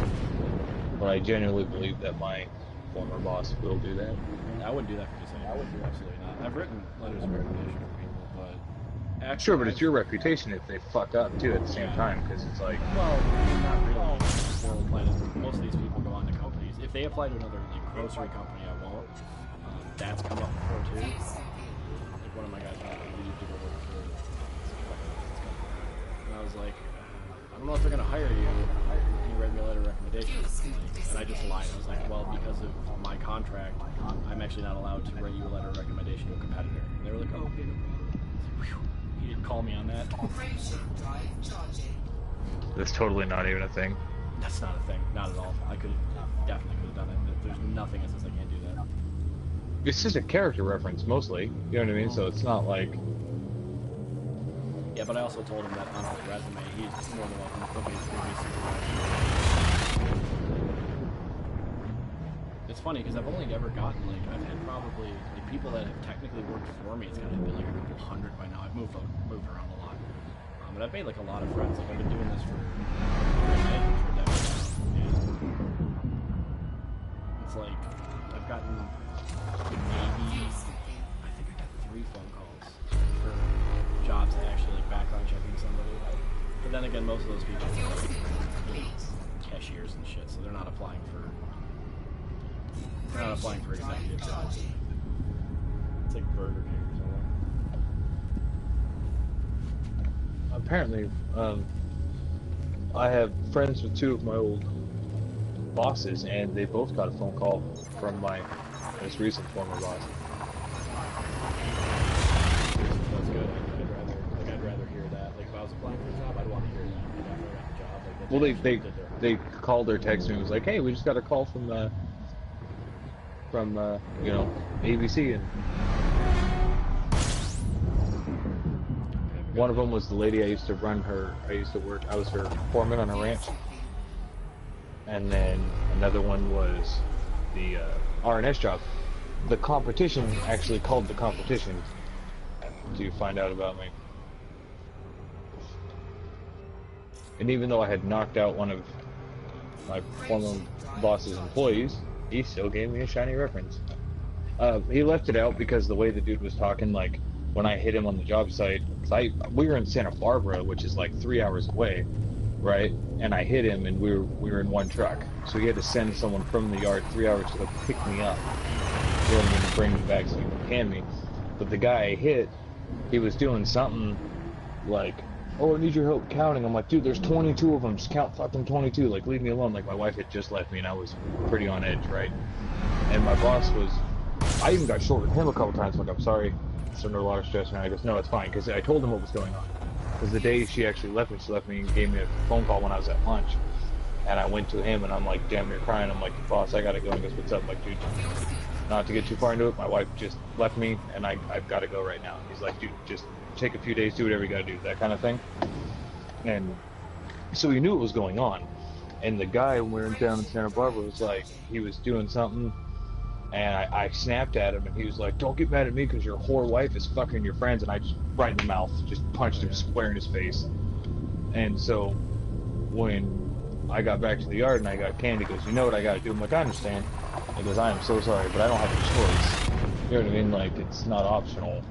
but I genuinely believe that my former boss will do that. I wouldn't do that for just anyone. I would do absolutely not. I've written letters of recommendation for people, but actually, Sure, but it's your reputation if they fuck up too at the same time, because it's like, well, not really. They'll apply to, most of these people go on to companies. If they apply to another like grocery company, I won't. That's come up before too. Fuel scooping. Like one of my guys wanted to leave to go work for this company, and I was like, I don't know if they're gonna hire you. Can you write me a letter of recommendation? And I just lied. I was like, well, because of my contract, I'm actually not allowed to write you a letter of recommendation to a competitor. And they were like, oh, okay, no problem. I was like, whew. He didn't call me on that. Frameshift drive charging. that's totally not even a thing. That's not a thing. Not at all. I definitely could have done it. There's nothing that says I can't do that. It's just a character reference mostly, you know what I mean? So it's not like, Yeah, but I also told him that on his resume, he's more than welcome to put me as previous supervisor. It's funny because I've only ever gotten like I've had probably like people that have technically worked for me. It's got to be like a couple hundred by now. I've moved around a lot, but I've made like a lot of friends. Like I've been doing this for decades now. And it's like I've gotten maybe I think I got 3 phone calls for jobs that actually like background checking somebody. But then again, most of those people Fuel are like scooping complete. cashiers and shit, so they're not applying for executive jobs. Charging. It's like Burger King or something. apparently, I have friends with 2 of my old bosses, and they both got a phone call from my most recent former boss. That's good. I'd rather hear that. Like if I was applying for a job, I'd want to hear that. Like after I got the job, like that Well, actually did their they called or texted me and was like, hey, we just got a call from you know, ABC, and one of them was the lady I used to I was her foreman on a ranch, and then another one was the R&S job. The competition actually called the competition to find out about me. And even though I had knocked out one of my former boss's employees, he still gave me a shiny reference. He left it out because the way the dude was talking, like when I hit him on the job site, 'cause we were in Santa Barbara, which is like 3 hours away, right? And I hit him, and we were in one truck, so he had to send someone from the yard 3 hours to go pick me up. You know what I mean? To bring me back so he could can me. But the guy I hit, he was doing something like, "Oh, I need your help counting." I'm like, "Dude, there's 22 of them. Just count fucking 22. Like, leave me alone." Like, my wife had just left me, and I was pretty on edge, right? And my boss was. I even got short with him a couple times. Like, "I'm sorry, it's under a lot of stress." And I goes, "No, it's fine," because I told him what was going on. Because the day she actually left me and gave me a phone call when I was at lunch. And I went to him, and I'm like, damn near crying. I'm like, "Boss, I gotta go." And he goes, "What's up?" I'm like, "Dude, not to get too far into it, my wife just left me, and I've got to go right now." He's like, "Dude, just take a few days, do whatever you gotta do," that kind of thing. And so he knew what was going on. And the guy, when we were down in Santa Barbara, was like, he was doing something, and I snapped at him, and he was like, "Don't get mad at me because your whore wife is fucking your friends." And I just, right in the mouth, just punched him square in his face. And so when I got back to the yard and I got canned, he goes, "You know what I gotta do?" I'm like, "I understand." He goes, "I am so sorry, but I don't have a choice." You know what I mean? Like, it's not optional.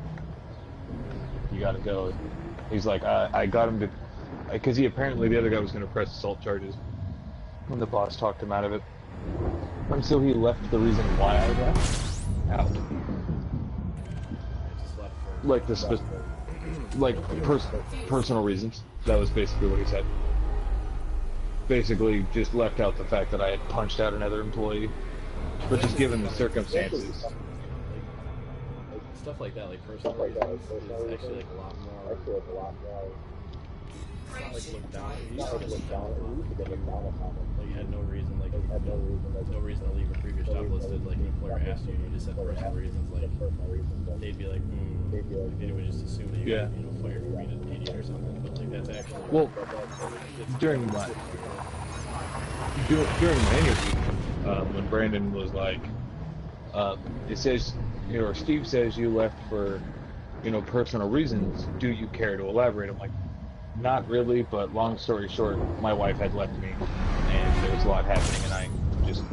You gotta go. He's like, I got him to, because he apparently, the other guy was gonna press assault charges when the boss talked him out of it. And so he left the reason why I left out. Like the personal reasons. That was basically what he said. Basically, just left out the fact that I had punched out another employee, but just given the circumstances. Stuff like that, like personal reasons, is actually like a lot more. It's not like looked down. You used to get looked down upon. Like you had no reason, like no reason to leave a previous job listed. Like an employer asked you, and you just said personal reasons. Like they'd be like, they would just assume that you got, fired for being an idiot or something. But like that's actually during my interview, when Brandon was like, it says, or Steve says you left for, personal reasons. Do you care to elaborate? I'm like, not really, but long story short, my wife had left me, and there was a lot happening, and I just,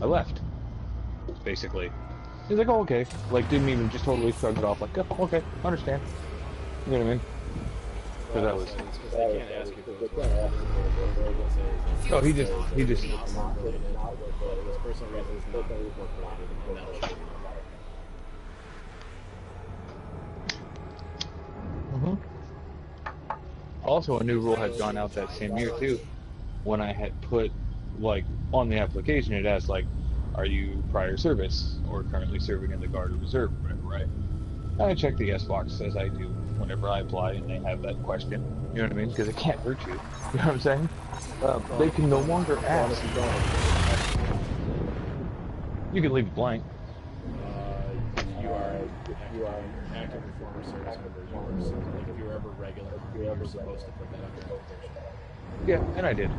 I left, basically. He's like, "Oh, okay." Like, didn't even, just totally shrug it off, like, "Oh, okay, understand." You know what I mean? Because that was... they can't ask you for those. Oh, he just... It was personal reasons, not work related, and that'll show you. Also, a new rule had gone out that same year too. When I had put, like, on the application, it asked, like, "Are you prior service or currently serving in the Guard or Reserve?" Right? And I checked the yes box as I do whenever I apply, and they have that question. You know what I mean? Because it can't hurt you. You know what I'm saying? They can no longer ask. You can leave it blank. You are an active or former service member. Like if you were ever regular Army, you're supposed to put that on your application. Yeah, and I did.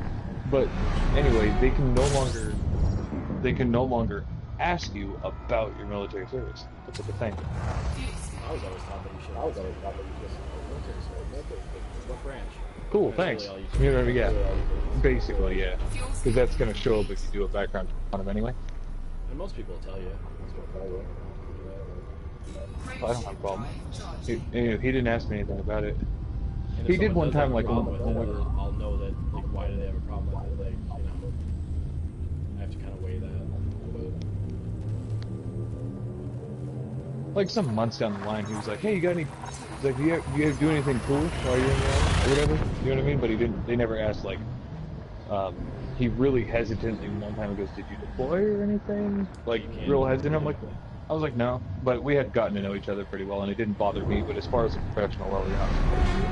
But anyway, they can no longer ask you about your military service. That's the thing. I was always thought that you should. Military service. What branch? Cool, thanks. You know what I mean? Yeah. Basically, yeah. Because that's going to show up if you do a background on them anyway. And most people will tell you. I don't have a problem. He didn't ask me anything about it. He did one time, like, I'll know that, like, why do they have a problem with it? Like, I have to kind of weigh that. Like, some months down the line, he was like, "Hey, you got any?" He's like, "You do anything cool while you're in the army or whatever?" You know what I mean? But he didn't. They never asked, like. He really hesitantly one time goes, "Did you deploy or anything?" Like, real hesitant. I'm like, I was like, "No," but we had gotten to know each other pretty well, and it didn't bother me. But as far as a professional level, you're not supposed to.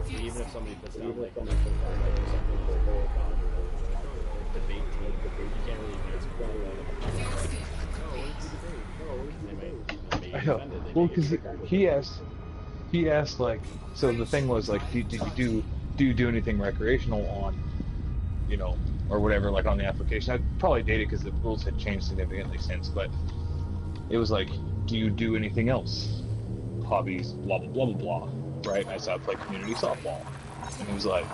Even if somebody puts down like something like debate team, you can't really answer that. I know. Well, because he asked like, so the thing was like, do you do anything recreational on, or whatever, like on the application? I probably dated because the rules had changed significantly since, but it was like, do you do anything else? Hobbies, blah blah blah blah blah. right? And I saw him play community softball. And he was like,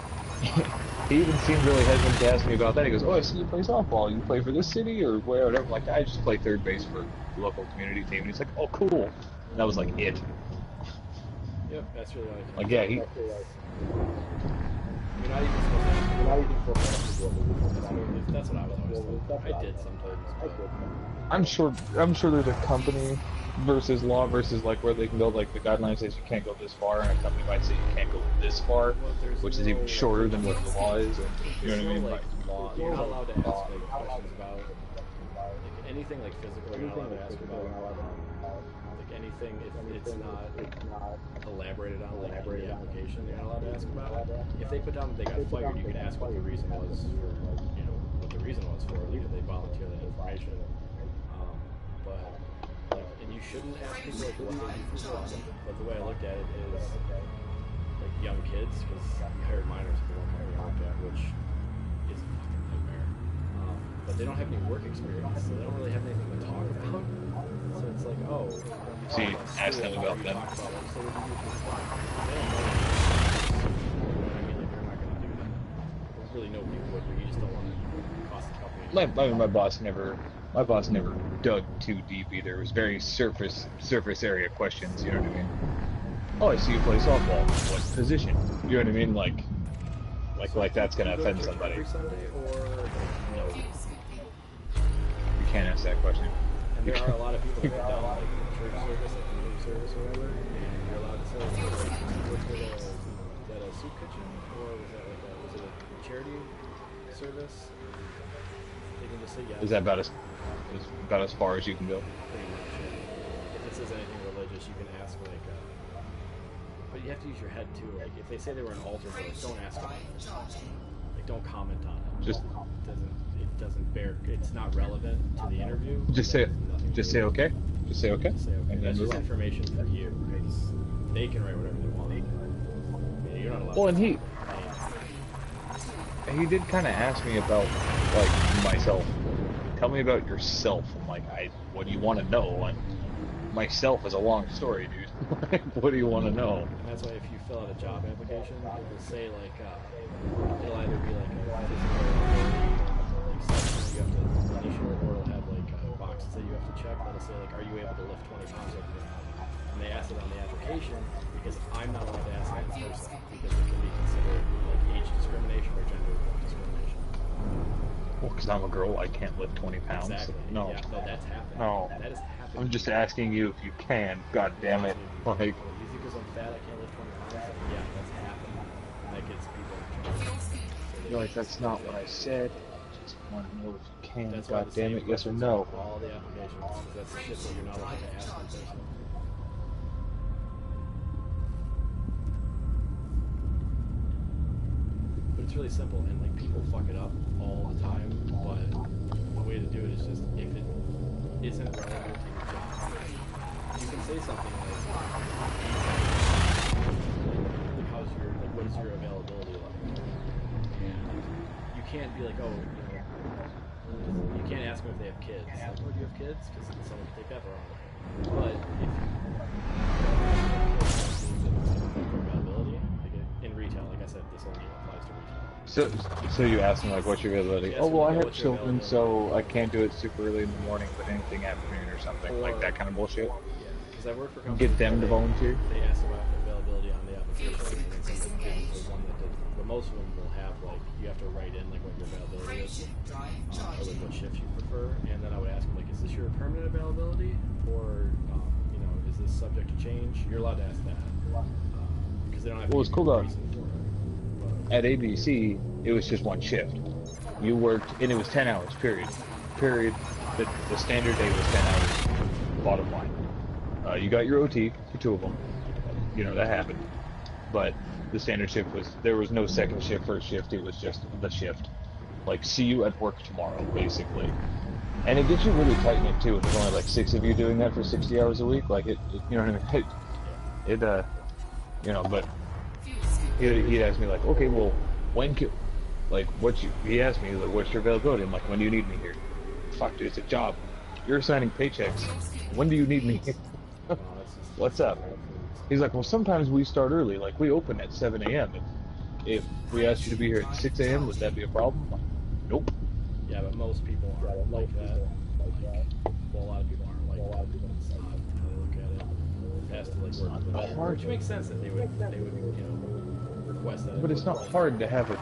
he even seemed really hesitant to ask me about that. He goes, oh, I see you play softball. You play for this city or whatever? I'm like, I just play third base for the local community team. And he's like, oh, cool. And that was like it. Yep, that's really all I can. Like, yeah, he... You're not even supposed to ask. You're not even supposed to ask. That's what I was always told. I did sometimes. I'm sure there's a company versus law versus like where they can go, like the guideline says you can't go this far, and a company might say you can't go this far, which is even shorter than what the law is. And, you know what I mean? Like law, you're not allowed to ask like questions about like anything like physical. You're not allowed to ask about like anything if it's not elaborated on like in the application. You're not allowed to ask about. If they put down that they got fired, you can ask what the reason was for, you know, what the reason was for it. If they volunteer that information. But like, and you shouldn't ask people like what they do for fun. But the way I looked at it is like young kids, because you hired minors at the one company I worked at, which is a fucking nightmare. But they don't have any work experience, so they don't really have anything to talk about. So it's like, oh, See, ask them about them. Talk about, like, so what do you do for fun? They don't know. I mean, like, they're not going to do that. There's really no people would, but you just don't want to cost the company. My boss never dug too deep either. It was very surface area questions. You know what I mean? Oh, I see you play softball. What position? You know what I mean? Like that's gonna offend somebody. Every Sunday, or no? You can't ask that question. And there are a lot of people that have done like church service, like community service, or whatever, and you're allowed to say, like, what's with is that a soup kitchen, or was that like was it a charity service? They can just say yes. Is that about as far as you can go? Pretty much. Yeah. If it says anything religious, you can ask like. But you have to use your head too. Like if they say they were an altar boy, don't ask about it. Like don't comment on it. It doesn't bear. It's not relevant to the interview. Just say okay. Just say okay. Just say okay. And That's then just information for you because they can write whatever they want. I mean, you're not allowed. Well, and to he did kind of ask me about like myself. Tell me about yourself. I'm like, what do you want to know? Myself is a long story, dude. What do you want to know? And that's why if you fill out a job application, it will say like it'll either be like a physical like section you have to initial, or it'll have like boxes that you have to check that'll say like, are you able to lift 20 pounds over your head? And they ask it on the application because I'm not allowed to ask that in person because it can be considered like age discrimination or gender discrimination. Well, because I'm a girl, I can't lift 20 pounds. Exactly. No. Yeah, no, that's happening. No. That is happening. I'm just asking you if you can. God damn it. Like, You think because I'm fat I can't lift 20 pounds? Yeah, that's happening. And that gets people in trouble. you're like, that's not what I said. I just want to know if you can. That's why God the damn same it, yes or questions no. are all the applications. That's the shit that you're not allowed to ask in person. But it's really simple, and like people fuck it up all the time. But the way to do it is just if it isn't relevant to your job, you can say something like how's your what is your availability like? And you can't be like, oh, you can't ask them if they have kids. Like, oh, do you have kids? Because someone can take that the wrong way. But if you availability, like in retail, like I said, this only applies to retail. So you ask them like, what's your availability? Yes, Oh well, I yeah, have what's your children, so I can't do it super early in the morning, but anything afternoon or something like that kind of bullshit. Yeah, because I work for companies. Get them to volunteer. They ask about availability on the application, and then some of the kids, the one that did, but most of them will have like you have to write in like what your availability is, or like what shifts you prefer, and then I would ask them like, is this your permanent availability, or is this subject to change? You're allowed to ask that because they don't have. Well, it's cool though. reason for it. But, At ABC, it was just one shift. You worked, and it was 10 hours, period. The standard day was 10 hours, bottom line. You got your OT for 2 of them. That happened. But the standard shift there was no second shift, first shift, it was just the shift. Like, see you at work tomorrow, basically. And it gets you really tight knit too, and there's only like 6 of you doing that for 60 hours a week. Like, you know what I mean? But he'd ask me like, okay, well, he asked me like, what's your availability? I'm like, when do you need me here? Fuck, dude, it's a job. You're assigning paychecks. When do you need me? What's up? He's like, well, sometimes we start early. Like, we open at 7 a.m. If we asked you to be here at 6 a.m., would that be a problem? Like, nope. Yeah, but most people aren't like that. Like, well, a lot of people aren't like that. It's not how they look at it. It has to like work with it. hard. Which makes sense that they would request that. But it's not hard to have a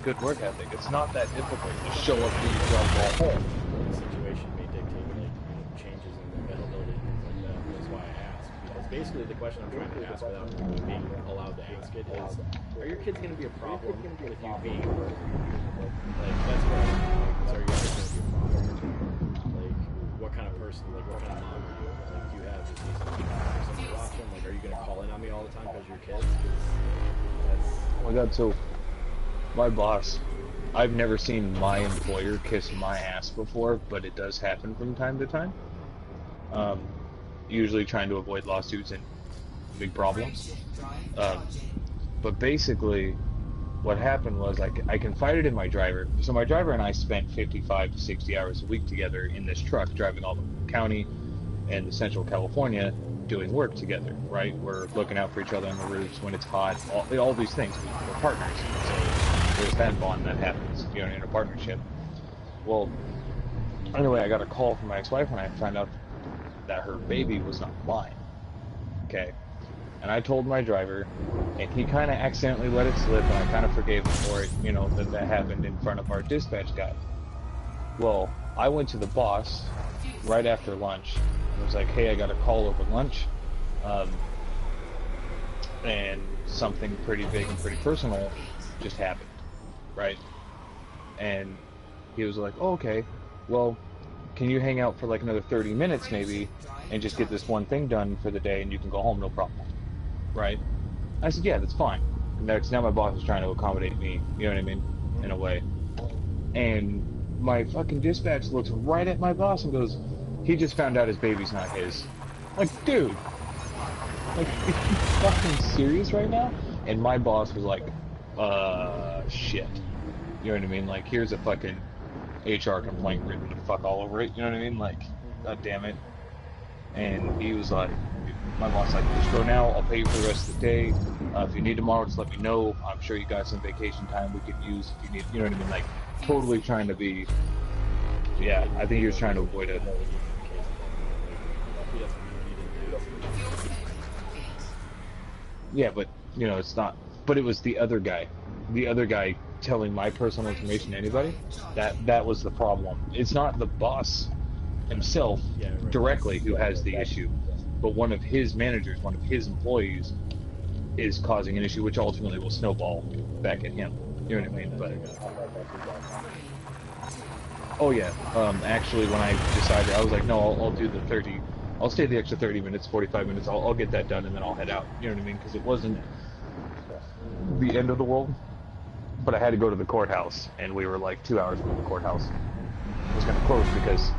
good work ethic. It's not that difficult to show up to your job at home. The situation may dictate like changes in availability and things like that. That's why I asked. Because basically the question I'm trying to ask without being allowed to ask it is, are your kids going to be a problem with you being like that's what I want to know. Is, are you guys going to be a problem? Like what kind of person, like what kind of mom are you? Like do you have just something to watch them? Like are you going to call in on me all the time because you're kids? That's Oh my god, so my boss, I've never seen my employer kiss my ass before, but it does happen from time to time. Usually trying to avoid lawsuits and big problems. But basically, what happened was I confided in my driver. So my driver and I spent 55 to 60 hours a week together in this truck, driving all the county and the Central California, doing work together, right? We're looking out for each other on the roofs when it's hot, all these things. We're partners. So there's that bond that happens, you know, in a partnership. Well, anyway, I got a call from my ex-wife when I found out that her baby was not mine. Okay. And I told my driver, and he kind of accidentally let it slip, and I kind of forgave him for it, you know, that happened in front of our dispatch guy. Well, I went to the boss right after lunch, and was like, hey, I got a call over lunch, and something pretty big and pretty personal just happened, right? And he was like, oh, okay, well, can you hang out for like another 30 minutes maybe, and just get this one thing done for the day, and you can go home, no problem. Right? I said, yeah, that's fine. And now my boss is trying to accommodate me, you know what I mean, in a way. And my fucking dispatch looks right at my boss and goes, he just found out his baby's not his. Like, dude, like, are you fucking serious right now? And my boss was like, shit. You know what I mean? Like, here's a fucking HR complaint written the fuck all over it, you know what I mean? Like, god damn it. And he was like, my boss like, just go now, I'll pay you for the rest of the day. If you need tomorrow, just let me know. I'm sure you got some vacation time we could use if you need, you know what I mean? Like, totally trying to be, yeah, I think he was trying to avoid it. Yeah, but, you know, it's not, but it was the other guy telling my personal information to anybody. That was the problem. It's not the boss himself directly who has the issue, but one of his managers, one of his employees is causing an issue which ultimately will snowball back at him. You know what I mean? But oh yeah, actually when I decided, I was like, no, I'll do the 30, I'll stay the extra 30 minutes, 45 minutes, I'll get that done and then I'll head out. You know what I mean? Because it wasn't the end of the world, but I had to go to the courthouse, and we were like 2 hours from the courthouse. It was going to close because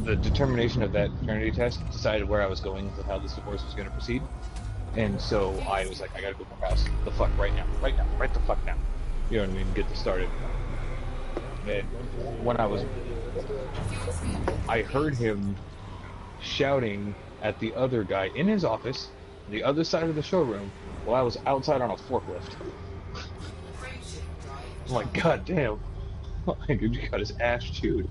the determination of that paternity test decided where I was going with how this divorce was going to proceed. And so I was like, I gotta go to the house the fuck right now, right the fuck now. You know what I mean? Get this started. And when I heard him shouting at the other guy in his office, the other side of the showroom, while I was outside on a forklift. I'm like, god damn. Like, he got his ass chewed.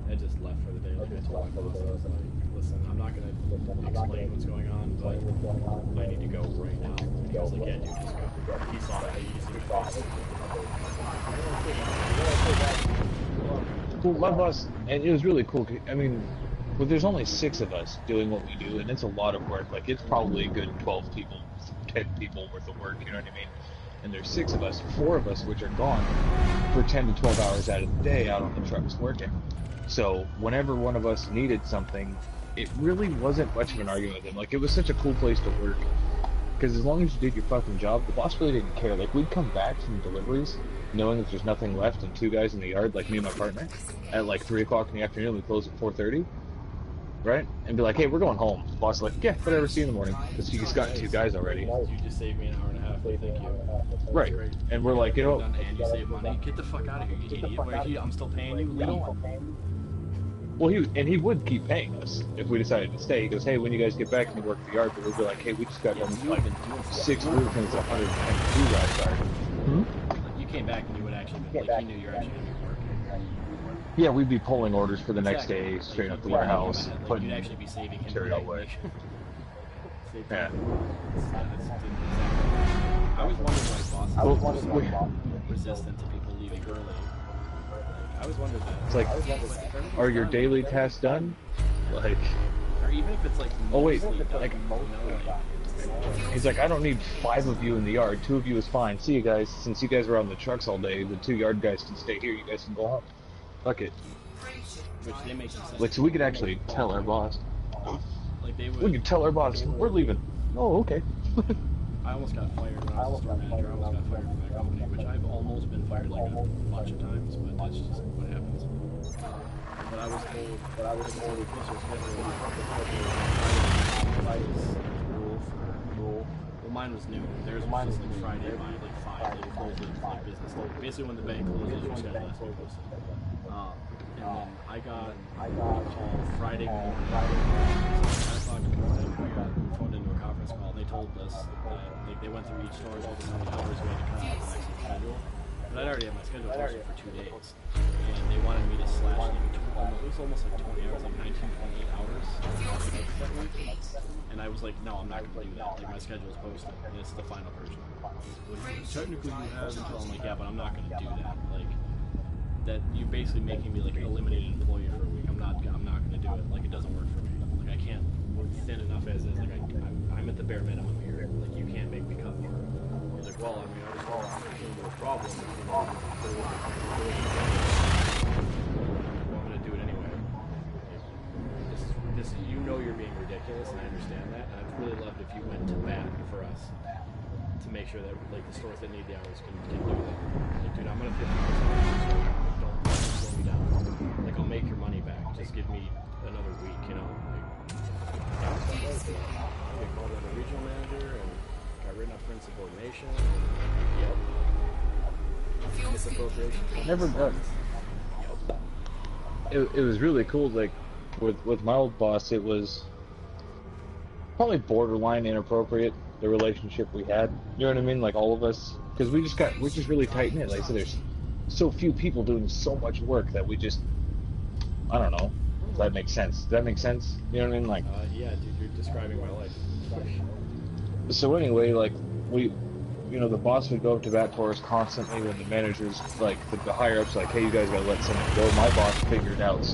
I just left for the day. Like I told my boss, I was like, listen, I'm not gonna explain what's going on, but I need to go right now. And he was like, yeah, dude, just go. He saw that he seemed fast. Well, my boss, and it was really cool. I mean, but there's only 6 of us doing what we do, and it's a lot of work. Like, it's probably a good 12 people, 10 people worth of work, you know what I mean? And there's 6 of us, 4 of us which are gone for 10 to 12 hours out of the day out on the trucks working. So whenever one of us needed something, it really wasn't much of an argument with him. Like, it was such a cool place to work, because as long as you did your fucking job, the boss really didn't care. Like, we'd come back from deliveries knowing that there's nothing left and 2 guys in the yard, like me and my partner, at like 3 o'clock in the afternoon. We close at 4:30, right? And be like, hey, we're going home. The boss is like, yeah, whatever, see you in the morning, because he's got 2 guys already. You just saved me an hour and a half. Thank you. Right. And we're like, you know, And you save money. Get the fuck out of here, you idiot. I'm still paying you. Leave. Well, he would keep paying us if we decided to stay. He goes, hey, when you guys get back, can you work the yard? But we'd be like, hey, we just got Yeah, done so you like had been doing stuff. 6 roofs and it's 102 outside. Like, you came back and you would actually, like, you knew you were actually going to be working. Yeah, we'd be pulling orders for the next Exactly. day, Like, straight you'd up the be warehouse, like, putting you'd actually be saving him material the away. Save Yeah. exactly. I was wondering why bosses are resistant to people leaving early. Like, I always wondered that. It's like, But if everything's are your done, daily tasks done? Like, or even if it's like oh wait, mostly done, like, you know, like, he's like, I don't need 5 of you in the yard. 2 of you is fine. See you guys. Since you guys were on the trucks all day, the 2 yard guys can stay here. You guys can go home. Fuck it. which they make sense. Like, so we could actually tell our boss. Like they We would. could tell our boss, we're leaving. Oh, okay. I almost got fired when I was a store manager. I almost got fired from my company, which I've almost been fired like a bunch of times, but that's just what happens. But I was told, well, mine was new. Theirs was just like Friday by like 5. They closed it like business. Like, basically, when the bank closes, your schedule has to be posted. And then I got a call Friday morning, 9 o'clock in the morning. I got phoned into a conference call, and they told us that like, they went through each store, told us how many hours we had to cut out the next schedule. But I'd already had my schedule posted for 2 days, and they wanted me to slash like it was almost like 20 hours, like 19, 28 hours that week. And I was like, no, I'm not going to do that. Like, my schedule is posted, and it's the final version. Technically, you have until I'm like, yeah, but I'm not going to do that. Like, that you're basically making me like an eliminated employee for a week. I'm not going to do it. Like, it doesn't work for me. Like, I can't work thin enough as is. Like, I'm at the bare minimum here. Like, you can't make me cut more. He's like, well, I mean, I just want to came to a problem. I'm going to do it anyway. This, you know you're being ridiculous, and I understand that. And I'd really loved if you went to bat for us to make sure that like the stores that need the hours can do that. Like, dude, I'm gonna 50%. Don't slow me down. Like, I'll make your money back. Just give me another week, you know. Like, I get called out a regional manager and got written up for insubordination. Yep. Misappropriation. Never done. It was really cool. Like with my old boss, it was probably borderline inappropriate, the relationship we had. You know what I mean? Like all of us, because we're just really tight knit. Like I said, there's so few people doing so much work that we just, I don't know. If that makes sense. Does that make sense? You know what I mean? Like. Yeah, dude, you're describing my life. So anyway, like the boss would go up to bat for us constantly when the managers, like the higher ups, like, hey, you guys gotta let someone go. My boss figured out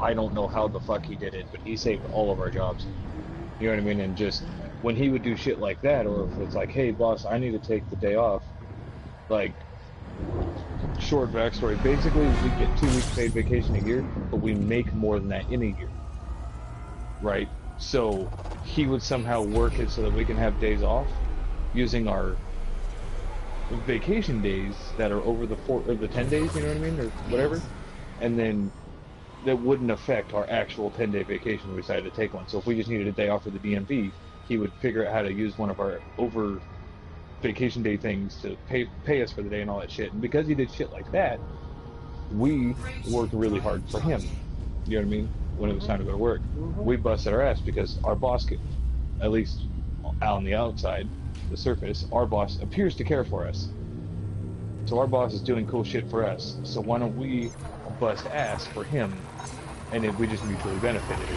I don't know how the fuck he did it, but he saved all of our jobs. You know what I mean? And just when he would do shit like that, or if it's like, hey, boss, I need to take the day off, like, short backstory. Basically, we get 2 weeks paid vacation a year, but we make more than that in a year, right? So he would somehow work it so that we can have days off using our vacation days that are over the 10 days, you know what I mean, or whatever, and then that wouldn't affect our actual 10-day vacation. We decided to take one. So if we just needed a day off for the DMV, he would figure out how to use one of our over vacation day things to pay us for the day and all that shit. And because he did shit like that, we worked really hard for him. You know what I mean? When it was time to go to work, we busted our ass because our boss could, at least out on the outside, the surface, our boss appears to care for us. So our boss is doing cool shit for us. So why don't we bust ass for him, and if we just mutually benefited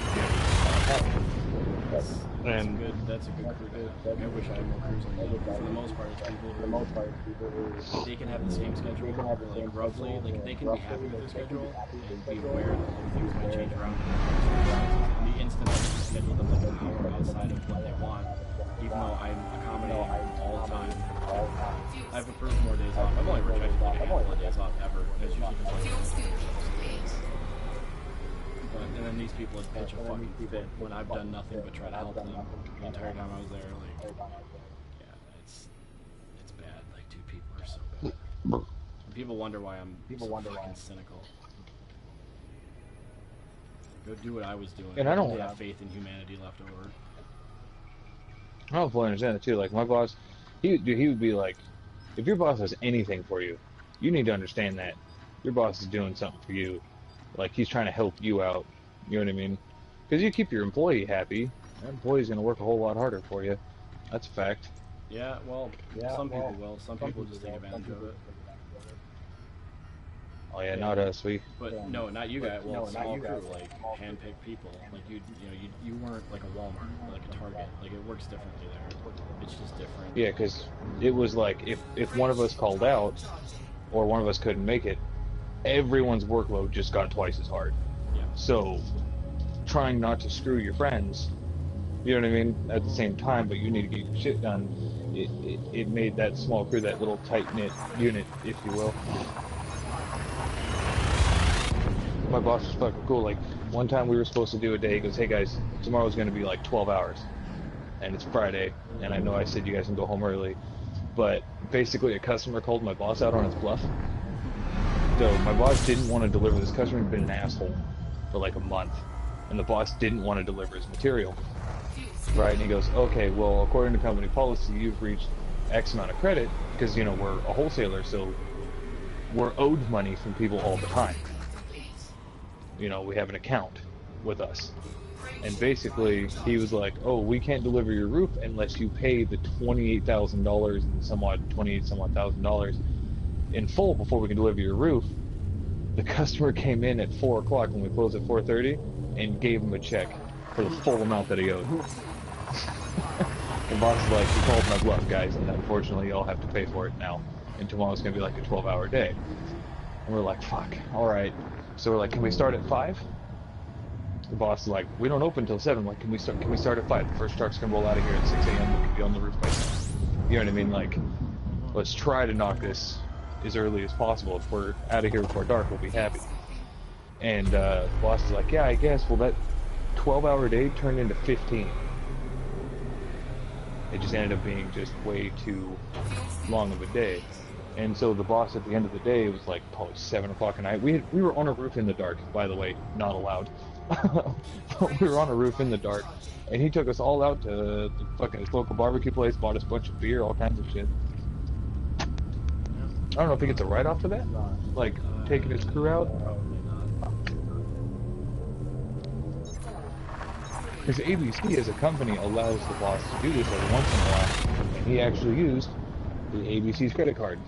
And That's a good crew. I wish I had more crews like that. For the most part, it's people who they can have the same schedule, like roughly, like they can be happy with their schedule and be aware that like, things might change around. In the instant I can schedule them like an hour outside of what they want, even though I'm accommodating all the time. I've approved more days off. I've only rejected like a handful of days off ever. It's usually just like and then these people would pitch a fucking fit when I've done nothing but try to help them the entire time I was there. Like, yeah, it's bad. Like, dude, people are so bad. People wonder why I'm so fucking cynical. Go do what I was doing. And I don't have faith in humanity left over. I don't fully understand it too. Like my boss, he would be like, if your boss does anything for you, you need to understand that your boss is doing something for you. Like he's trying to help you out. You know what I mean? Because you keep your employee happy, that employee's going to work a whole lot harder for you. That's a fact. Yeah, well, some people will. Some people just take advantage of it. Oh yeah, not us. But no, not you guys. Well, small crew, like hand-picked people. Like you weren't like a Walmart, like a Target. Like it works differently there. It's just different. Yeah, because it was like if one of us called out or one of us couldn't make it, everyone's workload just got twice as hard. Yeah. So trying not to screw your friends, you know what I mean, at the same time, but you need to get your shit done. It made that small crew, that little tight-knit unit, if you will. My boss was fucking cool. Like, one time we were supposed to do a day, he goes, hey guys, tomorrow's going to be like 12 hours. And it's Friday, and I know I said you guys can go home early. But basically a customer called my boss out on his bluff. So my boss didn't want to deliver. This customer had been an asshole for like a month. And the boss didn't want to deliver his material. Right? And he goes, okay, well, according to company policy, you've reached X amount of credit, because, you know, we're a wholesaler, so we're owed money from people all the time. You know, we have an account with us. And basically, he was like, oh, we can't deliver your roof unless you pay the $28,000 and somewhat, $28,000 in full before we can deliver your roof. The customer came in at 4 o'clock when we closed at 4:30 and gave him a check for the full amount that he owed. The boss is like, you called my bluff, guys, and unfortunately, y'all have to pay for it now. And tomorrow's going to be like a 12-hour day. And we're like, fuck, alright. So we're like, can we start at 5? The boss is like, we don't open until 7. Like, can we start at 5? The first truck's gonna roll out of here at 6 a.m. We can be on the roof by 7. You know what I mean? Like, let's try to knock this as early as possible. If we're out of here before dark, we'll be happy. And the boss is like, yeah, I guess. Well, that 12-hour day turned into 15. It just ended up being just way too long of a day. And so the boss at the end of the day, it was like probably 7 o'clock at night. We were on a roof in the dark, by the way, not allowed. But we were on a roof in the dark, and he took us all out to the fucking his local barbecue place, bought us a bunch of beer, all kinds of shit. I don't know if he gets a write-off for that, like taking his crew out. Probably not. Because ABC as a company allows the boss to do this every once in a while, and he actually used the ABC's credit card,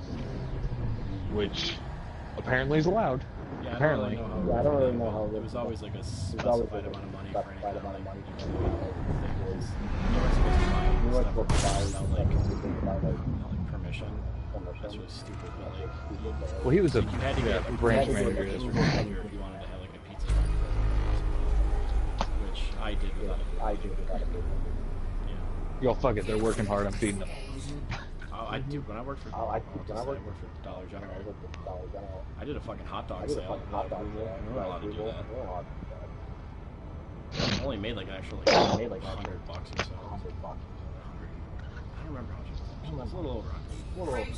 which apparently is allowed. Yeah, Apparently. I don't really know how it was always like a specified amount of money for anything. Like, you weren't supposed to buy stuff without permission. That's really stupid, but like, Well, he was a, you had to get a branch manager. if you wanted to have like a pizza run, which I did without a yeah. Yo, fuck it, they're working hard, I'm feeding them. I do. When I worked for Dollar General, I did a fucking hot dog sale. We weren't allowed to do that. I only made like actually like $100 or so. I don't remember how much it was. It was a little over 100.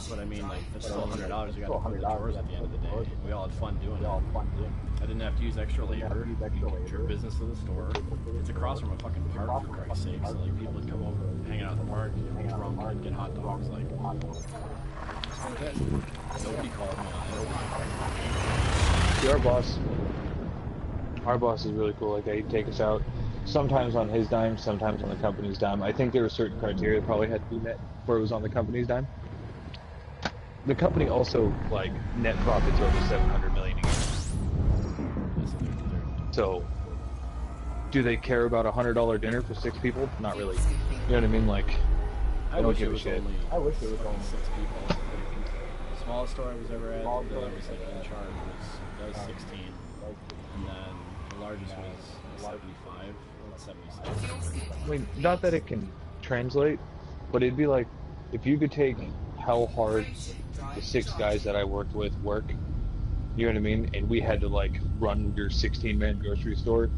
But I mean, like, that's still $100 you got to put in the drawers at the end of the day. We all had fun doing it. I didn't have to use extra labor. You get your business to the store. It's across from a fucking park, for Christ's sake. So, like, people would come over, hang out at the park, get drunk, and get hot dogs. Like, that's it. Nobody called me on it. See, our boss is really cool. Like, he'd take us out, sometimes on his dime, sometimes on the company's dime. I think there were certain criteria that probably had to be met before it was on the company's dime. The company also, like, net profits over $700 million a year. So, do they care about a $100 dinner for 6 people? Not really. You know what I mean? Like, I don't wish give it a was shit. only 6 people. The smallest store I was ever at, that I was like in charge was 16, and then the largest was 75, 76. I mean, not that it can translate, but it'd be like if you could take how hard the 6 guys that I worked with work, you know what I mean, and we had to like run your 16-man grocery store.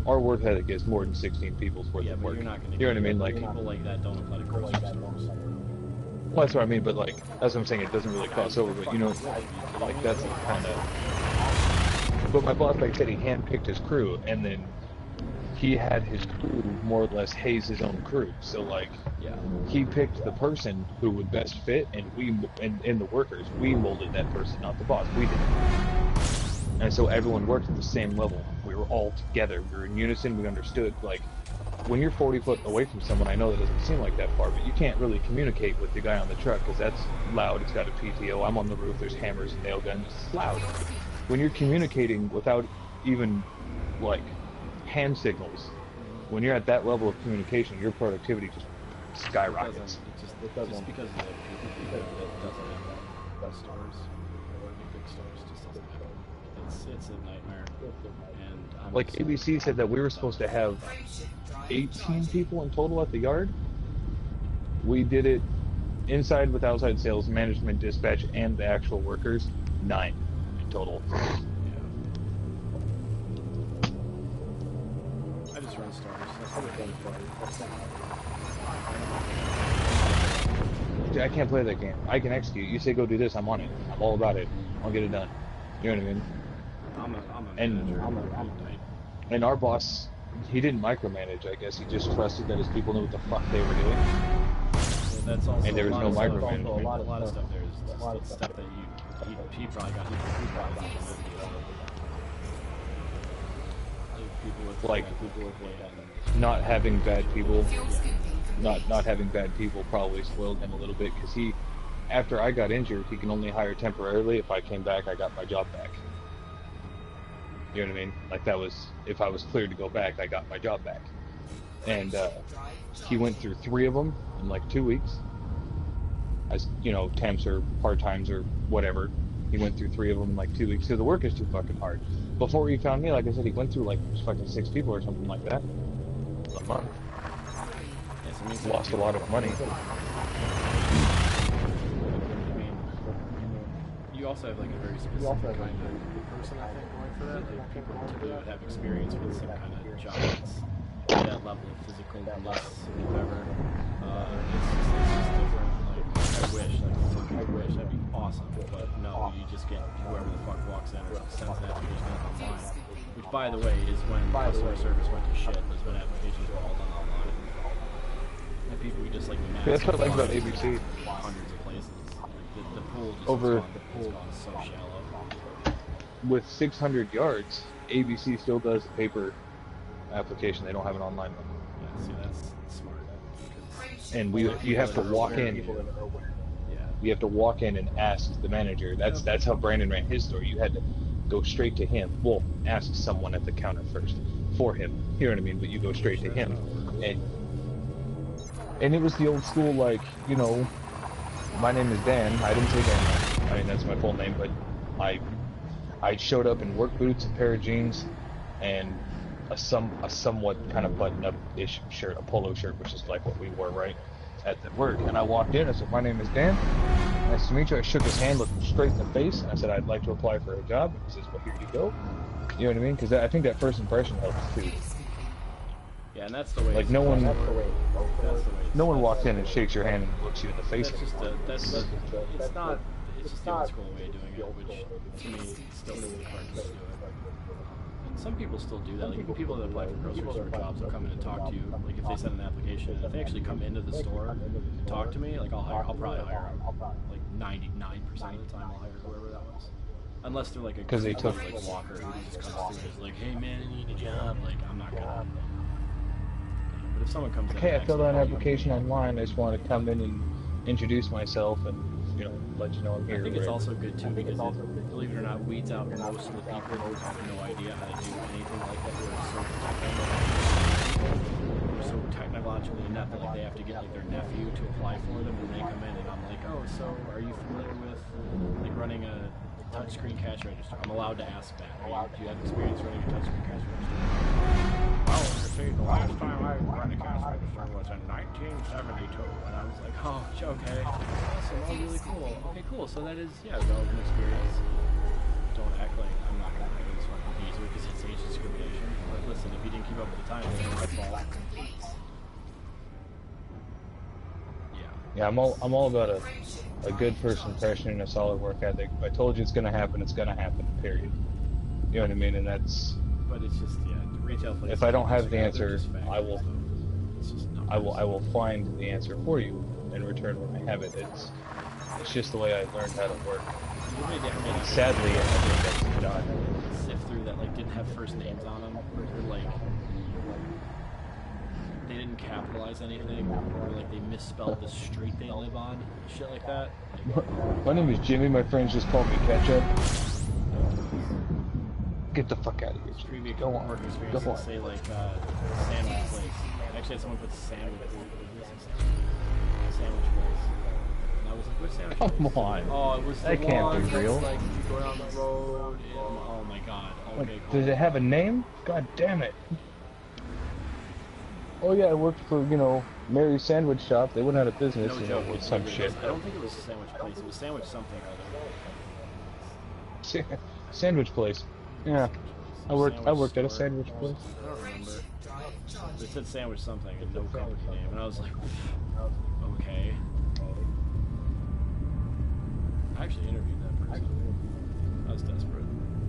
Our work ethic is more than 16 people's worth of But work. you're not gonna You know what I mean? Like, people like that don't apply to grocery stores. well, that's what I mean. But like, that's what I'm saying. It doesn't really cross over. But you know, like that's kind of. But my boss, like I said, he handpicked his crew, and then he had his crew more or less haze his own crew. So like, Yeah. he picked the person who would best fit, and and the workers, we molded that person, not the boss. We did. And so everyone worked at the same level. We were all together. We were in unison. We understood. Like, when you're 40 foot away from someone, I know that doesn't seem like that far, but you can't really communicate with the guy on the truck because that's loud. It's got a PTO. I'm on the roof. There's hammers and nail guns. It's loud. When you're communicating without even, like, hand signals, when you're at that level of communication, your productivity just skyrockets. Just because of the people that doesn't have that stores or any big stores just doesn't have it. It's a nightmare. And I'm Like, ABC said that we were supposed to have 18 people in total at the yard. We did it inside with outside sales, management, dispatch, and the actual workers. 9 in total. I just run stores. That's how we Dude, I can't play that game. I can execute. You say go do this, I'm on it. I'm all about it. I'll get it done. You know what I mean? I'm a And- manager. And our boss, he didn't micromanage, I guess. He just trusted that his people knew what the fuck they were doing. Well, that's also And there was a lot no of stuff- micromanagement. A lot of stuff there is just stuff that he probably got. He probably got people with Like, um, not having bad people, Fuel scooping complete. not having bad people probably spoiled him a little bit because he, after I got injured, he can only hire temporarily. If I came back, I got my job back. You know what I mean? Like, that was, if I was cleared to go back, I got my job back. And he went through 3 of them in like 2 weeks. As, you know, temps or part-times or whatever. He went through 3 of them in like 2 weeks because the work is too fucking hard. Before he found me, like I said, he went through like fucking 6 people or something like that. A month. yes, I mean, Lost a lot of money. I mean, you also have like a very specific kind of person, I think, going for that. Like people typically would have experience with some kind of job that's that level of physical plus whatever. It's just different. Like I wish that'd be awesome, but no, you just get whoever the fuck walks in or sends an application up online. Which, by the way, is when customer service went to shit. Was when applications were all done online. And people would just like mass. Yeah, that's what I like about ABC. Hundreds of places. Like, the pool just Over- has gone so shallow. With 600 yards, ABC still does a paper application. They don't have an online one. Yeah, see, that's smart. Because, And you have to walk in. yeah, You have to walk in and ask the manager. That's how Brandon ran his store. You had to go straight to him. Well, ask someone at the counter first for him. You know what I mean? But you go straight to him, and it was the old school, like, you know, my name is Dan. I didn't say Dan. I mean, that's my full name, but I showed up in work boots, a pair of jeans, and a somewhat kind of button-up-ish shirt, a polo shirt, which is like what we wore right at the work. And I walked in. I said, "My name is Dan. Nice to meet you." I shook his hand, looked him straight in the face, and I said, "I'd like to apply for a job." And he says, "Well, here you go." You know what I mean? Because I think that first impression helps too. yeah, and that's the way. Like, it's no one- supposed to work. That's the way. No one walks in and shakes your hand and looks you in the face. That's just it's not. It's just the old school way of doing it, which to me still doesn't hard to do it. And some people still do that. Like people that apply for grocery store jobs will come in and talk to you. Like if they send an application, and if they actually come into the store and talk to me, like I'll probably hire them. Like 99% of the time, I'll hire whoever that was. Unless they're like a 'Cause they took- like Walker who just comes through and is like, "Hey man, I need a job." Like I'm not gonna. But if someone comes in, Hey, I and filled out an actually- application online. I just wanted to come in and introduce myself and, you know, let you know I'm here. I think it's right? also good too because it, believe it or not, weeds out most of the people who have no idea how to do anything like that. Who are so technologically inept that like they have to get like their nephew to apply for them, and they come in and I'm like, "Oh, so are you familiar with like running a touchscreen cash register?" I'm allowed to ask that. Do you have experience running a touchscreen cash register? Well, see, the last time I ran a cash register was in 1972, and I was like, "Oh, okay, awesome, oh, really cool. Okay, cool. So that is, yeah, relevant experience. Don't act like I'm not gonna hire this fucking geezer because it's age discrimination. But listen, if you didn't keep up with the times, it's my fault." Yeah. Yeah, I'm all about a good first impression and a solid work ethic. If I told you it's gonna happen, it's gonna happen. Period. You know what I mean? And that's, But it's just, yeah, retail places. if I don't have the they're answer, just facts, I will- so it's just numbers. I will find the answer for you in return when I have it. It's just the way I learned how to work. You really didn't Sadly, I think that's died. sift through that, like, didn't have have first names on them. They're like they didn't capitalize anything, or like they misspelled the street they live on, shit like that. Like, My name is Jimmy. My friends just call me Ketchup. Get the fuck out of here. previous Go on. work experience Go and on. say like sandwich place. I actually had someone put sandwich place. And I was like, what sandwich Come place? on. Oh, it was the That can't one be that's, real. like you go down the road and oh my god. Like, Okay, cool. does it have a name? God damn it. Oh yeah, I worked for, Mary's Sandwich Shop. They went out of business, No joke. with some It shit. was, I don't think it was a sandwich place. It was sandwich something or other. Sandwich place. Yeah. I worked at a store. sandwich place. I don't remember. It said sandwich something and no company name, and I was like, okay. I actually interviewed that person. I was desperate,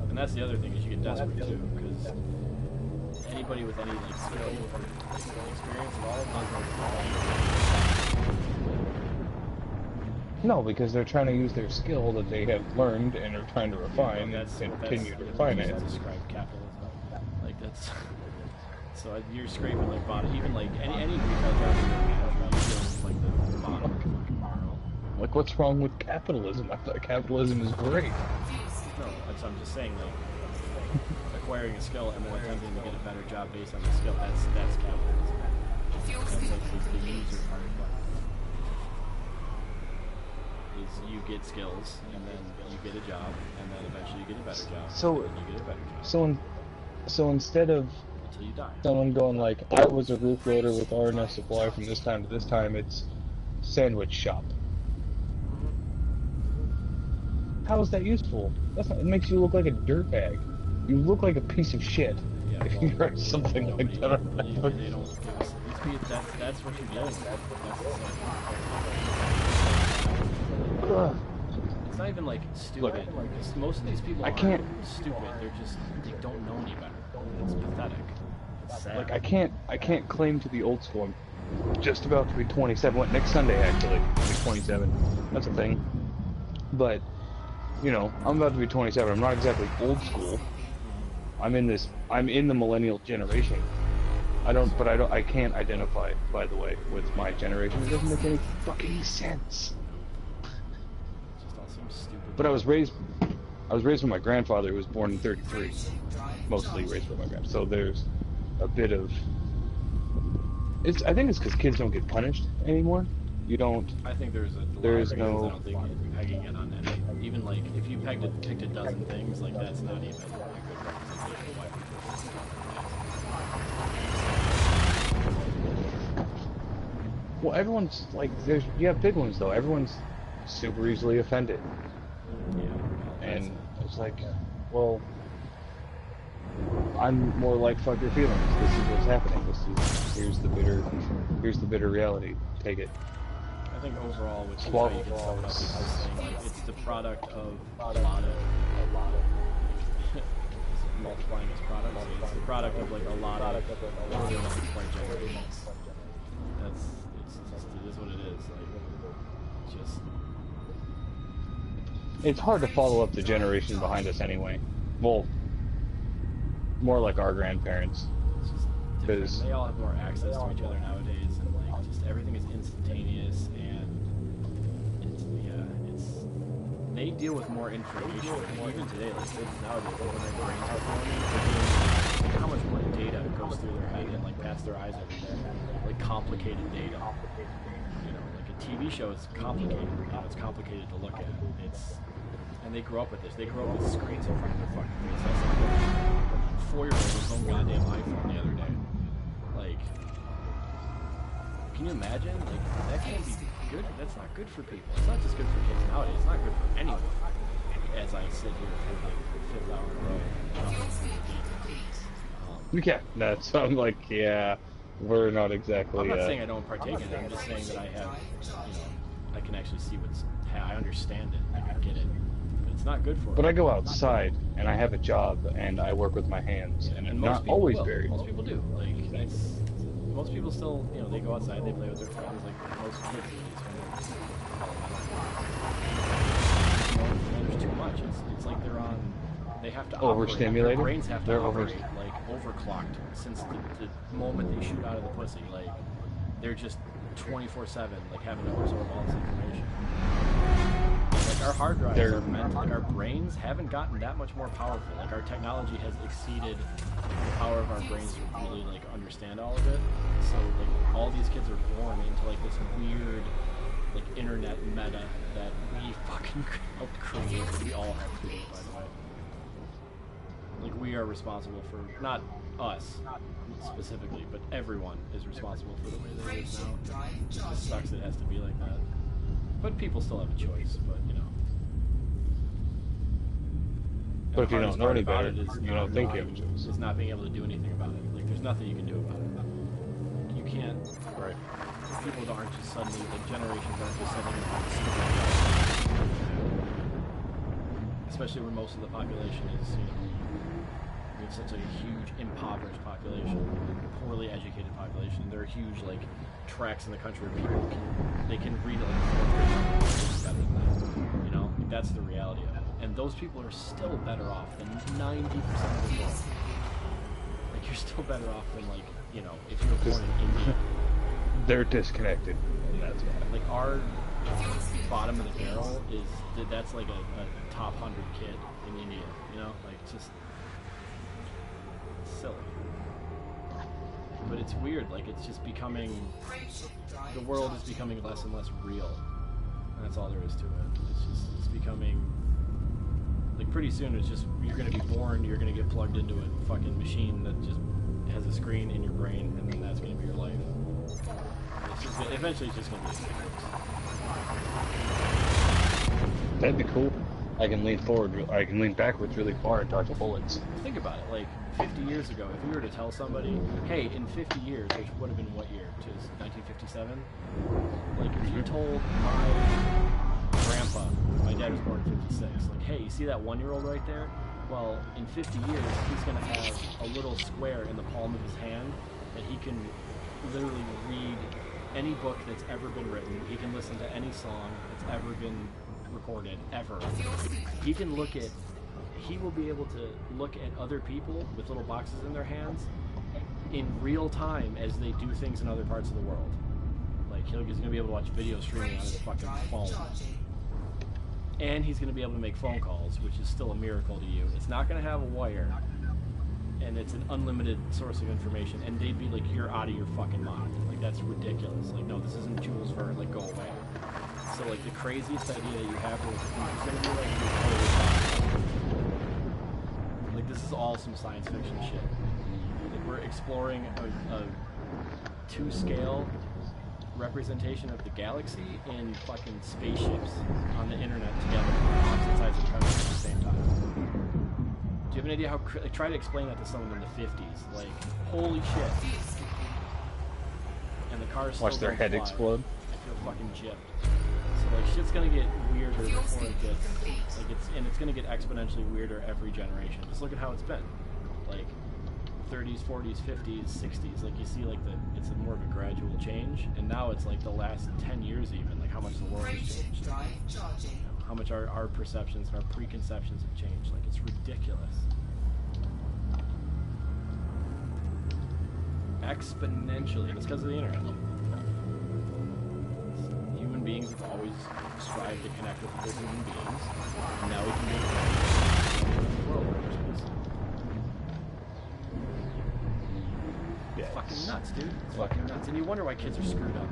and that's the other thing is you get desperate too, because anybody with any like skill or experience at all, No, because they're trying to use their skill that they have learned and are trying to refine and continue to refine it. Describe capitalism. Like that's. So you're scraping like bottom, even like any retail job you're a manager, you're dealing with like the bottom. Like, what's wrong with capitalism? I thought capitalism is great. No, I'm just saying like acquiring a skill and then attempting to get a better job based on the skill. That's capitalism. That's like the user part of it. Is you get skills and then you get a job and then eventually you get a better job. So- and then you get a better job So instead of until you die. someone going like, I was a roof loader with R&S Supply from this time to this time, it's sandwich shop. How is that useful? That's not, it makes you look like a dirtbag. You look like a piece of shit Yeah, if well, you write something like that on They Facebook. don't give us, that's what you're dealing with. Ugh. It's not even like stupid. Because most of these people I aren't can't- stupid. They don't know any better. It's pathetic. It's sad. Like, I can't claim to be old school. I'm just about to be 27. What, next Sunday, actually. I'll be 27. That's a thing. But, I'm about to be 27. I'm not exactly old school. I'm in the millennial generation. I can't identify, by the way, with my generation. It doesn't make any fucking sense. It just all seems stupid. But I was raised by my grandfather, who was born in 33. Mostly raised by my grandfather. So there's a bit of... I think it's because kids don't get punished anymore. You don't... I think there's a lot There of is things no- I don't think you're pegging it on any. Even like if you picked a dozen things, like that's not even a good representation of why people. Well, everyone's like, you have big ones though. Everyone's super easily offended, Yeah. and it's like, well, I'm more like fuck your feelings. This is what's happening. Here's the bitter reality. Take it. I think overall, which is how Swallow. you can sum it up, is just saying like it's the product of a lot of multiplying its products. It's the product of like a lot of early multiplayer generations. It is what it is. Like it's just It's hard to follow up the generation behind us anyway. Well, more like our grandparents. it's just different. 'Cause- They all have more access to each other nowadays, and like just everything is instantaneous and they deal with more information. And even today, like kids nowadays, like, when their brains are forming, they're doing how much more data goes through their head and like past their eyes every day, like complicated data. Like a TV show is complicated. It's complicated to look at. And they grow up with this. They grow up with screens in front of their fucking face. That's not good. 4-year-old with some goddamn iPhone the other day. Like, can you imagine? Like, that can't be good. That's not good for people. It's not just good for kids nowadays. It's not good for anyone. As I sit here for the 5th hour in a row. Yeah, that's. I'm like, yeah, we're not exactly. I'm not saying I don't partake in it. I'm just saying that I have, I can actually see I understand it. I get it. But it's not good for But it. I go outside and I have a job and I work with my hands, and I'm most not people always will. very. Most people do. Like, most people still, they go outside, they play with their friends, like most kids do. When there's too much. It's like they're on They have to Overstimulated? Their brains have to They're operate like overclocked since the moment they shoot out of the pussy. Like they're just 24/7, like having to absorb all this information. Like our hard drives are meant, like our brains haven't gotten that much more powerful. Like our technology has exceeded the power of our brains to really like understand all of it. So like all these kids are born into like this weird like internet meta that we fucking helped create. We all helped create, by the way. Like we are responsible for, not us specifically, but everyone is responsible for the way that it is now. It just sucks it has to be like that. But people still have a choice, but you know. But if you don't know any better, you you don't think you have a choice. Is not being able to do anything about it. Like there's nothing you can do about it. You can't. Right. People aren't just suddenly, like generations aren't just suddenly going to have especially where most of the population is, you know, we have such a huge impoverished population, poorly educated population. There are huge like tracts in the country where people can read at like the fourth grade level better than that. You know, like, that's the reality of it. And those people are still better off than 90% of the world. Like you're still better off than like, you know, if you were born in India. They're disconnected, and that's why. Like our bottom of the barrel is that's like a top 100 kid in India, you know, like just silly. But it's weird, like it's just becoming, the world is becoming less and less real, and that's all there is to it. It's becoming like pretty soon it's just you're gonna be born, you're gonna get plugged into a fucking machine that just has a screen in your brain, and then that's gonna be your life. It's just, eventually it's just going to be a That'd be cool. I can lean forward, I can lean backwards really far and dodge bullets. Think about it, like 50 years ago, if you were to tell somebody, hey, in 50 years, which would have been what year? Which is 1957? Like, if you told my grandpa, my dad was born in 56, like, hey, you see that 1-year-old right there? Well, in 50 years, he's going to have a little square in the palm of his hand that he can literally read any book that's ever been written. He can listen to any song that's ever been recorded, ever. He will be able to look at other people with little boxes in their hands in real time as they do things in other parts of the world. Like, he's going to be able to watch video streaming on his fucking phone. And he's going to be able to make phone calls, which is still a miracle to you. It's not going to have a wire. And it's an unlimited source of information, and they'd be like, you're out of your fucking mind. Like, that's ridiculous. Like, no, this isn't Jules Verne, like, go away. So, like, the craziest idea that you have for what the future's gonna be like, you're totally talking. Like, this is all some science fiction shit. Like, we're exploring a 2-scale representation of the galaxy in fucking spaceships on the internet together on opposite sides of the country at the same time. Do you have an idea how, like, try to explain that to someone in the 50s, like, holy shit. And the cars Watch their head explode. I feel fucking gypped. So, like, shit's gonna get weirder before it gets, like, it's gonna get exponentially weirder every generation. Just look at how it's been. Like, 30s, 40s, 50s, 60s, like, you see, like, it's more of a gradual change, and now it's, like, the last 10 years even, like, how much the world has changed. How much our perceptions and our preconceptions have changed. Like, it's ridiculous. Exponentially, and it's because of the internet. Human beings have always strived to connect with other human beings, and now we can do it in the world. It's fucking nuts, dude. It's fucking nuts. And you wonder why kids are screwed up.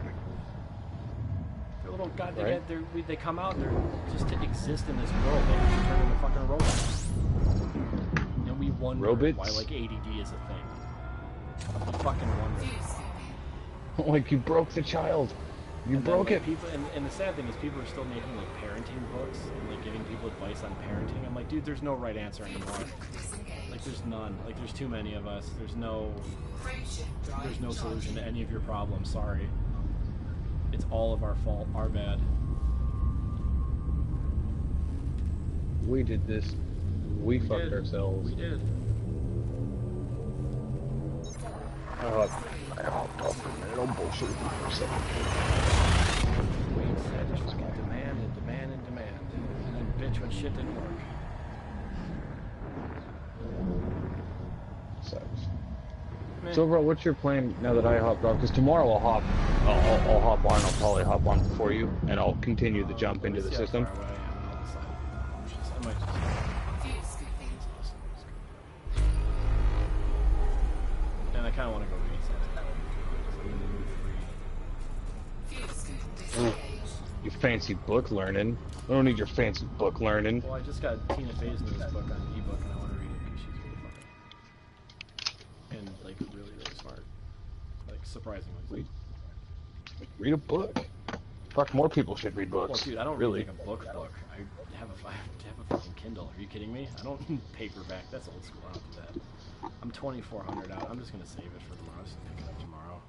They're little goddamn. Right? They come out. They're just to exist in this world. They have to turn into fucking robots. And we wonder why like ADD is a thing. We fucking wonder. Like, you broke the child. You broke it. People, and the sad thing is, people are still making like parenting books and like giving people advice on parenting. I'm like, dude, there's no right answer anymore. Like, there's none. Like, there's too many of us. There's no solution to any of your problems. Sorry. It's all of our fault. Our bad. We did this. We fucked ourselves. We did. I hopped off the middle bullshit with you for a second. We said just fucking demand and demand and demand. And then bitch when shit didn't work. So overall, what's your plan now that I hopped off? Because tomorrow I'll hop on. I'll probably hop on before you, and I'll continue the jump into the system. I might just... Fuel scooping. And I kind of want to go read something. Fuel scoop Ooh, disengaged. you fancy book learning. I don't need your fancy book learning. Well, I just got Tina Fey's newest book on ebook, and I want to read it because she's really funny. And, like, really, really smart. Like, surprisingly. Read a book. Fuck, more people should read books. Well, dude, I don't really. read like a book. I have a fucking Kindle. Are you kidding me? I don't paperback. That's old school. I don't do that. I'm 2,400 out. I'm just gonna save it for tomorrow. Just pick it up tomorrow.